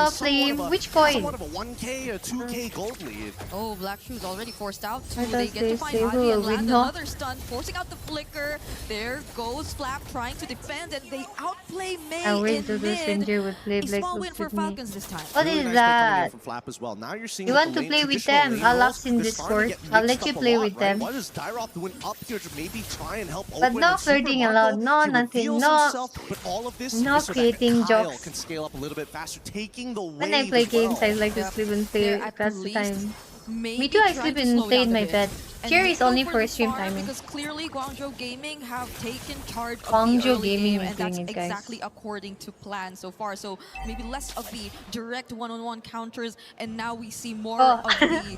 Which point? somewhat of a 1K, a 2K gold lead. Oh, Black Shoes already forced out. I They thought get to find they Ivy will and land win, no? another stun, forcing out the flicker. There goes Flap trying to defend, and they outplay May I wish in the mid. stranger would play A Black small Boots win for with me. Falcons this time. What Really is nice play coming in that? from Flap as well. Now you're seeing You that want the to play with traditional them? lane I'll roles, ask in they're starting to Discord. get I'll mixed let you up a play lot, with right? them. What is Dyrop doing up here to maybe try and help But Owen no and Super flirting Marco? allowed. No, He nothing. reveals No. himself, but all of this No is so that creating Kyle jokes. can scale up a little bit faster, taking the When wave I play as well. games, I like to sleep and play They're at that's the least time. maybe Me too, I trying sleep to and slow play down in a my bit. bed. And Cheer they is go only for for the stream farm timing. because clearly Guangzhou Gaming have taken charge of Guangzhou the early Gaming game, is and that's doing it, guys. exactly according to plan so far. So maybe less of the direct one-on-one counters, and now we see more Oh. of the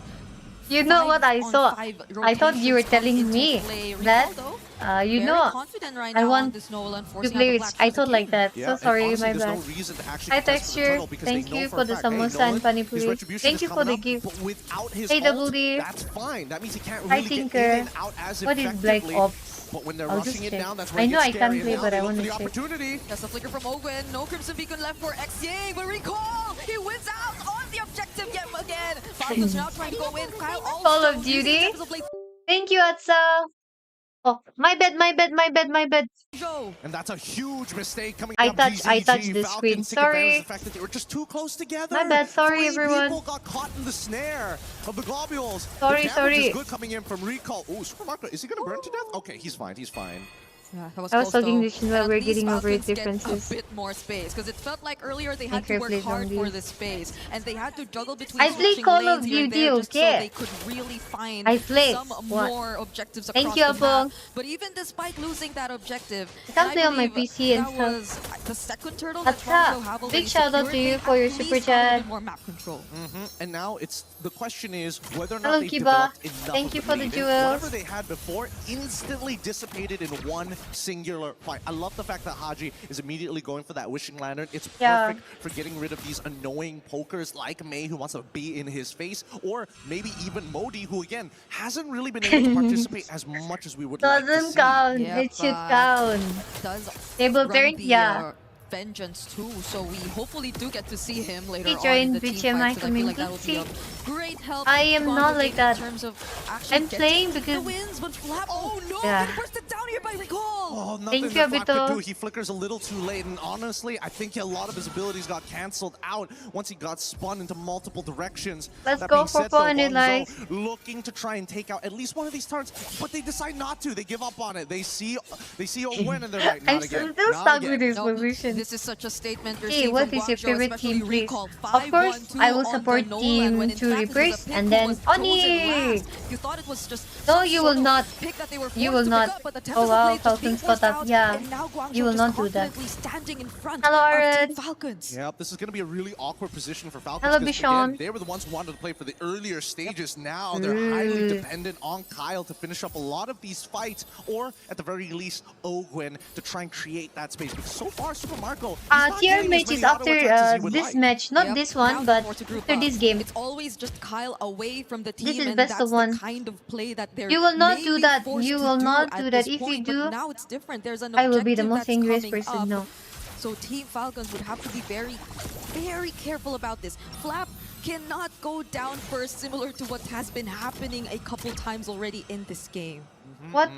You know what I saw? 5-on-5 I thought you were rotations come telling into me play. that Ricardo, you very know confident right I now want on this Nolan, to forcing out play the with. Black I Shoes thought again. like that. Yeah, So and sorry, honestly, my there's bad. no reason to actually Hi contest with the Texture, turtle because thank they know you for for a the fact, hey, samosa Nolan, and pani his puri. retribution Thank is you for coming the up, gift. but without his Hey ult, WD. that's fine. That means he can't Hi really get in Tinker. and out as What is Black effectively. Ops? But when they're I'll rushing just it check. down, that's where I it know gets I scary. can't And play, now but they I look want for to the check. opportunity. That's a flicker from Owen. No Crimson Beacon left for Xyang, but recall! He wins out on the objective yet again. Falcons now trying to go in. Kyle also Call of using Duty. attempts of play. Thank you, Atsa. Oh, my bad, my bad, my bad, my bad. And that's a huge mistake coming I from touched the GZG. screen. Falcons take advantage Sorry. of the fact that they were just too close together. My bad, sorry, Three everyone. people got caught in the snare of the globules. Sorry, the damage sorry. is good coming in from Recall. Oh, Super Marco, is he going to burn to death? Okay, he's fine, he's fine. Yeah, that was I was close, talking though. to Shin while And we're at least getting over Falcons get differences. a bit more space because it felt like earlier they had Thank you, to work please, hard Andy. for this space and they had to juggle between I play switching Call of lanes here and Duty, there just so okay. they could really find I play. some What? more objectives Thank across you, the map. Apple. But even despite losing that objective, I can't and play on my believe PC and that stuff. was the second turtle that Atsa, Guangzhou have already big shout out secured. to you They for your at super least got a chat. bit more map control. And now it's the question is whether or not Hello, they've Kiba. developed enough Thank of you the for the lead. jewels. Whatever they had before instantly dissipated in one singular fight. I love the fact that Haji is immediately going for that wishing lantern. It's Yeah. perfect for getting rid of these annoying pokers like May who wants to be in his face, or maybe even Modi who again hasn't really been able to participate as much as we would like to Doesn't see. count. Yeah, It should but count. Does Table run turn? the, Yeah. Vengeance too, so we hopefully do get to see him later He on in joined the team BGMI fight, 'cause I feel like that community. would be a great help. I am to not Guangzhou like Gaming that. In terms of actually I'm playing getting because the wins, but Flap, oh no, Yeah. getting bursted down here by Recall. Oh, nothing Thank you, that Flap could Abito. do. He flickers a little too late, and honestly, I think a lot of his abilities got cancelled out once he got spun into multiple directions. Let's That go being for said, though, 400 Guangzhou likes. looking to try and take out at least one of these turns, but they decide not to. They give up on it. They see Owen, and they're like, not I'm again. still not stuck again. with this No, position. This is such a statement. You're Hey, seeing what from is your Guangzhou, favorite especially team, please? Recall. Of course, 5-1-2 I will on the support Nolan, team when in two fact it was a Reapers pick and who then was chosen Oni. last. You thought it was just No, some you sort will of not. pick that they were You forced will to not. pick up, but the Oh Tempest of wow, Blade just being Falcons got forced up. out, Yeah, and now Guangzhou you will just not do that. confidently standing in front Hello, of Aaron. Team Falcons. Yep, this is going to be a really awkward position for Falcons. Hello, 'cause, Bichon. again, they were the ones who wanted to play for the earlier stages. Now they're highly dependent on Kyle to finish up a lot of these fights, or at the very least, Ogwen to try and create that space. Because so far, Super Marco, he's not TR getting as match many is auto after attacks as he would this like. match, not Yep, this now one, they're but forced to group after up. this game. It's always just Kyle away from the team, This is and best that's of the one. kind of play that they're You will not maybe do that. forced You to will not at do this that. If you point, but do, now it's different. There's an I will be the objective most that's angriest coming person. up. No. So Team Falcons would have to be very, very careful about this. Flap cannot go down first, similar to what has been happening a couple times already in this game. What?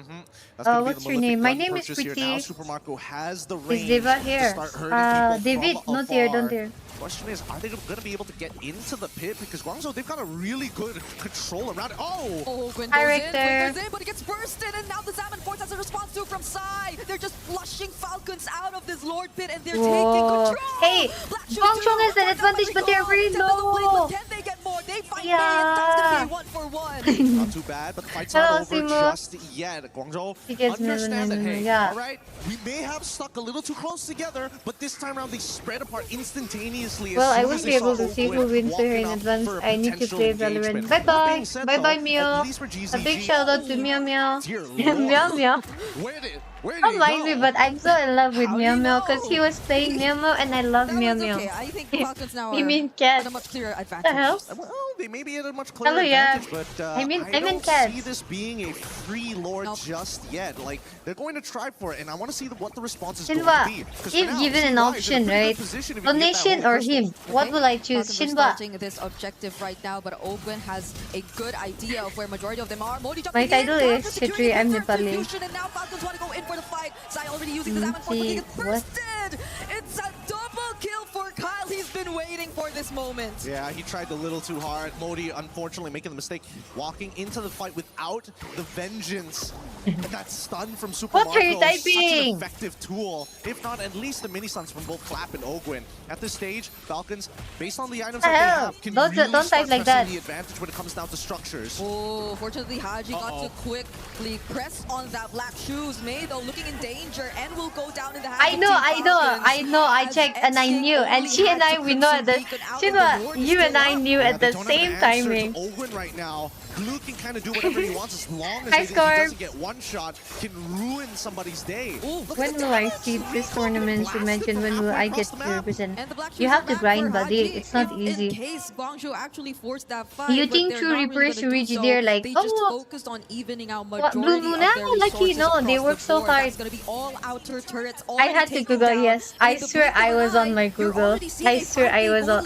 That's gonna be What's the your Malefic name? My gun name is purchase here. Pretty. Now Super Marco has the Is range Deva to here? start hurting people David, from not here, don't afar. here. Question is, are they going to be able to get into the pit? Because Guangzhou, they've got a really good control around it. Oh! Gwen Hi, goes Richter. in, but it gets bursted, and now the Salmon Force has a response to from Psy. They're just flushing Falcons out of this Lord Pit, and they're taking Whoa. control. Hey, Black Shoes Guangzhou too. has an advantage, but they're very low. Can they get more? They fight Yeah. That's gonna be 1-for-1. Not too bad, but the fight's Hello, not over Simo. just yet. Guangzhou He gets understand that, hey, yeah. all right, we may have stuck a little too close together, but this time around they spread apart instantaneously. Well, as I soon won't as be they able saw to see who Oakwood wins here in walking up advance. for a I need to potential play engagement. Valorant. Bye That bye. being said, Bye bye, though, Mio. at least for A big GZG, shout out to Meow Meow. dear Meow Lord. Meow. Where did Don't he mind go? me, but I'm so in love with How do Meow you Meow because he know? was playing Meow Meow and I love That Meow one's Meow. okay. I think Falcons now You are mean cat? at a much clearer The hell? advantage. Well, they may be at a much clearer Hello, yeah. advantage, but I mean don't cats. see this being a free Lord just yet. Like, they're going to try for it, and I want to see what the response is going Shinba, to be. 'Cause for if now, given an Shinba is in a option, pretty good right? position if he can get that Donation whole or crystal. him? What will I choose? Falcons are Shinba. starting this objective right now, but Ogwen has a good idea of where majority of them are. Modi My jumping title in, is Chitri, I'm Nepali. Confusion, and now Falcons want to go in for the fight. Sai already using the Salmon Force, but he gets What? bursted. It's a double kill for Kyle. He's been waiting for this moment. Yeah, he tried a little too hard. Modi, unfortunately, making the mistake, walking into the fight without the vengeance. And that stun from Super What are you Marco is such an typing? effective tool. If not, at least the mini stuns from both Clap and Ogwen. At this stage, Falcons, based on the items that they Hell, have, can don't really type start like pressing that. the advantage when it comes down to structures. Oh, fortunately, Haji got to quickly press on that Black Shoes. May, though, looking in danger and will go down in the hands I of know, Team I know, Falcons. I know. I As checked and I Ed knew, and only she and had I to we know Crimson that. Beacon out, and the Shinba, Lord is you and still I up. knew at They the don't have same an answer to timing. Ogwen right now. Glue can kind of do whatever he wants as long as Hi, he Scarf. doesn't get one shot, can ruin somebody's day. When will I see this tournament? You mentioned when will I get to represent? And the Black You Shoes have are to back grind, for buddy. Haji It's not In easy. case Guangzhou actually forced that fight, You but think they're True not really Reapers gonna do reach so. there like, They just oh, focused on evening out what, majority Blue of Moon? their Ah, lucky, resources no, they across work the so board. hard. That's gonna be all outer turrets. I had to Google, yes. I swear I was on my Google. I swear I was on.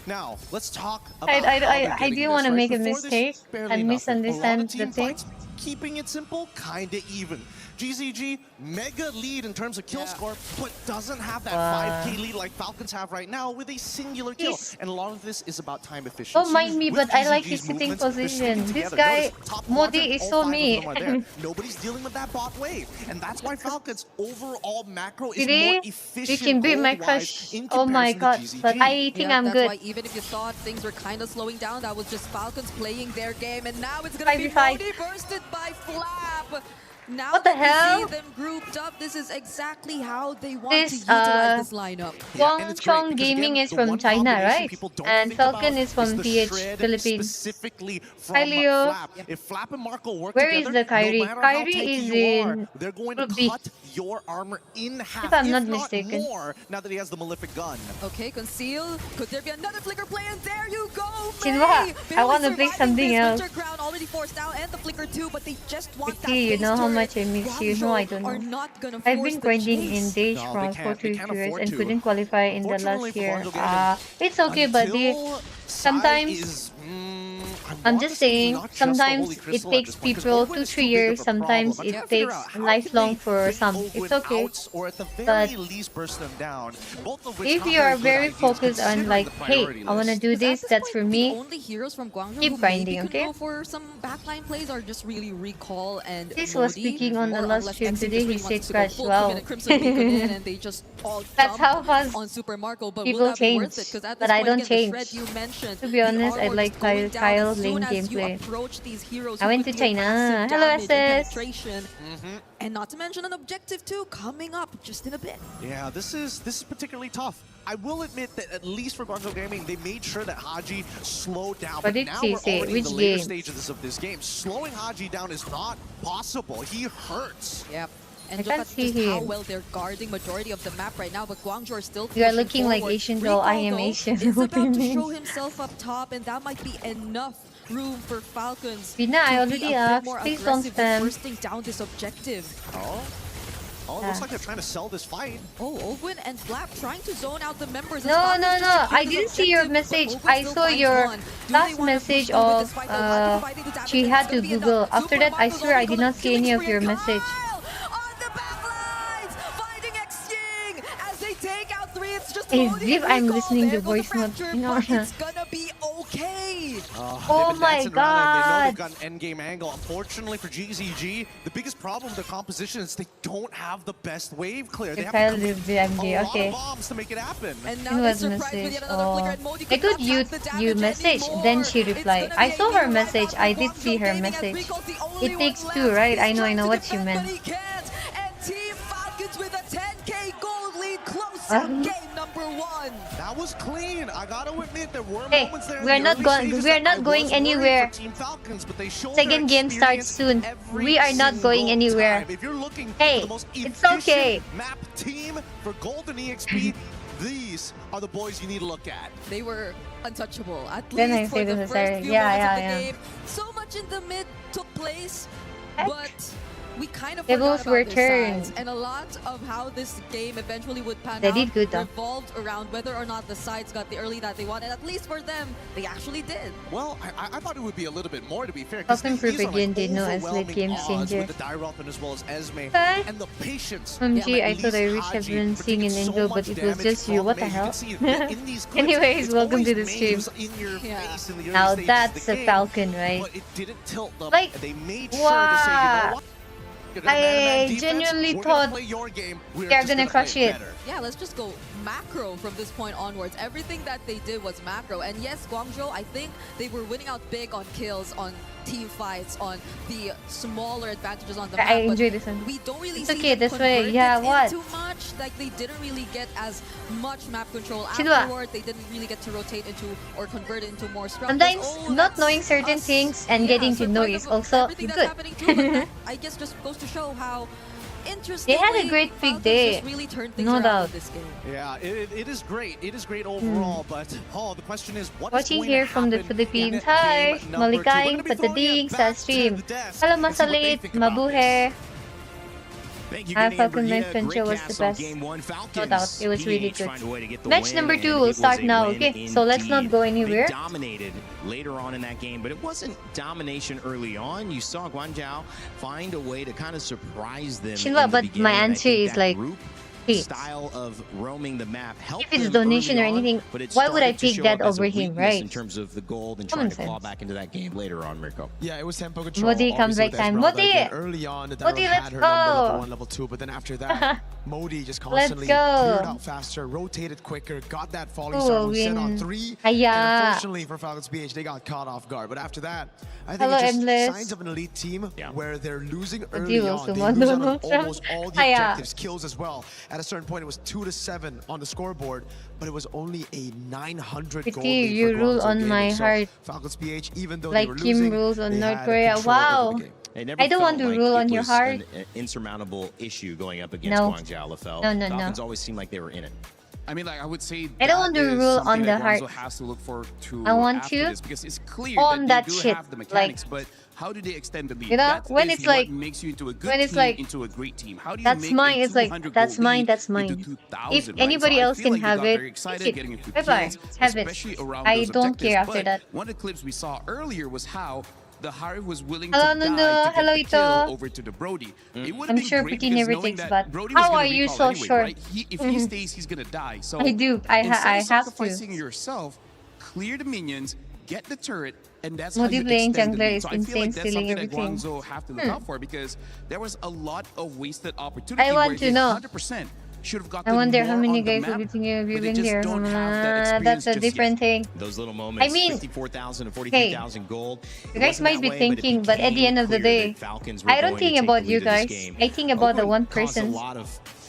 Now, let's talk about I how they're I getting didn't this, want to right? make a Before this, mistake barely and nothing. A lot misunderstand of the team thing. fights, keeping it simple, kinda even. GZG, mega lead in terms of kill score, but doesn't have that 5k lead like Falcons have right now with a singular kill. Yes. And a lot of this is about time efficiency. Don't mind me, With but I like GZG's his sitting movements, they're position. sticking This together. guy, Notice, top Modi, quadrant, is all so 5 of me. them are there. Nobody's dealing with that bot wave. And that's why Falcons' overall macro is Really? more You efficient can beat my gold-wise crush. in Oh my comparison to god, but GZG. I think I'm that's good. why even if you thought things were kind of slowing down, that was just Falcons playing their game, and now it's gonna be 5v5. Modi bursted by Flap. Now What the that we hell? see them grouped up, this is exactly how they want This, to utilize this lineup. Guangzhou Gaming is from China, right? And Falcon is from PH, Philippines. Specifically from Hi, Leo. Flap. If Flap and Marco work Where together, is the Kyrie? no matter how Kyrie tanky is you are, in they're going to Group B. cut your armor in half, If I'm not if mistaken. more, now that he has the Malefic gun. Okay, conceal. Could there be another flicker play? And there you go, Shinba, May! I want to Barely play surviving something this else. Winter Crown already forced out, and the flicker too, but they just want that Vicky, you base know how turret. much I miss you. No, I don't Are know. not gonna I've force been the grinding in chase. Days No, from they can't. They can't 4 years afford and to. couldn't qualify in the Fortunately last for year. Guangzhou Gaming, It's okay, buddy. until Sometimes Sai is, I I'm want just to say saying, not just the Holy sometimes it Crystal at takes this point, 'cause people Ogwen 2, is 3 too big years, of a sometimes problem. I it can't figure takes out how can lifelong they for bring some. Ogwen It's okay. out, or at the very But least burst them down. Both of which if not you are good very ideas focused on considering like, the hey, priority I want to list. do this, that's for The me, only heroes from Guangzhou keep who grinding, maybe okay? can go for some backline plays are just really Recall and This was Modi, speaking on the or last unless stream MC today, just really he wants said to go crash. full Wow. Coven and Crimson Beacon in, and they just all That's how jump fast on Super Marco. But people will that be change. worth it? Because at this But I point, don't again, change. the shred you mentioned, To be honest, the I armor like is going down Kyle as soon lane as you gameplay. approach these heroes I who went could to deal China. massive Hello, damage and SS. penetration. And not to mention an objective too coming up just in a bit. Yeah, this is particularly tough. I will admit that at least for Guangzhou Gaming, they made sure that Haji slowed down. What But did now he we're say? already in Which the later game? stages of this game. Slowing Haji down is not possible. He hurts. Yep. I And can't look at see just how him. well they're guarding majority of the map right now, but Guangzhou are still You are pushing looking like forward. Asian doll. I am Recall, though, Asian. is What do you about to mean? show himself up top, and that might be enough room for Falcons Vina, I to already be a bit asked. more Please don't aggressive with spam. bursting down this objective. Oh? Oh, it looks like they're trying to sell this fight. Oh, Ogwin and Flap trying to zone out the members. No. I didn't see your message. I saw your last message of she had to Google. After that, I swear I did not see any of your message. As if I'm listening to voice note. It's gonna be okay. Oh my They know god. they've got an endgame angle. Unfortunately for GZG, the biggest problem with their composition is they don't have the best wave clear. They have Kyle to lives commit the MG. a lot Okay. of bombs to make it happen. And It now was they're surprised with message. yet another flicker, Oh. and Modi I thought cannot you pass the you damage messaged, anymore. then she It's replied. gonna I be a saw her easy message. wipe out I for did see Guangzhou her Gaming as message. Rico's the only It one takes left. two, right? He's I trying know to what you defend, meant. but he can't. And Team Falcons with a 10K gold lead close Uh-huh. out game number 1. That was clean. I gotta admit, there were Hey, moments there in we're the not early going. stages We are that I not going was worried anywhere. for Team Falcons, but they showed Second their game starts experience soon. every We are not going single anywhere. time. If you're looking Hey, for the most it's efficient okay. map team for Golden EXP, these are the boys you need to look at. They were untouchable, at Then I least for say the this is first sorry. few Yeah, moments of the yeah. game. So much in the mid took place, Heck. but we kind of They forgot both about were their turned. sides. And a lot of how this game eventually would pan They out did good, though. revolved around whether or not the sides got the early that they wanted. At least for them, they actually did. Well, I thought it would be a little bit more, to be fair. Falcon Group again did no as late game changer. With the Dyrelphin as well as Esme. Huh? And the patience. OMG, from I at thought I least reached Haji everyone for seeing taking an so angle, much but it was damage just you. from What the Mei. You hell? can see it in these clips. Anyways, It's welcome to always the stream. names in your face in the early Now stages of that's the a game, Falcon, right? But it didn't tilt them. Like, They made sure to say, you know what? You're gonna man-to-man I defense, genuinely we're gonna thought play your game. We're they're just gonna crush play it. better. Yeah, let's just go macro from this point onwards. Everything that they did was macro. And yes, Guangzhou, I think they were winning out big on kills, on team fights, on the smaller advantages on the map. I but enjoy this one. we don't really It's see okay, them this way. convert Yeah, it what? into much. Like, they didn't really get as much map control Chidwa. afterward. They didn't really get to rotate into or convert it into more scrum. Sometimes Oh, not that's knowing certain us. things and Yeah, getting to know surprising is also everything that's good. happening too, but that, I guess, just goes to show how interesting. They had a great big day. Really turned things No around doubt. in this game. Yeah, it is great. It is great overall, but the question is what is Watching going here to from the happen Philippines. in Hi, game number 2? We're Malikaying gonna be throwing Patading it sa back to stream. the desk Hello, and see what they Masalit, think about this. Mabuhay. Thank you, Ah, Kenny and Falcon Brigida. Knife Control Great was the cast on best. Game 1. Falcons, No doubt, it was really PH good. find a way to get the Match win, number and 2 it will was start a now. win Okay, so let's not indeed. go anywhere. They dominated later on in that game, but it wasn't domination early on. You saw Guangzhou find a way to kind of surprise them. Shinwa, in the but my beginning, and I answer think is that like, group Pete. style of roaming the map helped If it's them donation early or on, anything, but it why would I started to pick show that up as a over him, weakness right? in terms of the gold and Common trying to claw sense. back into that game later on, Mirko. Yeah, it was tempo control. Modi comes obviously, right with time. Esmeralda Modi! again. Early on, the Modi, Dyrelphin let's had her number go! level 1, level 2, but then after that, Modi just constantly go. cleared out faster, rotated quicker, got that falling Who star will was set on win? 3. Aya. And unfortunately for Falcons PH, they got caught off guard. But after that, I think Hello, it's just Endless. signs of an elite team where they're losing Odi early will on. They summon lose out on Donald Trump. almost all the Aya. objectives, kills as well. At a certain point, it was 2-7 on the scoreboard, but it was only a 900 gold Pretty, lead you for rule Guangzou on Gaming. my So heart. Falcons PH, even though Like they were Kim losing, rules on they North had Korea. control over Wow. the game. It never I don't want felt to like rule it on your was heart. an insurmountable issue going up against No. Guangzhou, LaFell. No. Falcons always seemed like they were in it. I mean, like, I would say I don't want to that is rule something on that the heart. Guangzhou has to look for to I want after you this, because it's clear on that that they do shit, have the like- mechanics, but how do they extend the lead? You know, That when is it's what like- makes you into a good when it's team, like, into a great team. How do you That's make mine. a It's like 200 that's goal mine. lead That's into mine. 2,000, If right? anybody So I else feel can like they have got it, very excited take it. getting a few Bye-bye. kills, Have it. especially around I those don't care objectives. after But that. one of the clips we saw earlier was how the Harry was willing Hello, to Nuno. die to Hello, get the kill Ito. over to the Brody. It would I'm have been sure great Putin because never knowing takes that but Brody was how gonna are you recall so anyway, sure? right? If he stays, he's gonna die. So I do. I instead have of to. sacrificing yourself, clear the minions, get the turret, and that's Modi how you playing extend the jungler lead. is So I feel insane, like that's stealing something that everything. Guangzhou have to look out for, because there was a lot of wasted opportunity I want where to they know. 100% should have I gotten wonder more how many on the guys map, will be thinking of but they viewing just here. don't have that experience That's a just different thing. Those little moments, I mean, 54,000 and 43,000 gold. You guys might be thinking, but at the end of the day, I don't think about you guys. I think about the one person.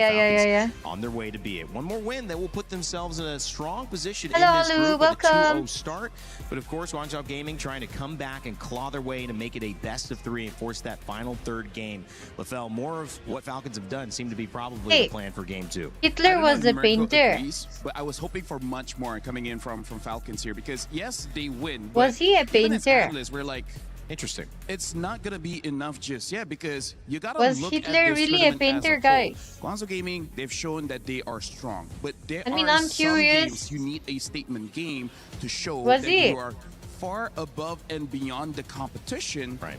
yeah. on their way to be it. One more win that will put themselves in a strong position Hello, in this Alu, group with a welcome. 2-0 start. But of course, Guangzhou Gaming trying to come back and claw their way to make it a best of 3 and force that final third game. LaFell, more of what Falcons have done seem to be probably the plan for game 2. Hitler was the painter. Agrees, but I was hoping for much more coming in from Falcons here because yes, they win. Was he a even as painter? analysts, we're like, interesting. It's not gonna be enough just yet because you gotta Was look Hitler at this really a tournament painter, as a whole. guys? Guangzhou Gaming, they've shown that they are strong, but there I mean, are I'm some curious. games you need a statement game to show Was that he? you are far above and beyond the competition. Right.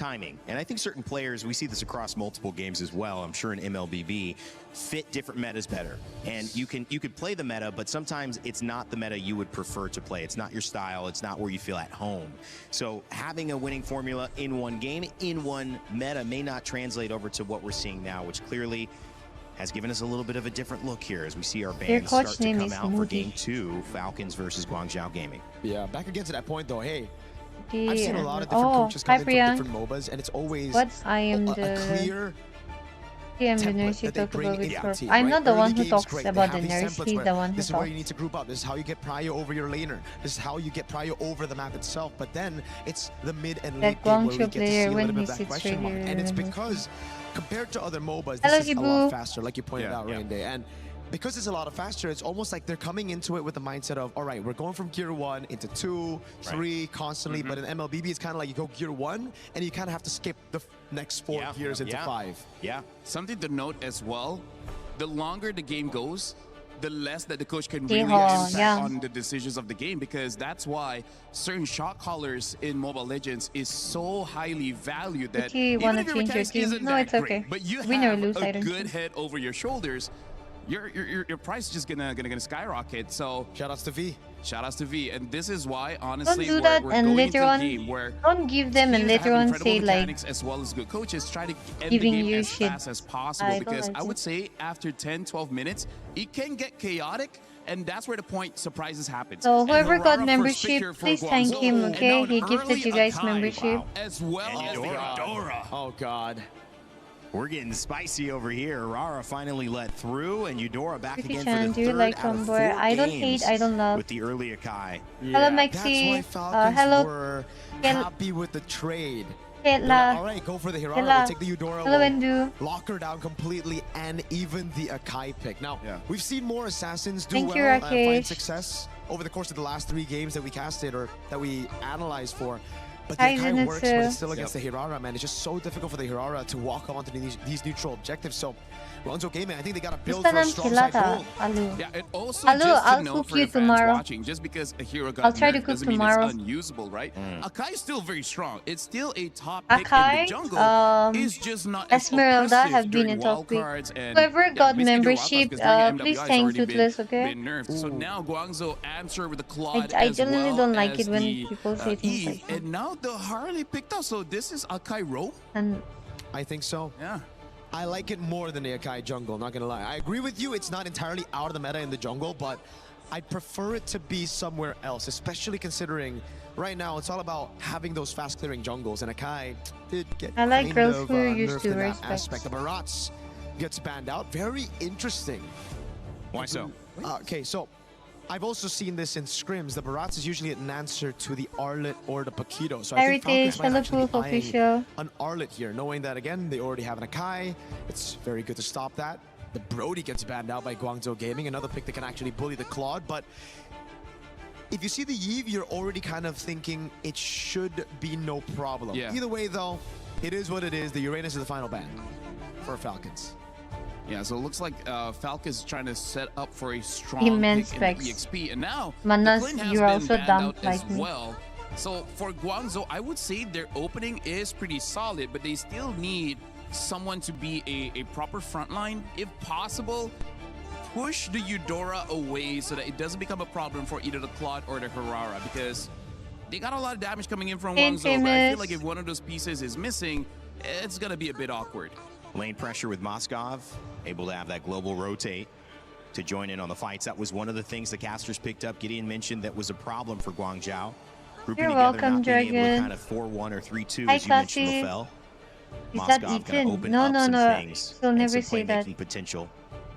timing. And I think certain players, we see this across multiple games as well, I'm sure in MLBB, fit different metas better. And you could play the meta, but sometimes it's not the meta you would prefer to play. It's not your style. It's not where you feel at home. So having a winning formula in one game, in one meta, may not translate over to what we're seeing now, which clearly has given us a little bit of a different look here as we see our Their bands coach start to name come is out for Moody. Game 2, Falcons versus Guangzhou Gaming. Yeah, back again to that point though. Hey, The- I've seen a lot of different coaches hi come in from Priyank. different MOBAs, and it's always What's I am a the clear I am the template nurse you that they talk bring about into with your for. team, I'm right? not the Early one who game's talks great. They about have the these nurse. templates He's where the one who this is where you talks. need to group up. This is how you get prio over your laner. This is how you get prio over the map itself. But then it's the mid and That late game where we Guangzhou get to see player a when little bit he of that sits question right mark. here And it's in the- because compared to other MOBAs, Hello, this is a Hibu. lot faster, like you pointed out, Rain Day. And because it's a lot faster, it's almost like they're coming into it with the mindset of, all right, we're going from gear 1 into 2, 3 constantly. But in MLBB, it's kind of like you go gear 1 and you kind of have to skip the next 4 gears into 5. Yeah. Something to note as well, the longer the game goes, the less that the coach can They really haul, impact yeah. on the decisions of the game, because that's why certain shot callers in Mobile Legends is so highly valued that If you even wanna if your change your mechanics team, isn't no, that it's great, okay. but you Win or have lose, I a don't good care. head over your shoulders, your price is just gonna skyrocket. So shoutouts to V. Shoutouts to V, and this is why honestly Don't do that we're and going later into a on, game where don't give them and teams that later have on incredible say like mechanics as well as good coaches try to end giving the game you as shit. fast as possible, I don't because like I would it. say after 10-12 minutes it can get chaotic, and that's where the point surprises happen. So And whoever got Harara, first membership, picker for please thank Guangzhou, him, and okay? now an He gifted early you guys Akai, membership. as well as the Eudora. Oh, God. We're getting spicy over here. Rara finally let through, and Eudora back If you again can, for do the you third like out of Tomboy? 4 I don't games hate, I don't love. with the early Akai. Hello, That's Maxi. why Falcons Hello. were Kel- happy with the trade. Kela. They're like, all right, go for the Hirara. Kela. We'll take the Eudora. Hello, We'll Endu. lock her down completely, and even the Akai pick. Now, we've seen more assassins do Thank you, well, Rakesh. find success over the course of the last 3 games that we casted or that we analyzed for. But the Hi, Akai works when Zenitsu. it's still against the Hirara, man. It's just so difficult for the Hirara to walk onto these neutral objectives. So, Guangzhou Gaming, I think they got to build Gusto for a ng strong side kilata, goal. Alu. Yeah, and also Alu, just to I'll know cook for you the fans tomorrow. watching, just because a hero got I'll try to nerfed cook doesn't tomorrow. mean it's unusable, right? Akai is still very strong. It's still a top pick in the Akai, jungle. It's just not as Esmeralda oppressive have been during a top wild pick. cards and Whoever got basically during wild cards, membership, 'cause during please MWI it's thank already Toothless, okay? been nerfed. So now Guangzhou answer with the Claude I as generally well don't like as it when the, people say things Eve, like that. and now the Harley picked up. So this is Akai Row. And I think so. Yeah. I like it more than the Akai jungle, not gonna lie. I agree with you, it's not entirely out of the meta in the jungle, but I prefer it to be somewhere else, especially considering right now it's all about having those fast clearing jungles, and Akai did get I like kind girls of, who are used nerfed to in wear that specs. aspect. The Barats gets banned out. Very interesting. Why so? Okay, so I've also seen this in scrims. The Barats is usually an answer to the Arlet or the Paquito. So I think Heritage, Falcons might hello, actually be Proof eyeing Official. an Arlet here, knowing that, again, they already have an Akai. It's very good to stop that. The Brody gets banned out by Guangzhou Gaming, another pick that can actually bully the Claude. But if you see the Eve, you're already kind of thinking it should be no problem. Yeah. Either way, though, it is what it is. The Uranus is the final ban for Falcons. Yeah, so it looks like Falcons is trying to set up for a strong Immense pick in the specs. EXP, and now Manas, the Clint has you're been also banned dumb out like as me. well. So for Guangzhou, I would say their opening is pretty solid, but they still need someone to be a proper frontline. If possible, push the Eudora away so that it doesn't become a problem for either the Claude or the Harara, because they got a lot of damage coming in from Guangzhou, but I feel like if one of those pieces is missing, it's gonna be a bit awkward. Lane pressure with Moskov, able to have that global rotate to join in on the fights. That was one of the things the casters picked up. Gideon mentioned that was a problem for Guangzhou. Grouping You're together, welcome, not being able to Dragon. kind of 4-1 or 3-2, Hi, as you mentioned, Classy. LaFell. Is that Moskov going Ethan? to open No, up no, some no. things He'll and never some say that. playmaking potential,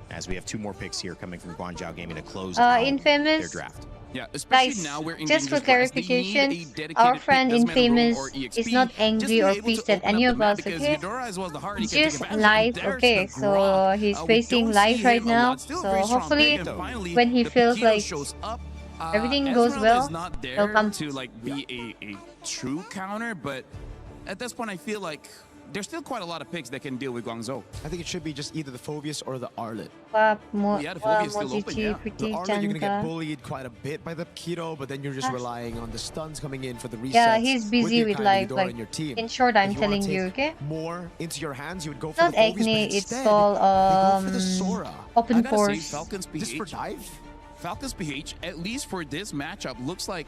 as we have 2 more picks here coming from Guangzhou Gaming to close out their Infamous. draft. Yeah, especially Guys, now we're in just for dangerous grass. They need clarification, a dedicated our pick, friend doesn't matter roam Infamous or EXP, is not just angry be or able to pissed at open up any the of map, us, because okay? Eudora as well as the Hardy It's can take just advantage. live, There's okay? the So Grok. he's We facing don't live see right him a now. lot. Still a So very strong hopefully, pick, and finally, when he the feels Paquito like shows up. everything goes Esmeralda well, is not there he'll come. to like be a true counter, but at this point I feel like there's still quite a lot of picks that can deal with Guangzhou. I think it should be just either the Phobius or the Arlet. Yeah, the Phobius is still open, yeah. The Arlet, you're gonna get bullied quite a bit by the Keto, but then you're just relying on the stuns coming in for the resets. Yeah, he's busy with Akai, life. Eudora, Like, and your team. in short, I'm If you wanna telling you, take okay? More into your hands, you would go for Not the Phobius, acne, but it's instead, called they go for the Sora. open I gotta say, force. Falcons PH. Just for dive? Falcons PH, at least for this matchup, looks like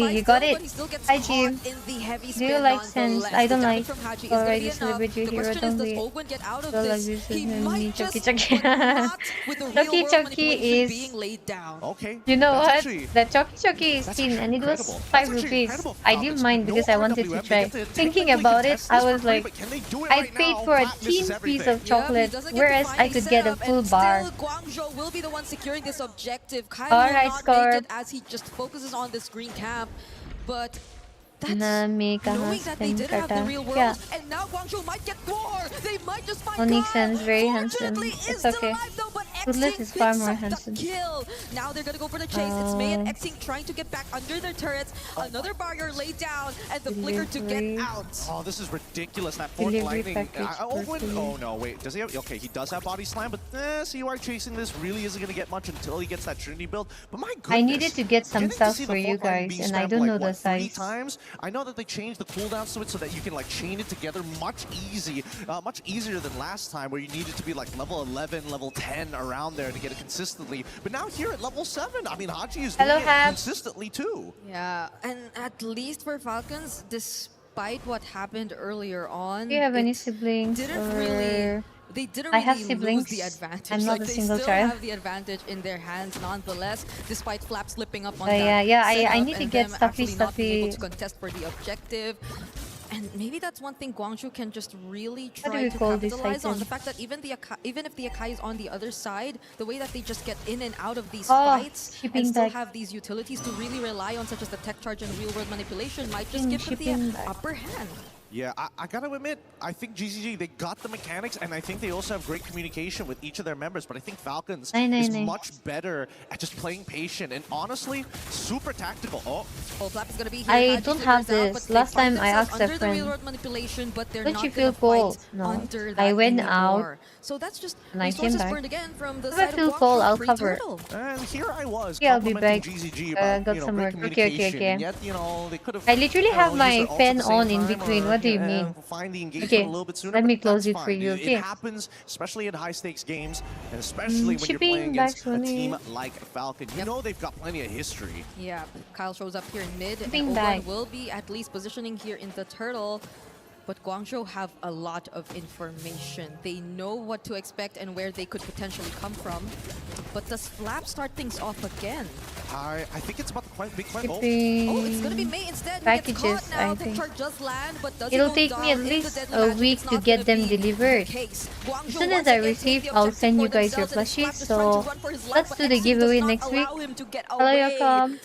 Lovely, fight you got still, it. but he still gets Hi, caught Jim. in the heavy Do spin you like nonetheless. sense? I The don't damage like from Haji is gonna already be enough. celebrate your The hero, question is, don't does we? Owen get out of Don't like this? this He is might me, just, choki choki. but not with the real Choki world when he Choki is... being laid down. Okay. You know That's what? actually- The Choki is that's thin actually and it was incredible. 5 That's actually rupees. incredible for I Falcons. didn't mind No because I wanted to RWM, try. they get to Thinking technically about it, contest I this for was free, like, but can they do it I right paid now? for a Flat thin misses piece everything. of chocolate, doesn't get to whereas find I a could get a setup, full and bar. Still, Guangzhou will be the one securing this objective. Kyle Alright, will not score. make it as he just focuses on this green camp, but that's Na may knowing that they kahastin did have the kata. real world, Yeah. and now Guangzhou might get more. They might just find Onyxen's very handsome. Fortunately, It's is still okay. alive though, but Fruitless Xing is far picks more up the handsome. kill. Now they're gonna go for the chase. It's Mei and Xing trying to get back under their turrets. Another barrier laid down, and the flicker to get Delivery. out. Oh, this is ridiculous. That fourth Delivery lightning. package Oh no, wait. Does he have? Okay, he does have body slam, but CUR chasing this really isn't gonna get much until he gets that Trinity build. But my goodness, I needed to get some getting to stuff see for the you fourth lightning guys, be and I stamped, don't like, know the what, 3 size. times. I know that they changed the cooldowns to it so that you can like chain it together much easier than last time, where you needed to be like level 11, level 10 around there to get it consistently. But now here at level 7, I mean, Haji is doing it consistently too. Yeah, and at least for Falcons, despite what happened earlier on, Do you have any it siblings? didn't or... really. They didn't I really have lose siblings. the advantage. I'm not like, a they single still child. have the advantage in their hands nonetheless, despite Flap slipping up on yeah, that yeah. I setup need to and get them stuffy, actually not being able stuffy. to contest for the objective. And maybe that's one thing Guangzhou can just really How do try we to call this capitalize on. item? The fact that even if the Akai is on the other side, the way that they just get in and out of these Oh, fights shipping and still back. have these utilities to really rely on, such as the tech charge and real world manipulation, might just give them Shipping the back. upper hand. Yeah, I gotta admit, I think GCG, they got the mechanics, and I think they also have great communication with each of their members, but I think Falcons is much better at just playing patient, and honestly, super tactical. Oh, Flap is gonna be here. I Haji don't flickers have out, this. but they Last find time I themselves asked a under the real friend, world manipulation, but they're don't not you gonna feel cold? fight No. under that I went out anymore. So that's just and I came resources back. burned again from the If I side feel of cold, Guangzhou I'll cover it. pre-turtle. and here I was Yeah, I'll be complimenting back. GCG about, Got you know, some great work. Okay, communication, and okay. yet, you know, they could have... I literally have my fan on in between. What do you mean? Find the engagement Okay, a little bit sooner, let me but close that's it for fine. you, It okay? happens, especially in high-stakes games, and especially when you're shipping playing back against a Sony. team like Falcon. You know they've got plenty of history. Yeah, Kyle shows up here in mid, and Shipping Oban back. will be at least positioning here in the turtle. But Guangzhou have a lot of information. They know what to expect and where they could potentially come from. But does Flap start things off again? I think it's about the big fight. Oh, it's gonna be Mei instead. Who gets Packages, caught now. I Tech think. charge does land, but does It'll he go take down me at in the least deadly a match? week It's to not get gonna them be delivered. the case. As Guangzhou soon once as I again take receive, the I'll objective send for you guys your themselves, and plushies. Flap is trying to So run for his life, let's but do the Exing does giveaway not next week. allow him to get Hello, away. Yakom.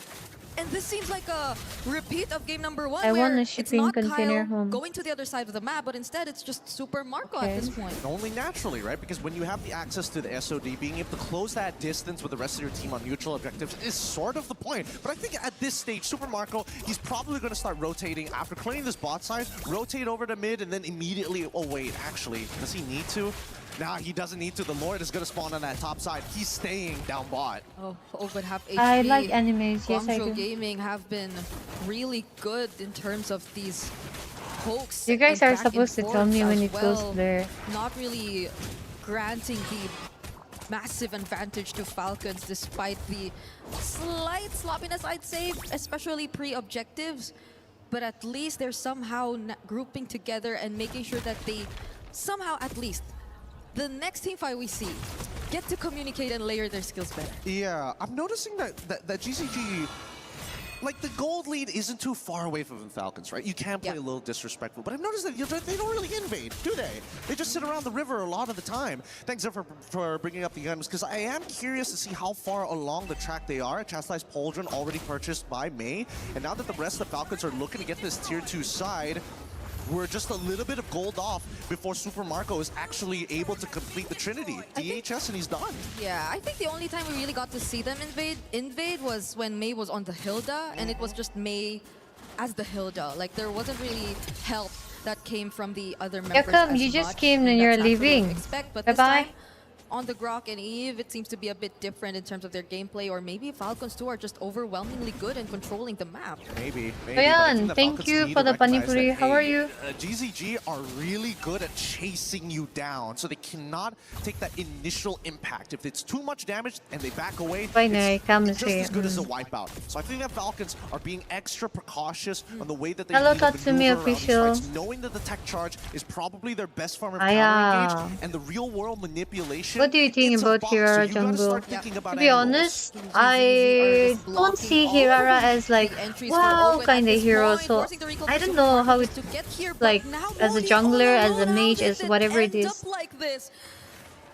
And this seems like a repeat of game number 1, I where want a it's shipping not container Kyle home. going to the other side of the map, but instead it's just Super Marco Okay. at this point. Only naturally, right? Because when you have the access to the SOD, being able to close that distance with the rest of your team on neutral objectives is sort of the point. But I think at this stage, Super Marco, he's probably going to start rotating after clearing this bot side, rotate over to mid, and then immediately, oh wait, actually, does he need to? Nah, he doesn't need to. The Lord is going to spawn on that top side. He's staying down bot. Oh, but have HP. I like animes. Yes, I Guangzhou do. Gaming have been really good in terms of these pokes. You guys and are back and supposed to tell forths me when as it goes well, blur. Not really granting the massive advantage to Falcons despite the slight sloppiness, I'd say, especially pre-objectives. But at least they're somehow grouping together and making sure that they somehow, at least, the next team fight we see, get to communicate and layer their skills better. Yeah, I'm noticing that GCG, like the gold lead isn't too far away from the Falcons, right? You can play a little disrespectful, but I've noticed that they don't really invade, do they? They just sit around the river a lot of the time. Thanks for bringing up the items, because I am curious to see how far along the track they are. Chastised Pauldron already purchased by Mei, and now that the rest of the Falcons are looking to get this tier 2 side, we're just a little bit of gold off before Super Marco is actually able to complete the Trinity. DHS and he's done. Yeah, I think the only time we really got to see them invade was when Mei was on the Hilda, and it was just Mei as the Hilda. Like, there wasn't really help that came from the other members. Yakom, as you just much, came and you're that's not what we leaving. expect, but Bye this bye. time, on the Grok and Eve, it seems to be a bit different in terms of their gameplay, or maybe Falcons too are just overwhelmingly good in controlling the map. Maybe. Ayan, thank you for the panipuri. How are you? GZG are really good at chasing you down, so they cannot take that initial impact. If it's too much damage and they back away, it's just as good as a wipeout. So I think that Falcons are being extra precautious on the way that they Hello, need to Katsumi maneuver around these official. fights, knowing that the tech charge is probably their best form of Aya. counter engage, and the real world manipulation What do you think it's a about boxer. Hirara You gotta jungle? start thinking about To be angles. honest, I don't see Hirara as like wow kind of hero. So I don't know how it's like as a jungler, as a mage, as whatever it is.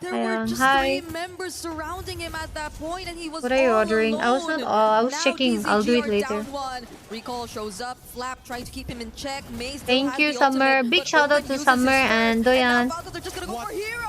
There were just Hi. 3 members surrounding him at that point, and he was What are you all ordering? I was alone. not. I was Now checking. I'll do DZG it are later. down 1. Recall shows up. Flap trying to keep him in check. Maze still Thank has you, the Summer. ultimate, Big but shout out Open to uses Summer his and first, Doyan. now Falcons are just gonna go for hero.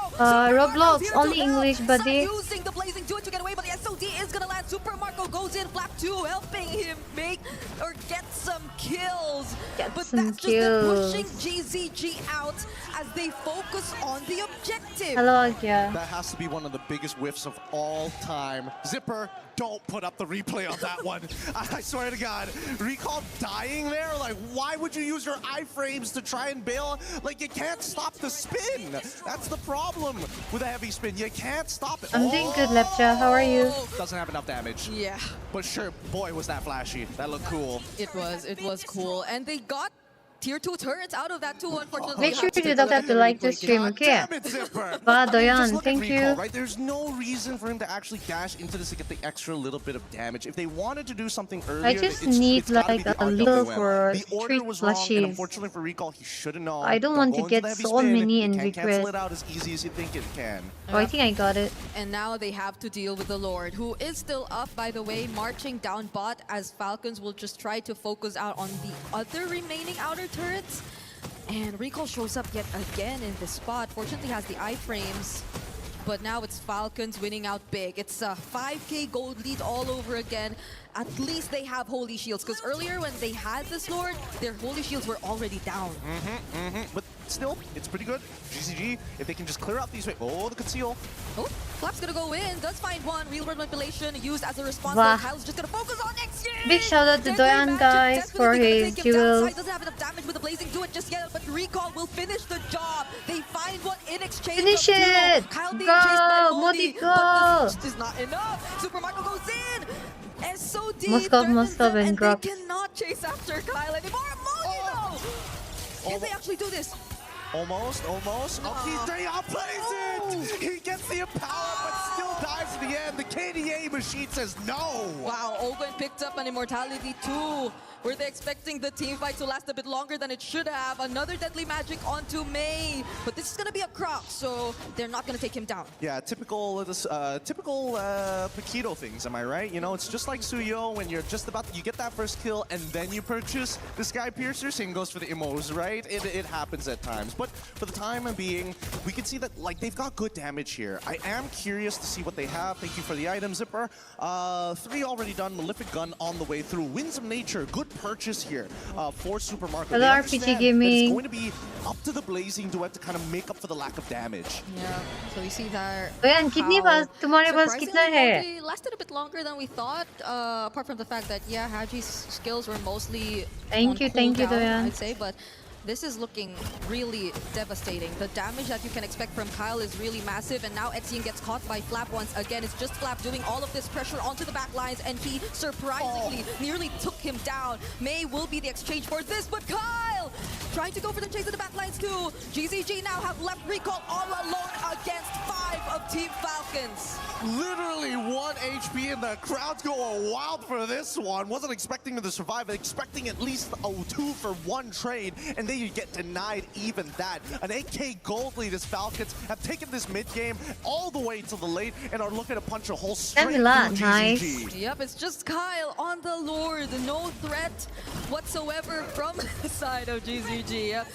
Roblox, here only to help. English, buddy. Sai using the blazing do it to get away, but the SOD is gonna land. Super Marco goes in. Flap 2 helping him make or get some kills. But some that's just them kills. pushing GZG out as they focus on the objective. Hello, Agya. That has to be one of the biggest whiffs of all time. Zipper, don't put up the replay on that one. I swear to God. Recall dying there? Like, why would you use your iframes to try and bail? Like, you can't stop the spin. That's the problem with a heavy spin. You can't stop it. I'm doing good, Lepcha. How are you? Doesn't have enough damage. Yeah. But sure, boy, was that flashy. That looked cool. It was cool. And they got tier 2 turrets out of that too, unfortunately. Make sure you don't have to like the stream, okay? Ba, Doyan, thank you. Right? There's no reason for him to actually dash into this to get the extra little bit of damage. If they wanted to do something earlier, I just need like a little for the order 3 was wrong, and plushies. unfortunately for Recall, he should have known. I don't want to go into get the heavy so spin. many You in can't cancel request. it out as easy as you think it can. Oh, I think I got it. And now they have to deal with the Lord, who is still up, by the way, marching down bot as Falcons will just try to focus out on the other remaining outer turrets. And Recall shows up yet again in this spot. Fortunately has the iframes, but now it's Falcons winning out big. It's a 5k gold lead all over again. At least they have holy shields, because earlier when they had this Lord, their holy shields were already down. But still, it's pretty good. GCG, if they can just clear out these... Oh, the conceal. Oh, Flap's gonna go in, does find one. Real world manipulation used as a response. Wow. Kyle's just gonna focus on next year. Big shout out to Doyan, guys, for his jewel. Doesn't have enough damage with the blazing do it just yet, but Recall will finish the job. They find one in exchange. Finish of it! Duo. Kyle being Go, chased by Modi, Modi, go! but this is not enough. Super Marco goes in. SOD Moskov, them, and and Grok. they cannot chase after Kyle anymore. Modi though. Can they actually do this? Almost. Oh, he's straight out, plays it! He gets the empower, but still dies in the end. The KDA machine says no! Wow, Owen picked up an immortality too. Were they expecting the team fight to last a bit longer than it should have? Another deadly magic onto May. But this is going to be a croc, so they're not going to take him down. Yeah, typical Paquito things, am I right? You know, it's just like Suyo when you're just about you get that first kill and then you purchase the Sky Piercer, same goes for the immos, right? It happens at times. But for the time being, we can see that like they've got good damage here. I am curious to see what they have. Thank you for the item, Zipper. 3 already done, Malefic Gun on the way through. Winds of Nature, good purchase here for Super Marco. Hello, RPG Gaming. It's going to be up to the Blazing Duet to kind of make up for the lack of damage. Yeah, so we see that. Doyan, कितनी बार तुम्हारे पास कितना है? Surprisingly, lasted a bit longer than we thought. Apart from the fact that Haji's skills were mostly Thank you, Doyan. I'd say, but this is looking really devastating. The damage that you can expect from Kyle is really massive, and now Exian gets caught by Flap once again. It's just Flap doing all of this pressure onto the back lines, and he surprisingly nearly took him down. May will be the exchange for this, but Kyle trying to go for the chase of the back lines too. GZG now have left Recall all alone against 5 of Team Falcons. Literally 1 HP, and the crowd's going wild for this one. Wasn't expecting him to survive, expecting at least a 2 for 1 trade, and then you get denied even that. An 8k gold lead as Falcons have taken this mid game all the way to the late and are looking to punch a hole straight through GZG. Nice. Yep, it's just Kyle on the Lord. No threat whatsoever from the side of GZG. At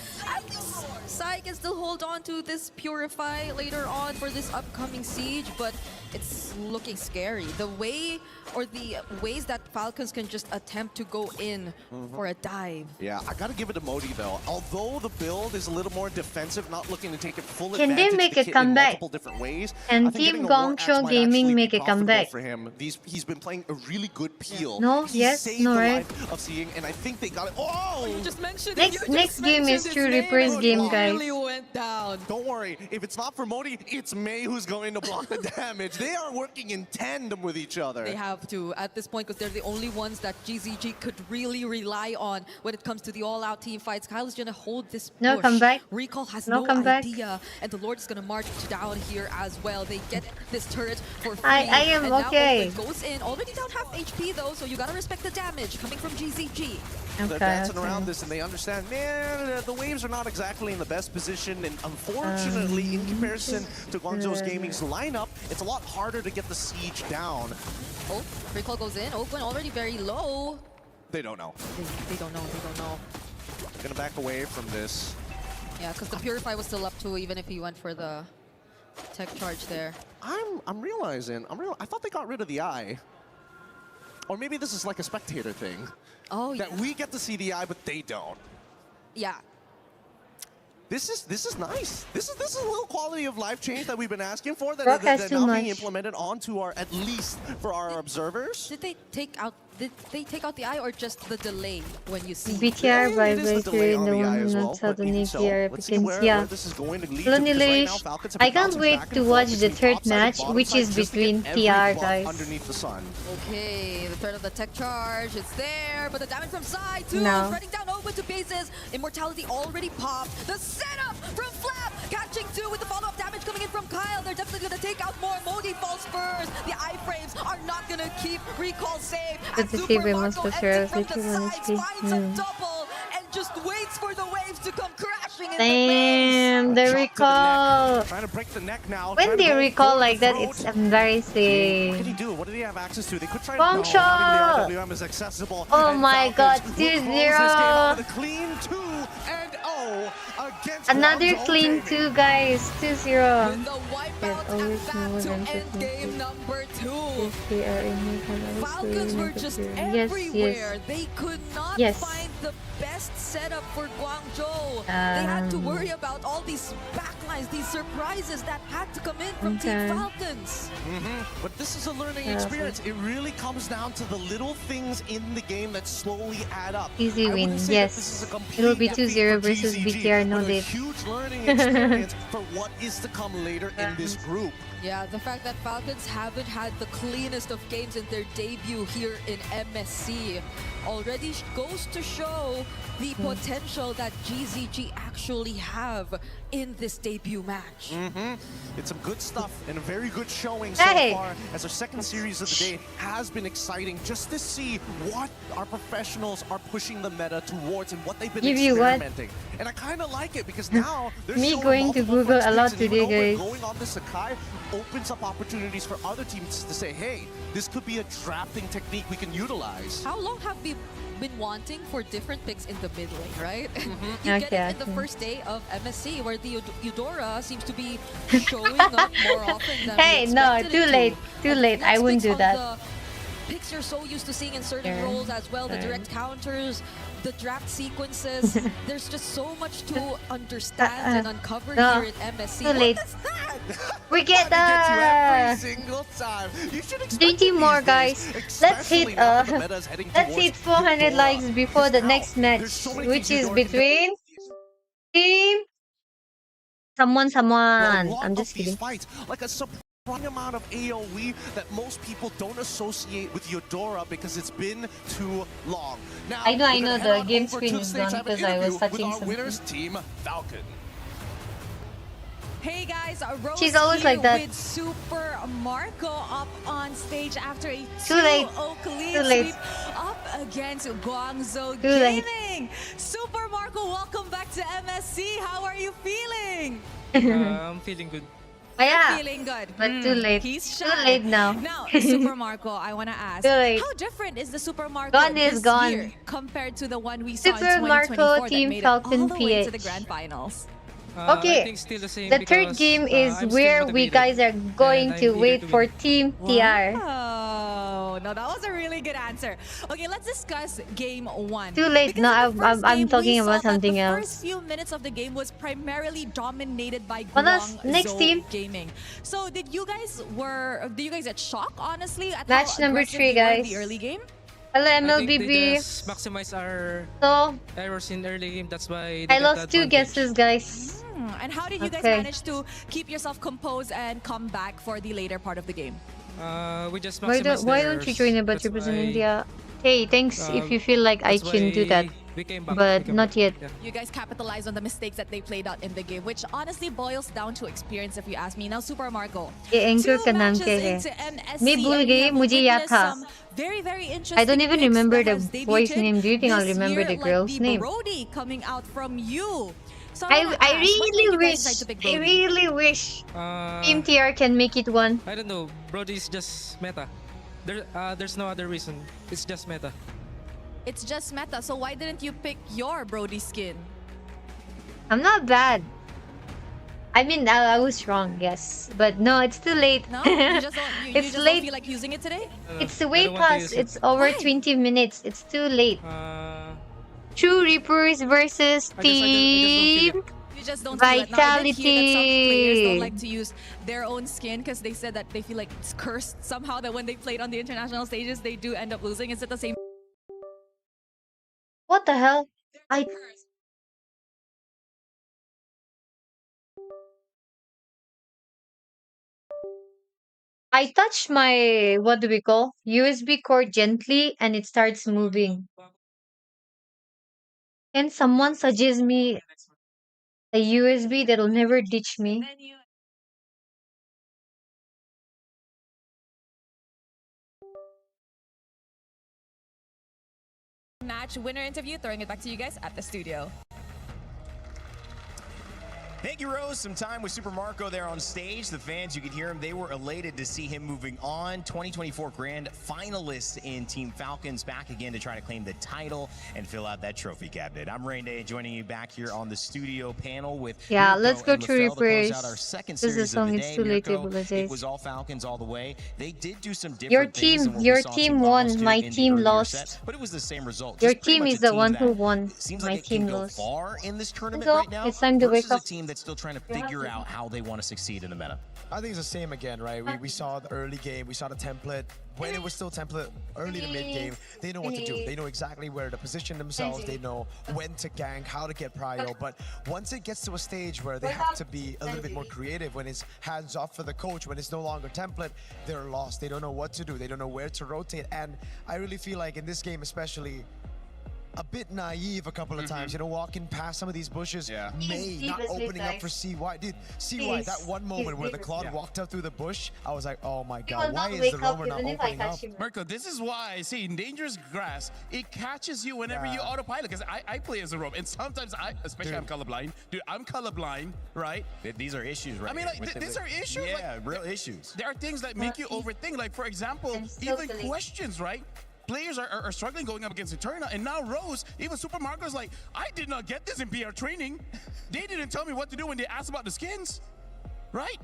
least Sai can still hold on to this Purify later on for this upcoming siege, but it's looking scary. The way or the ways that Falcons can just attempt to go in for a dive. Yeah, I gotta give it to Modi though. Although the build is a little more defensive, not looking to take it full Can advantage they make to a hit in comeback? multiple different ways. And I think Team getting a War Axe Gongsho might Gaming actually make be a profitable comeback. for him. He's been playing a really good peel. No, He yes, saved no, the right? life of Seeing, and I think they got it. Oh! You just mentioned Next game is True Reaper's game, guys. went down. Don't worry, if it's not for Modi, it's Mei who's going to block the damage. They are working in tandem with each other. They have to at this point because they're the only ones that GZG could really rely on when it comes to the all-out team fights. Kyle is going to hold this push. No comeback. Recall has No no comeback. idea, and the Lord is going to march down here as well. They get this turret for free. I am and okay. Now Owen goes in, already down half HP though, so you got to respect the damage coming from GZG. They're dancing around this and they understand, man, the waves are not exactly in the best position, and unfortunately, in comparison to Guangzhou's Gaming's lineup, it's a lot harder to get the siege down. Oh, Recall goes in. Oakland already very low. They don't know. They don't know. They don't know. Gonna back away from this. Yeah, because the Purify was still up too, even if he went for the tech charge there. I'm realizing, I thought they got rid of the eye. Or maybe this is like a spectator thing. Oh, yeah. That we get to see the eye, but they don't. Yeah. This is nice. This is a little quality of life change that we've been asking for, that Broadcast too now much. being implemented onto our, at least for our observers. Did they take out the eye or just the delay when you see BTR by It is the delay Victory, on the the eye one as not well, how but the even new so, VR let's see applicants. where Yeah. this is going to lead to, because right now Lonely Falcons have I been can't bouncing wait back to and watch forth the between third top side and match, bottom which side is just to get between every TR, buff guys. underneath the sun. Okay, the third of the tech charge, it's there, but the damage from side too, No. running down over to bases. Immortality already popped. The setup from Flap, catching two with the follow-up damage coming in from Kyle. They're definitely gonna take out more. Modi falls first. The iframes are not gonna keep Recall safe. Good to see Ramos for sure. I was From literally the on sides, HP. finds a double and just waits for the waves to come crashing in Damn, the the base. recall. Trying to break the neck now. When trying to they go recall for like the that, throat. it's What did he embarrassing. do? What did he have access to? They could try Long to shot! having the RWM is accessible. Oh and my Falcons god, will close this game out 2-0. with a clean 2-0 against Another Guangzhou clean Gaming. 2, guys. 2-0. With the wipeout and back to end game number 2. Falcons were just everywhere. They could not find the best setup for Guangzhou. They had to worry about all these backlines, these surprises that had to come in from Team Falcons. But this is a learning experience. It really comes down to the little things in the game that slowly add up. Easy I win, wouldn't say that this is a yes. complete It'll be defeat 2-0 for versus GZG, BTR, no but a dip. huge learning experience for what is to come later in this group. Yeah, the fact that Falcons haven't had the cleanest of games in their debut here in MSC already goes to show the potential that GZG actually have in this debut match. It's some good stuff and a very good showing so far, as our second series of the day has been exciting just to see what our professionals are pushing the meta towards and what they've been Give you what? experimenting. And I kind of like it because now they're Me showing going to multiple Google a lot front streets, and even today, over guys. going on to Sakai opens up opportunities for other teams to say, hey, this could be a drafting technique we can utilize. How long have we been wanting for different picks in the mid lane, right? You get Okay, it in the okay. first day of MSC, where the Eudora seems to be showing up more often than Hey, we no, expected too it late. to. Too late. I wouldn't do Of that. the picks you're so used to seeing in certain Yeah. roles as well, the Yeah. direct counters, the draft sequences. There's just so much to understand and uncover no. here in MSC. Too late. What is that? We get Every single time. You should expect 30 more, these guys. days, Let's hit especially now that the meta is heading let's towards hit 400 Eudora. likes before the Now, next match, there's so many which things is Eudora can do. between team someone. A lot I'm of just these kidding. fights, like a surprising amount of AoE that most people don't associate with Eudora because it's been too long. Now, I know, we're gonna head the on game over screen to is the stage gone to have an because I was interview touching with our something. winners, Team Falcon. Hey guys, Rose She's always here like that. with Super Marco up on stage after a Too late. 2-0 clean Too late. sweep up against Guangzhou Too late. Gaming. Super Marco, welcome back to MSC. How are you feeling? I'm feeling good. Yeah, Feeling good. but too late. He's Too shy. late now. Now, Super Marco, I want to ask, Too late. how different is the Super Marco Gone is this gone. year compared to the one we saw Super in Marco 2024 that Team made it all Falcon the way to the PH. grand finals? Okay, I think still the same the third because, game is I'm still where we motivated guys are going and to I'm wait eager to for win. Team TR. Oh, no, that was a really good answer. Okay, let's discuss game one. Too late. Because No, in the first I'm game, talking we about saw that something the else. first few minutes of the game was primarily dominated by Well, that's Guangzhou next team. Gaming. So did you guys get shocked, honestly, at Match how number aggressive 3, they were in guys. the early game? Hello, I think they MLBB. just maximize our So, errors in early game. That's why they I got lost the 2 advantage. guesses, guys. And how did you guys Okay. manage to keep yourself composed and come back for the later part of the game? We just Why maximize don't, why don't you join about That's represent why- India? Hey, thanks if Uh, you feel like I that's can do why that. we came back. But We came not back. yet. Yeah. You guys capitalized on the mistakes that they played out in the game, which honestly boils down to experience if you ask me. Now, Super Marco. ये anchor 2 का नाम matches क्या है? into MSC, मैं भूल and we गई, have मुझे याद witnessed था. some very, very interesting I don't even picks remember that the has boy's debuted name. Do you think I'll this remember year, the girl's like name? Brody coming out from you. So I wanna ask, what made really you guys wish, decide to pick I Brody? really wish Team Uh, TR can make it one. I don't know. Brody's just meta. There's no other reason. It's just meta. It's just meta, so why didn't you pick your Brody skin? I'm not bad. I mean, I was wrong, yes. But no, it's too late. No? You just don't, you It's just don't late. feel like using it today? It's I way don't want to past. use it. It's over Why? 20 minutes. It's too late. Uh, True Reapers versus I just don't feel Team. it. You just don't feel it. Now, I did hear that some players don't Vitality. like to use their own skin because they said that they feel like it's cursed somehow, that when they played on the international stages, they do end up losing. Is it the same? What the hell? I touched my, what do we call, USB cord gently and it starts moving. Can someone suggest me a USB that'll never ditch me? Match winner interview, throwing it back to you guys at the studio. Thank you, Rose. Some time with Super Marco there on stage. The fans, you could hear him. They were elated to see him moving on. 2024 Grand Finalist in Team Falcons, back again to try to claim the title and fill out that trophy cabinet. I'm Rain Day, joining you back here on the studio panel with Yeah, Mirko let's go and to LaFell to close Reapers. out our second This is series the song, of the it's day. too late, Mirko, apologize. it was all Falcons all the way. They did do some different Your things than team, what we your saw team Team Vamos won, do my in the team earlier lost. set, but it was the same result. Your Just pretty team much is a the team one that who won. seems My like it team can go lost. far in this tournament So, right now. it's time to wake versus a up. team that's still trying to figure out how they want to succeed in the meta. I think it's the same again, right? We saw the early game, we saw the template. When it was still template early to mid game, they know what to do. They know exactly where to position themselves. They know when to gank, how to get prio. But once it gets to a stage where they have to be a little bit more creative, when it's hands off for the coach, when it's no longer template, they're lost. They don't know what to do. They don't know where to rotate. And I really feel like in this game especially, a bit naive a couple of times, you know, walking past some of these bushes, May not opening up for CY. Dude, CY, that one moment where the Claude walked up through the bush, I was like, oh my god, why is the roamer not opening up? Marco, this is why I see in dangerous grass, it catches you whenever you autopilot. Because I play as a roam, and sometimes especially I'm colorblind. Dude, I'm colorblind, right? These are issues, right? I mean, like, these are issues. Yeah, like, real issues. There are things that make you overthink. Like, for example, even questions, right? Players are struggling going up against Eterna, and now Rose, even Super Marco's like, I did not get this in PR training. They didn't tell me what to do when they asked about the skins, right?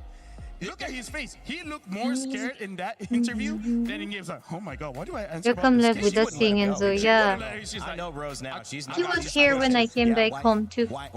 Look at his face. He looked more scared in that interview than in games. Like, oh my god, what do I answer You about come the left skins? with She us wouldn't thing, let him and go. so She yeah. wouldn't let her- she's I like, know Rose now. She's He was here when I came back home too. Why?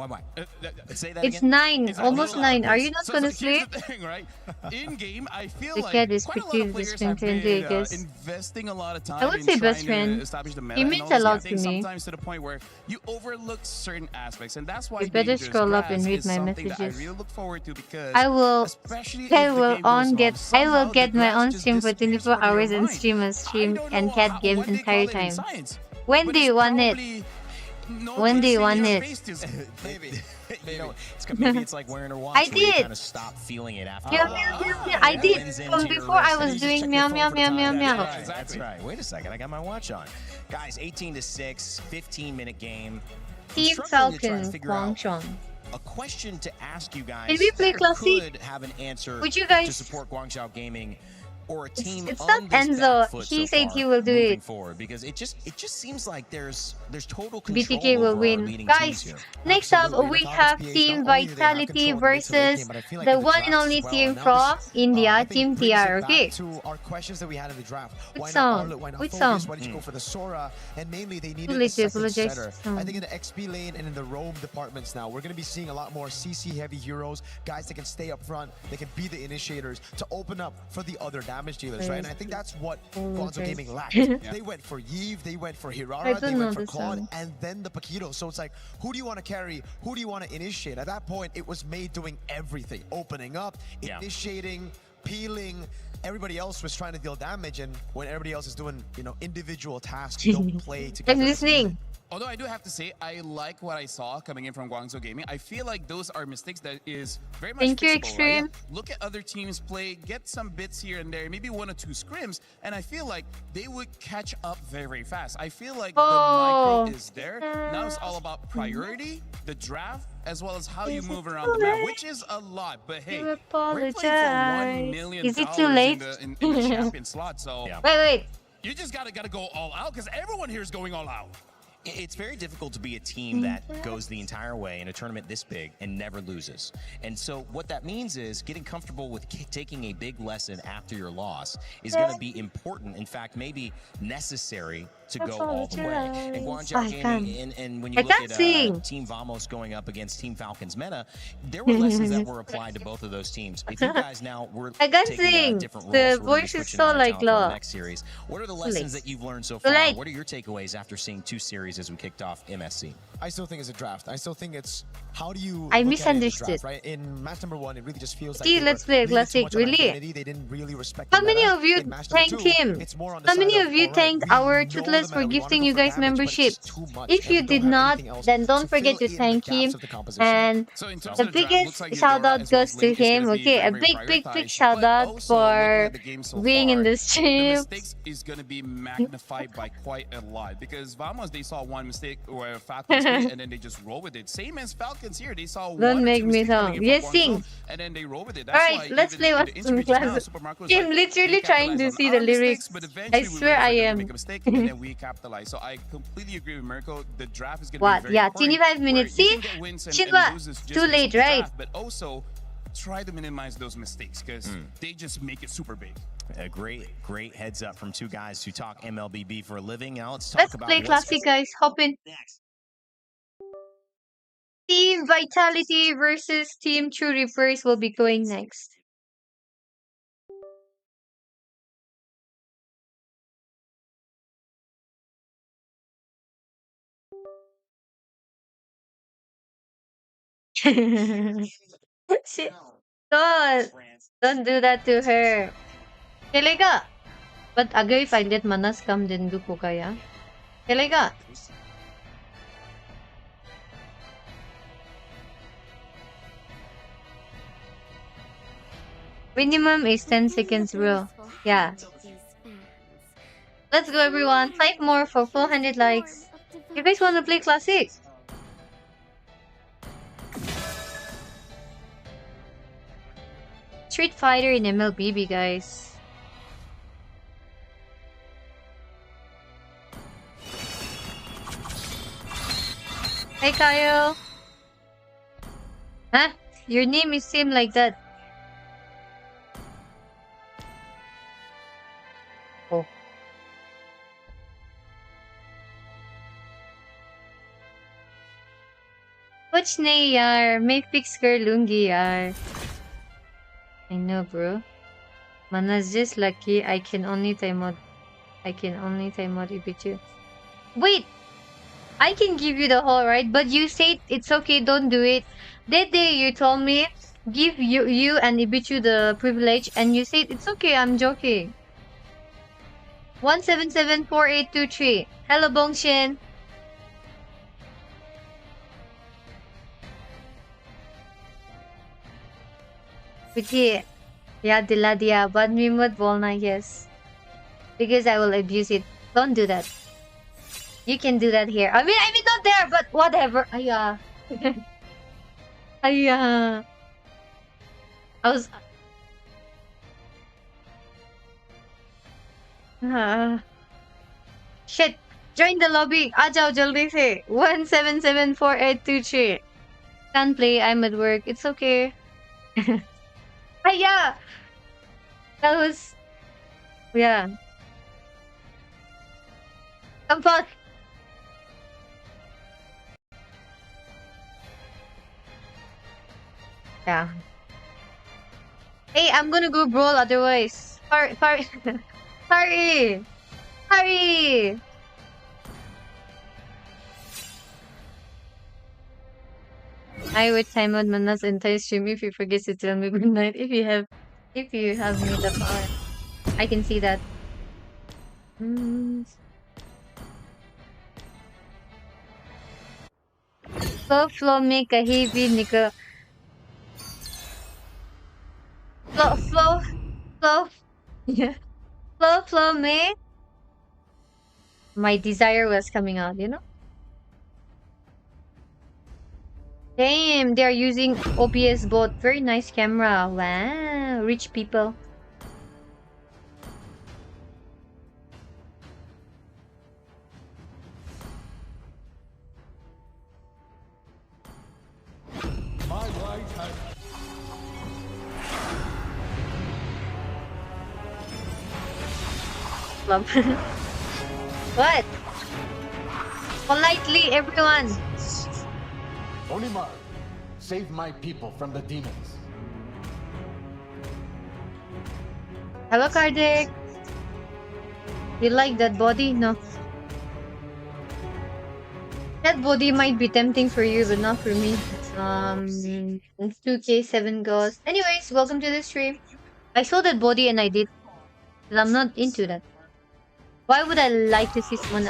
Say that It's again. 9, almost 9. Are you not gonna Here's sleep? the thing, right? In game, I feel The like cat is quite a lot pretty of players have discontented, been I guess. investing a lot of time I would in say best trying to friend. establish the meta. He and means all a this. lot I think to me. sometimes to the point where you overlook certain aspects, and that's why You better dangerous scroll up and grass read is my something that I messages. really look forward to because I will especially if I the will game goes on get I will somehow get the my grass own just stream for disappears 24 from your hours and mind. stream a stream and cat game what they entire call it in time. science, When but do it's you want it? probably When do you nobody's want seeing your it? face this- Maybe. You know, maybe it's like wearing her watch. I where you did. kind of stop feeling it after. Meow, a while. meow, meow, meow. I did. Blends into From your before I wrist. was You just doing check meow, your phone meow, for the meow, time. meow, meow. That's right. That's right. Wait a second. I got my watch on. Guys, 18-6, 15-minute game. I'm Team struggling to try and Falcon, figure out Guangzhou. a question to ask you guys. Can we play that Classic? could have an answer Would you guys- to support Guangzhou Gaming or a team It's on not this Enzo. back foot He so said far he will do moving it. forward, because it just seems like there's total control BTK will over our win. leading teams Guys, here. next up we have Team Vitality versus the one and only Team from India, Team TR. Okay. To our questions that we had in the draft. Which Why song? not Arlet? Why not Which Focus? song? Why did you go for the Sora? And mainly they needed late a to second apologize. setter. I think in the XP lane and in the roam departments now, we're going to be seeing a lot more CC heavy heroes, guys that can stay up front, they can be the initiators to open up for the other damage dealers, right? And I think that's what Guangzhou okay. Gaming lacked. They went for Yves, they went for I Hirara, they don't know went for the Claude, song. and then the Paquito. So it's like, who do you want to carry? Who do you want to initiate? At that point, it was Mei doing everything. Opening up, initiating, peeling. Everybody else was trying to deal damage, and when everybody else is doing, you know, individual tasks, don't play together. I'm listening. Although I do have to say, I like what I saw coming in from Guangzhou Gaming. I feel like those are mistakes that is very much Thank you, fixable, Extreme. right? Look at other teams play, get some bits here and there, maybe 1 or 2 scrims, and I feel like they would catch up very, very fast. I feel like the micro is there. Now it's all about priority, the draft, as well as how you move around the map, which is a lot. But hey, we're playing for $1 million Is it too late? in the champion slot, so Wait. you just gotta go all out because everyone here is going all out. It's very difficult to be a team that goes the entire way in a tournament this big and never loses. And so what that means is getting comfortable with taking a big lesson after your loss is going to be important. In fact, maybe necessary to go all the way. And Guangzhou Gaming, and when you look at Team Vamos going up against Team Falcons Meta, there were lessons that were applied to both of those teams. If you guys now were taking different roles, the voice is so like low. Next series, what are the lessons that you've learned so far? What are your takeaways after seeing 2 series as we kicked off MSC? I still think it's a draft. I still think it's how do you I look misunderstood. at it in the draft, right? In match number 1, it really just feels like Let's play classic. Really? They didn't really respect How the many meta. of you In match number thanked 2, him? it's more on the How many side of you alright, thanked we our know Toothless the for meta, we wanna gifting go you for guys damage, but it's membership? just too much, If and you we did don't have not, anything else then don't to forget fill to in the thank gaps him. of the composition. And So in terms the of the draft, biggest looks like shout Eudora out as well goes as to Link is him. gonna be Okay, a very, big, very big prioritized, shout but out also, looking for at the game so being in far, this the stream. mistakes is going to be magnified by quite a lot because Vamos, they saw one mistake where Falcons made and then they just roll with it. Same as Falcons here, they saw Don't one or make 2 me mistakes coming sound. in Yes, from sing. Guangzhou, and then they roll with it. That's Alright, why let's even play in what the interview just now, Super Marco was I'm like, literally we trying to capitalized see on the our lyrics. mistakes, but I eventually we swear were I able to am. make a mistake and then we capitalized. So I completely agree with Mirko. The draft is going to be What? very Yeah, important. 25 minutes. where you See? can get wins and Shiva, loses just too based late, on the right? draft, but also try to minimize those mistakes because they just make it super big. A great heads up from 2 guys who talk MLBB for a living. Now let's talk Let's about play classic, guys. Hop in. Team Vitality versus Team True Reapers will be going next. She, don't do that to her. Talaga. But agay find it manas kam din du ko kaya. Talaga. Minimum is 10 seconds, bro. Yeah. Let's go, everyone. 5 more for 400 likes. You guys want to play classic? Street Fighter in MLBB, guys. Hey, Kyle. Huh? Your name is same like that. Oh. What's ne yaar? May fix kar lungi yaar. I know, bro. Mana's just lucky. I can only time out Ibichu. Wait! I can give you the whole right, but you said it's okay, don't do it. That day you told me give you and Ibichu the privilege, and you said it's okay, I'm joking. 1774823. Hello, Bongshin. Wiki, yeah, dila diya, but me mat bolna, yes. Because I will abuse it. Don't do that. You can do that here. I mean not there, but whatever. Aya. Aya. I was... Shit. Join the lobby. Ajao jaldi se. 1774823. Can't play. I'm at work. It's okay. Aya. That was... Yeah. Come on. Yeah. Hey, I'm gonna go brawl otherwise. Sorry. Sorry. Sorry. I would time out Manna's entire stream if you forget to tell me good night. If you have made up hour. I can see that. Flow में कहीं भी निकल flow yeah flow में my desire was coming out, you know. Damn, they are using OBS bot. Very nice camera. Wow, rich people. My right hand. Love. What? Politely, everyone. Onimar, save my people from the demons. Hello, Kardik. You like that body? No. That body might be tempting for you, but not for me. 2K, 7 goes. Anyways, welcome to the stream. I saw that body and I did. But I'm not into that. Why would I like to see someone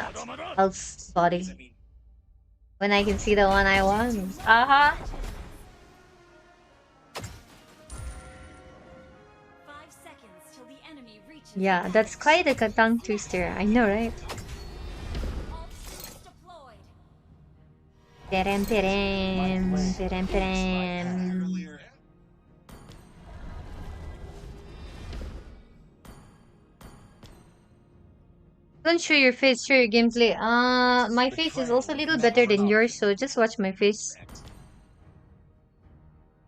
else's body when I can see the one I want? Uh-huh. Yeah, that's quite a tongue twister. I know, right? Perem, perem, perem, perem. Don't show your face, show your gameplay. My face is also a little better than yours, so just watch my face.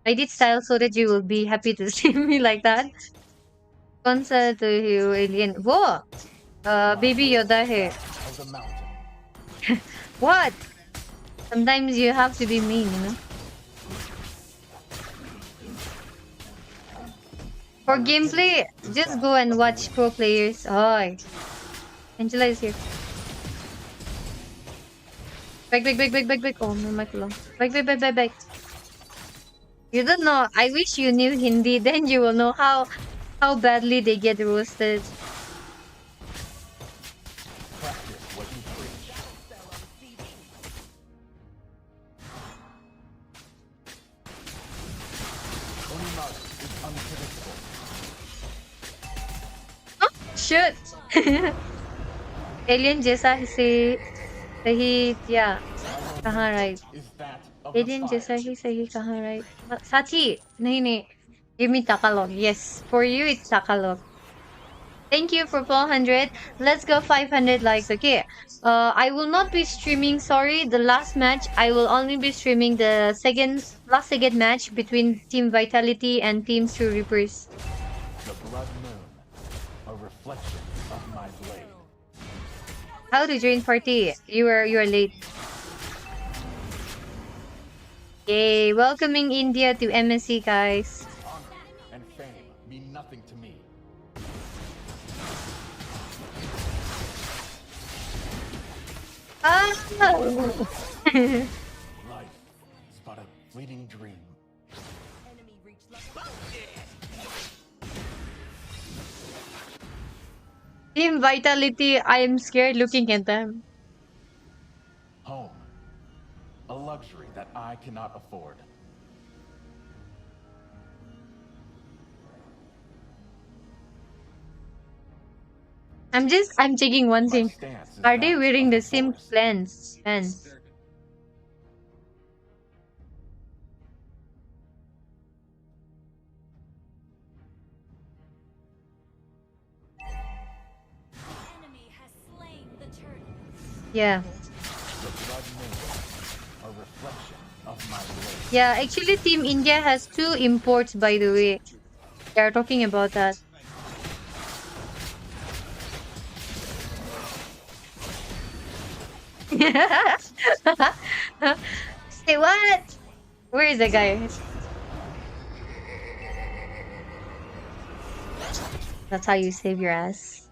I did style so that you will be happy to see me like that. Concert to you, alien. Whoa! Baby Yoda here. What? Sometimes you have to be mean, you know? For gameplay, just go and watch pro players. Oh, Angela is here. Back. Oh, no, my club. Back. You don't know. I wish you knew Hindi. Then you will know how badly they get roasted. Oh, shoot! Alien जैसा से सही या कहाँ right? Alien जैसा ही सही कहाँ right? साथी नहीं give me Tagalog. Yes, for you it's Tagalog. Thank you for 400. Let's go 500 likes. Okay. I will not be streaming. Sorry, the last match. I will only be streaming the last second match between Team Vitality and Team True Reapers. The blood moon, a reflection of my blade. How to join party? You are late. Yay! Welcoming India to MSC, guys. Honor and fame mean nothing to me. Life is but a fleeting dream. Team Vitality, I am scared looking at them. Home, a luxury that I cannot afford. I'm checking one thing. Are they wearing the same pants? Yeah. Yeah, actually Team India has 2 imports, by the way. They are talking about that. Say what? Where is the guy? That's how you save your ass.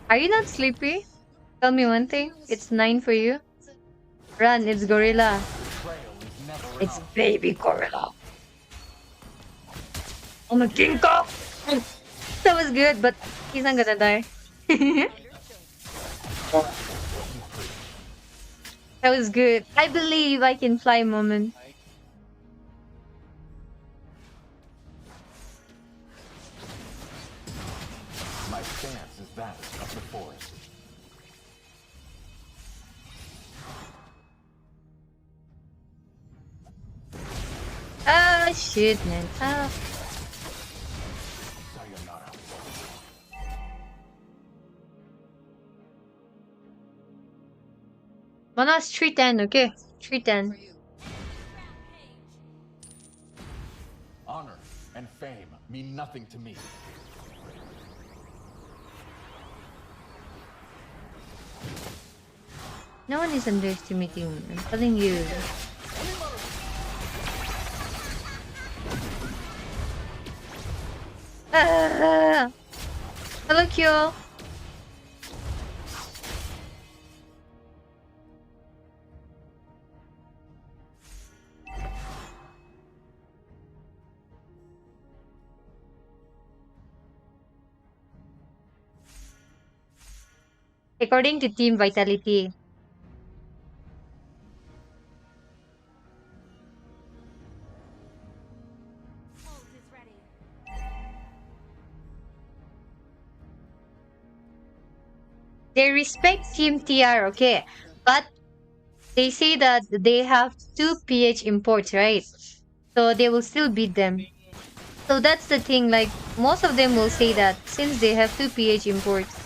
Are you not sleepy? Tell me one thing. It's 9 for you. Run, it's gorilla. It's baby gorilla. Oh my King Kong! That was good, but he's not gonna die. That was good. I believe I can fly moment. My stance is that of the forest. Ah, shit, man. Ah. Sayonara. Mana's 310, okay? 310. Honor and fame mean nothing to me. No one is underestimating me. I'm telling you. Ah! Hello, Kyo. According to Team Vitality, they respect Team TR, okay? But they say that they have 2 PH imports, right? So they will still beat them. So that's the thing, like, most of them will say that since they have 2 PH imports.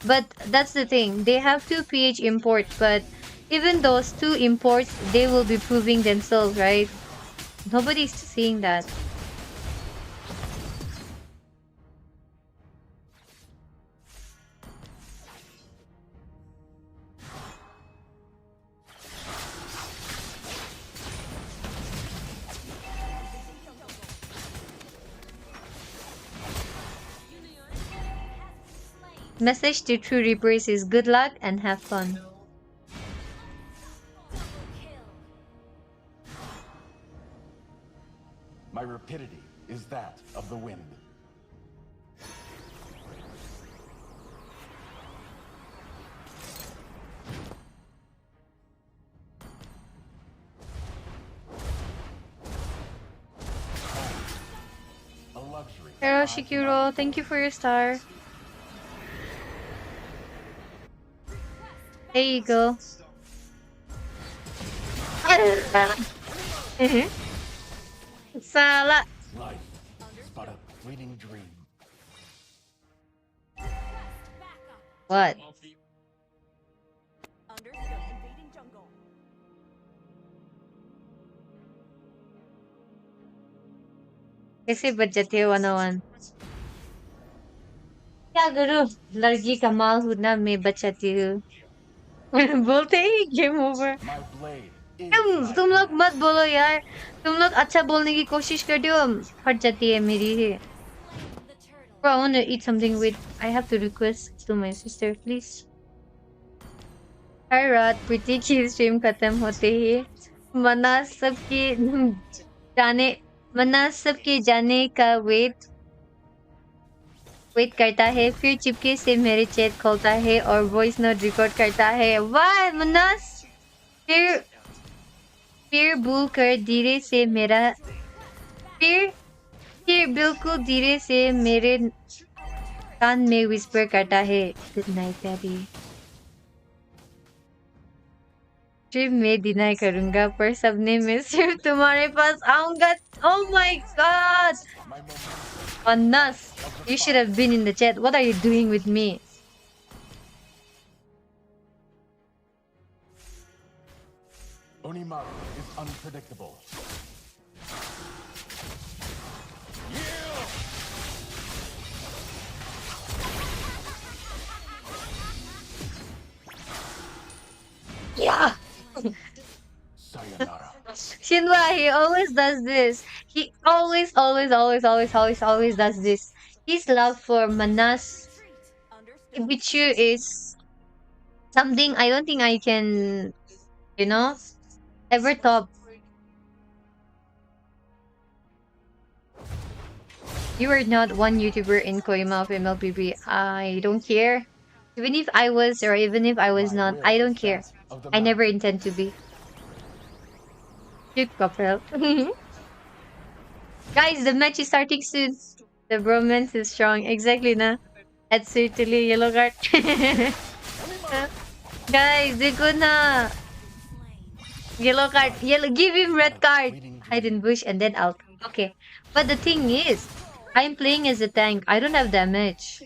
But that's the thing, they have 2 PH imports, but even those 2 imports, they will be proving themselves, right? Nobody's saying that. Message to True Reapers is good luck and have fun. My rapidity is that of the wind. A luxury. Hello, Shikiro. Thank you for your star. There you go. Salah. Life is but a fleeting dream. What? कैसे बच जाते हो 101? क्या करूं? लड़की का माल हूं ना, मैं बच जाती हूँ. बोलते ही गेम ओवर. तुम लोग मत बोलो यार. तुम लोग अच्छा बोलने की कोशिश करते हो, फट जाती है मेरी. Bro, I want to eat something with. I have to request to my sister, please. Hi Rod, प्रीति की स्ट्रीम खत्म होते ही मना सबके जाने का वेट करता है, फिर चिपके से मेरे चैट खोलता है और वॉइस नोट रिकॉर्ड करता है. वाह मनास. फिर भूल कर धीरे से मेरा फिर बिल्कुल धीरे से मेरे कान में विस्पर करता है. Good night daddy. स्ट्रीम में डिनाई करूंगा पर सपने में सिर्फ तुम्हारे पास आऊंगा. Oh my god! Anas, you should have been in the chat. What are you doing with me? Onimaru is unpredictable. Yeah! Shinwa, he always does this. He always does this. His love for Manas Ibichu is something I don't think I can, you know, ever top. You are not one YouTuber in Koima of MLPP. I don't care. Even if I was or even if I was not, I don't care. I never intend to be. Cute couple. Guys, the match is starting soon. The bromance is strong. Exactly, na. At certainly yellow card. Guys, they good na. Yellow card. Yellow. Give him red card. Hide in bush and then out. Okay. But the thing is, I'm playing as a tank. I don't have damage.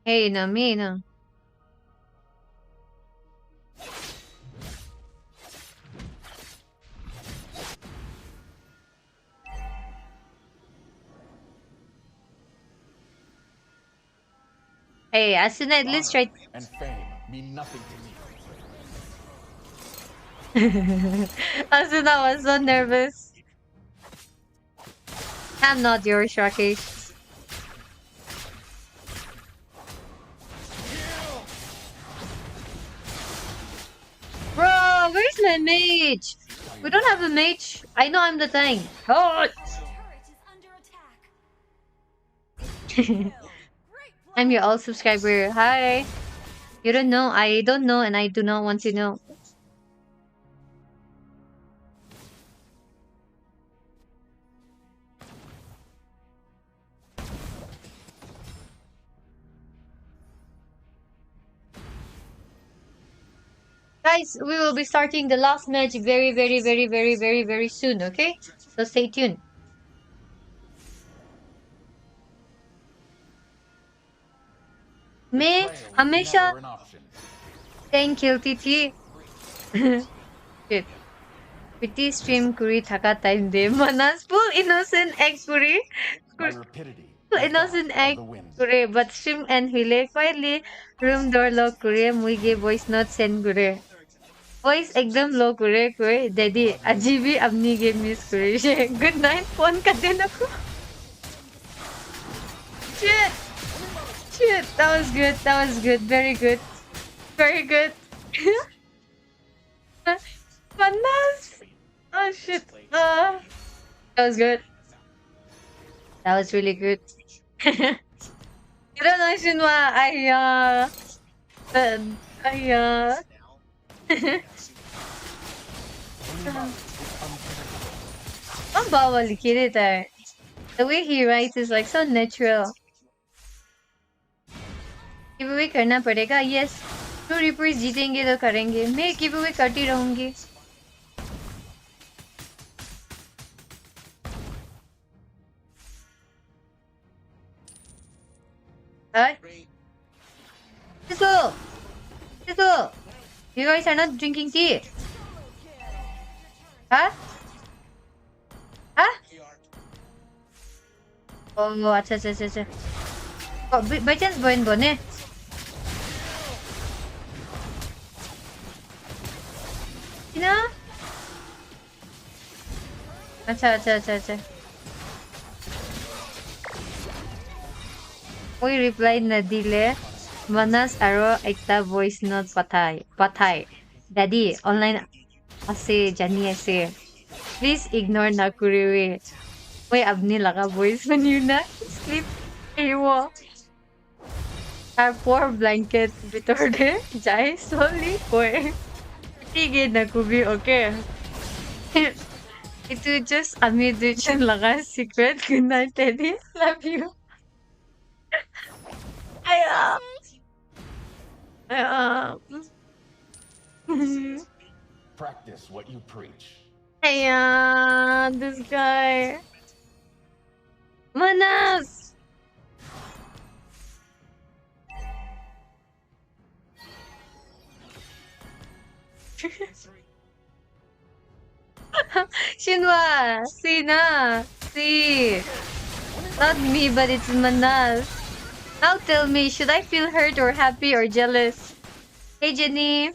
Hey, na me na. Hey, Asunat, let's try. And fame mean nothing to me. Asuna was so nervous. I'm not your Rakesh. Bro, where's my mage? We don't have a mage. I know I'm the tank. Oh! I'm your old subscriber. Hi. You don't know. I don't know and I do not want to know. Guys, we will be starting the last match very soon, okay? So stay tuned. Me, Hamisha. Thank you, TT. Good. Pretty stream Kuri Taka time de Manas full innocent egg Kuri. Full innocent egg Kuri, but stream and hile quietly room door lock Kuri muige voice not send Kuri. Voice एकदम low Kuri Kuri daddy ajibi apni game miss Kuri. Good night phone ka din ako. Shit. Shit, that was good. That was good. Very good. Very good. Manas. Oh shit. That was good. That was really good. You don't know, Shinwa. Ang bawal kiddie there. The way he writes is like so natural. Giveaway करना पड़ेगा yes to reapers जीतेंगे तो करेंगे मैं giveaway करती रहूंगी Siso, you guys are not drinking tea. Huh? Huh? Oh, अच्छा. Oh, by chance boin bone. ना अच्छा कोई reply नदिले Manas aro ekta voice note pathai daddy online ase jani ase please ignore na kuriwe moi apni laga voice baniu na sleep ewo our poor blanket bitor de jai slowly boy Tige na kubi, okay. Itu just ami dujan laga secret. Good night, Teddy. Love you. Practice what you preach. This guy. Manas. Shinwa, see na, see. Not me, but it's Manas. Now tell me, should I feel hurt or happy or jealous? Hey, Jenny.